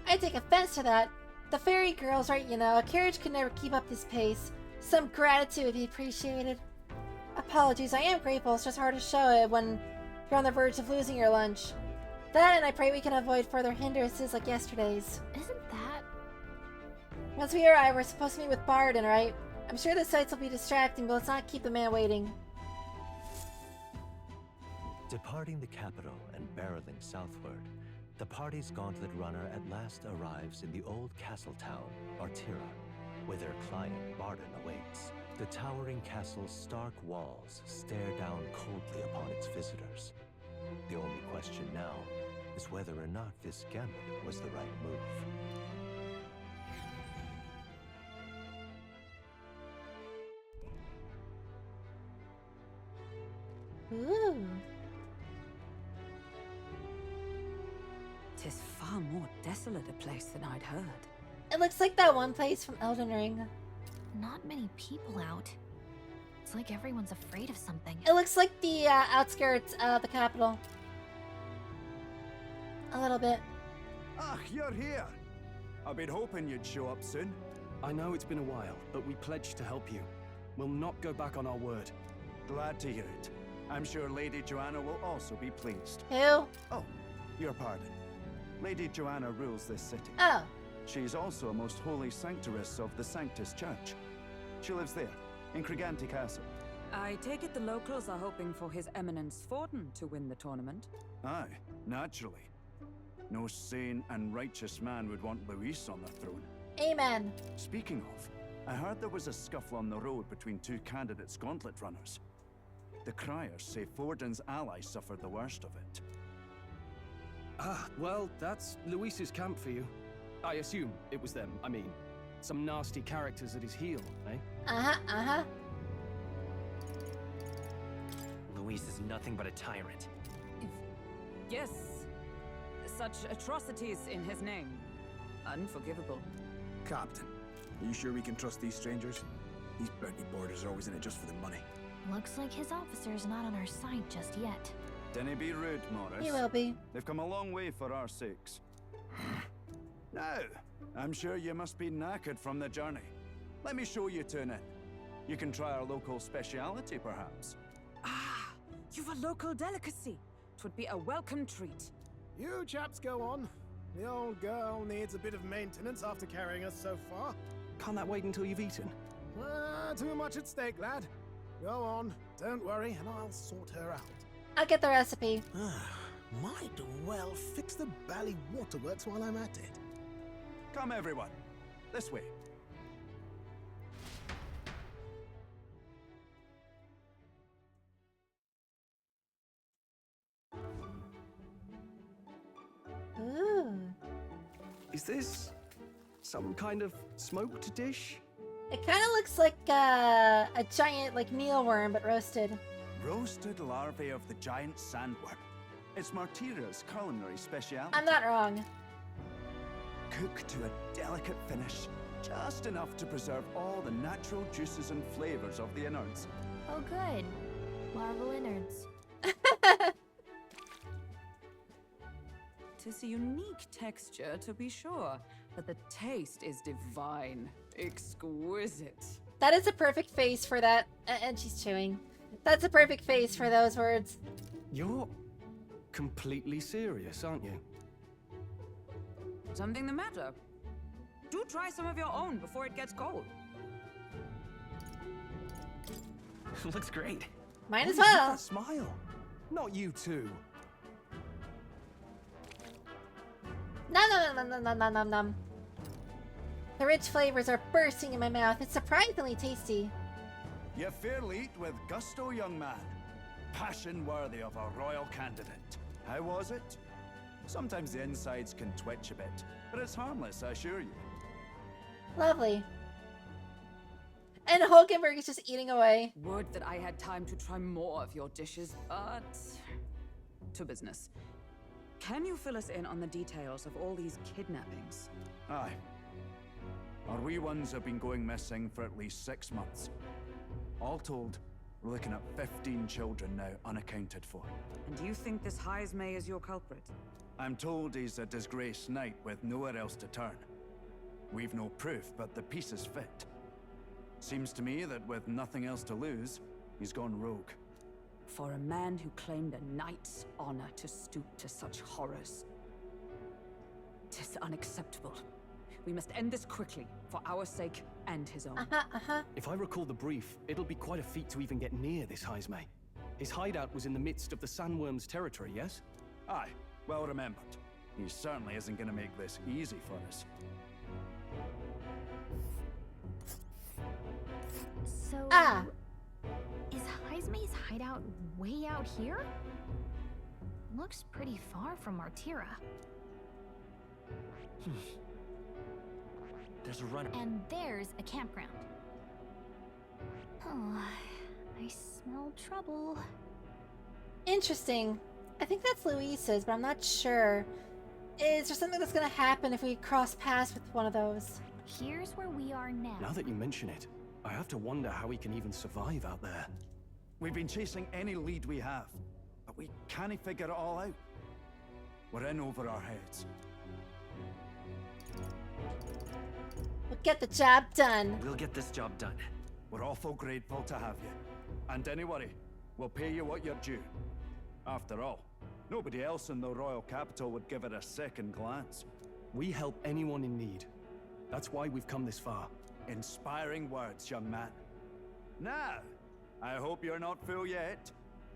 I take offense to that. The fairy girl's right, you know. A carriage could never keep up this pace. Some gratitude would be appreciated. Apologies, I am grateful. It's just hard to show it when you're on the verge of losing your lunch. That, and I pray we can avoid further hindrances like yesterday's. Isn't that... Once we arrive, we're supposed to meet with Barden, right? I'm sure the sights will be distracting, but let's not keep the man waiting. Departing the capital and barreling southward, the party's gauntlet runner at last arrives in the old castle town, Artira, where their client Barden awaits. The towering castle's stark walls stare down coldly upon its visitors. The only question now is whether or not this gambit was the right move. Ooh. Tis far more desolate a place than I'd heard. It looks like that one place from Elden Ring. Not many people out. It's like everyone's afraid of something. It looks like the outskirts of the capital. A little bit. Ah, you're here. I've been hoping you'd show up soon. I know it's been a while, but we pledged to help you. We'll not go back on our word. Glad to hear it. I'm sure Lady Joanna will also be pleased. Who? Oh, your pardon. Lady Joanna rules this city. Oh. She is also a most holy sanctuaress of the Sanctus Church. She lives there, in Criganti Castle. I take it the locals are hoping for His Eminence Forden to win the tournament? Aye, naturally. No sane and righteous man would want Luis on the throne. Amen. Speaking of, I heard there was a scuffle on the road between two candidates gauntlet runners. The criers say Forden's ally suffered the worst of it. Ah, well, that's Luis's camp for you. I assume it was them. I mean, some nasty characters at his heel, eh? Uh-huh. Luis is nothing but a tyrant. Yes. Such atrocities in his name. Unforgivable. Captain, are you sure we can trust these strangers? These bounty boarders are always in it just for the money. Looks like his officer's not on our side just yet. Dinna be rude, Morris. He will be. They've come a long way for our sakes. Now, I'm sure you must be knackered from the journey. Let me show you to an inn. You can try our local speciality, perhaps. Ah, you've a local delicacy. 'Twould be a welcome treat. You chaps go on. The old girl needs a bit of maintenance after carrying us so far. Can't that wait until you've eaten? Too much at stake, lad. Go on, don't worry, and I'll sort her out. I'll get the recipe. Might well fix the Bally Waterworks while I'm at it. Come, everyone. This way. Ooh. Is this some kind of smoked dish? It kind of looks like a giant, like, mealworm, but roasted. Roasted larvae of the giant sandworm. It's Martira's culinary speciality. I'm not wrong. Cooked to a delicate finish, just enough to preserve all the natural juices and flavors of the innards. Oh, good. Larval innards. Tis a unique texture, to be sure, but the taste is divine. Exquisite. That is a perfect face for that. And she's chewing. That's a perfect face for those words. You're completely serious, aren't you? Something the matter? Do try some of your own before it gets cold. Looks great. Might as Look at well. that smile. Not you too. Nom. The rich flavors are bursting in my mouth. It's surprisingly tasty. You fairly eat with gusto, young man. Passion worthy of a royal candidate. How was it? Sometimes the insides can twitch a bit, but it's harmless, I assure you. Lovely. And Hulkenberg is just eating away. Would that I had time to try more of your dishes, but... to business. Can you fill us in on the details of all these kidnappings? Aye. Our wee ones have been going missing for at least 6 months. All told, we're looking at 15 children now unaccounted for. And you think this Heismay is your culprit? I'm told he's a disgraced knight with nowhere else to turn. We've no proof, but the pieces fit. Seems to me that with nothing else to lose, he's gone rogue. For a man who claimed a knight's honor to stoop to such horrors. 'Tis unacceptable. We must end this quickly, for our sake and his own. If I recall the brief, it'll be quite a feat to even get near this Heismay. His hideout was in the midst of the Sandworm's territory, yes? Aye, well remembered. He certainly isn't going to make this easy for us. So... is Heismay's hideout way out here? Looks pretty far from Martira. There's a runner. And there's a campground. Oh, I smell trouble. Interesting. I think that's Luis's, but I'm not sure. Is there something that's gonna happen if we cross paths with one of those? Here's where we are now. Now that you mention it, I have to wonder how we can even survive out there. We've been chasing any lead we have, but we can't figure it all out. We're in over our heads. We'll get the job done. We'll get this job done. We're awful grateful to have you. And don't worry, we'll pay you what you're due. After all, nobody else in the royal capital would give it a second glance. We help anyone in need. That's why we've come this far. Inspiring words, young man. Now, I hope you're not full yet.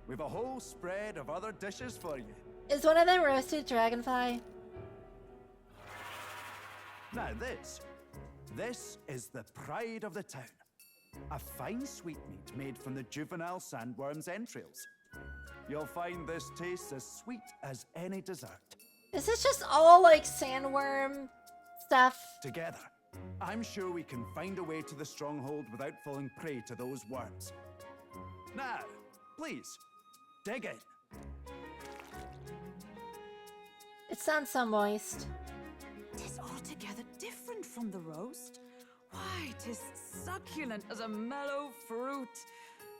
We've a whole spread of other dishes for you. Is one of them roasted dragonfly? Now this is the pride of the town. A fine sweetmeat made from the juvenile sandworm's entrails. You'll find this tastes as sweet as any dessert. Is this just all like sandworm stuff? Together, I'm sure we can find a way to the stronghold without falling prey to those worms. Now, please, dig in. It sounds so moist. 'Tis altogether different from the roast. Why, 'tis succulent as a mellow fruit.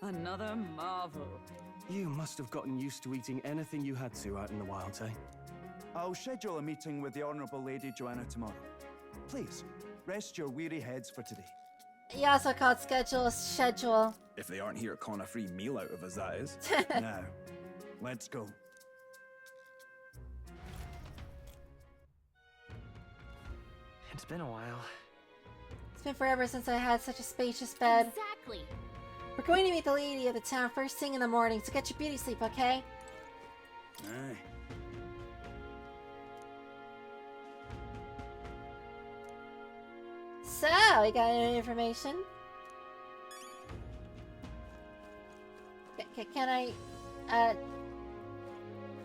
Another marvel. You must have gotten used to eating anything you had to out in the wilds, eh? I'll schedule a meeting with the Honourable Lady Joanna tomorrow. Please, rest your weary heads for today. You also called schedule. If they aren't here calling a free meal out of us, that is. Now, let's go. It's been a while. It's been forever since I had such a spacious bed. Exactly. We're going to meet the lady of the town first thing in the morning, so get your beauty sleep, okay? Aye. So, we got any information? Can I,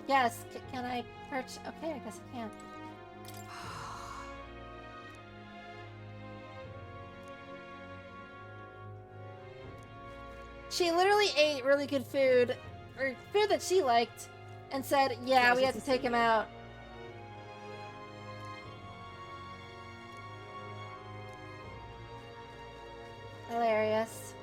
yes, can I perch? Okay, I guess I can. She literally ate really good food, or food that she liked, and said, yeah, we have to take him out. Hilarious.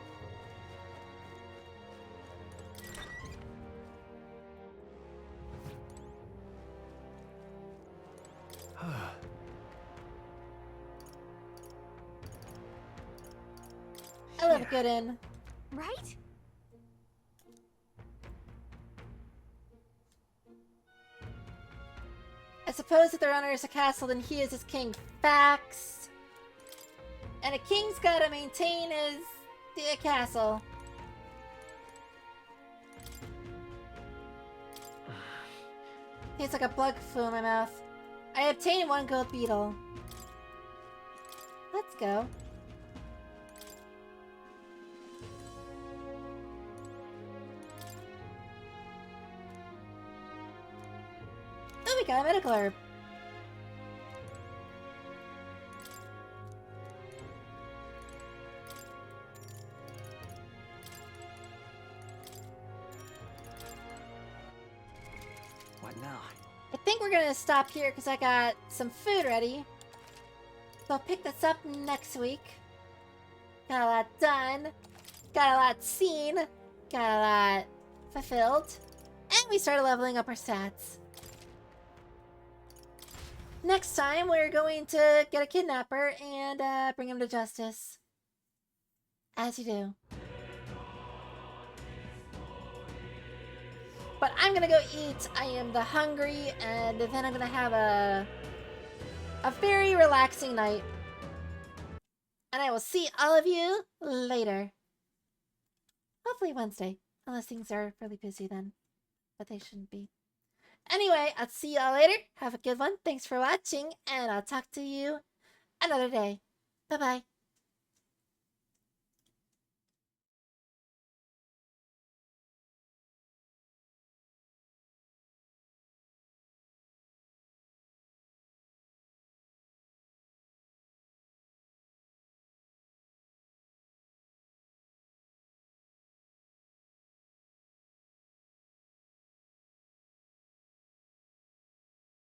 I love a good inn. Right? I suppose if their owner is a castle, then he is his king. Facts. And a king's gotta maintain his castle. Tastes like a bug flew in my mouth. I obtained 1 gold beetle. Let's go. Oh, we got a medical herb. What now? I think we're gonna stop here because I got some food ready. So I'll pick this up next week. Got a lot done. Got a lot seen. Got a lot fulfilled. And we started leveling up our stats. Next time, we're going to get a kidnapper and bring him to justice. As you do. But I'm gonna go eat. I am hungry, and then I'm gonna have a very relaxing night. And I will see all of you later. Hopefully Wednesday. Unless things are really busy then. But they shouldn't be. Anyway, I'll see y'all later. Have a good one. Thanks for watching, and I'll talk to you another day. Bye-bye.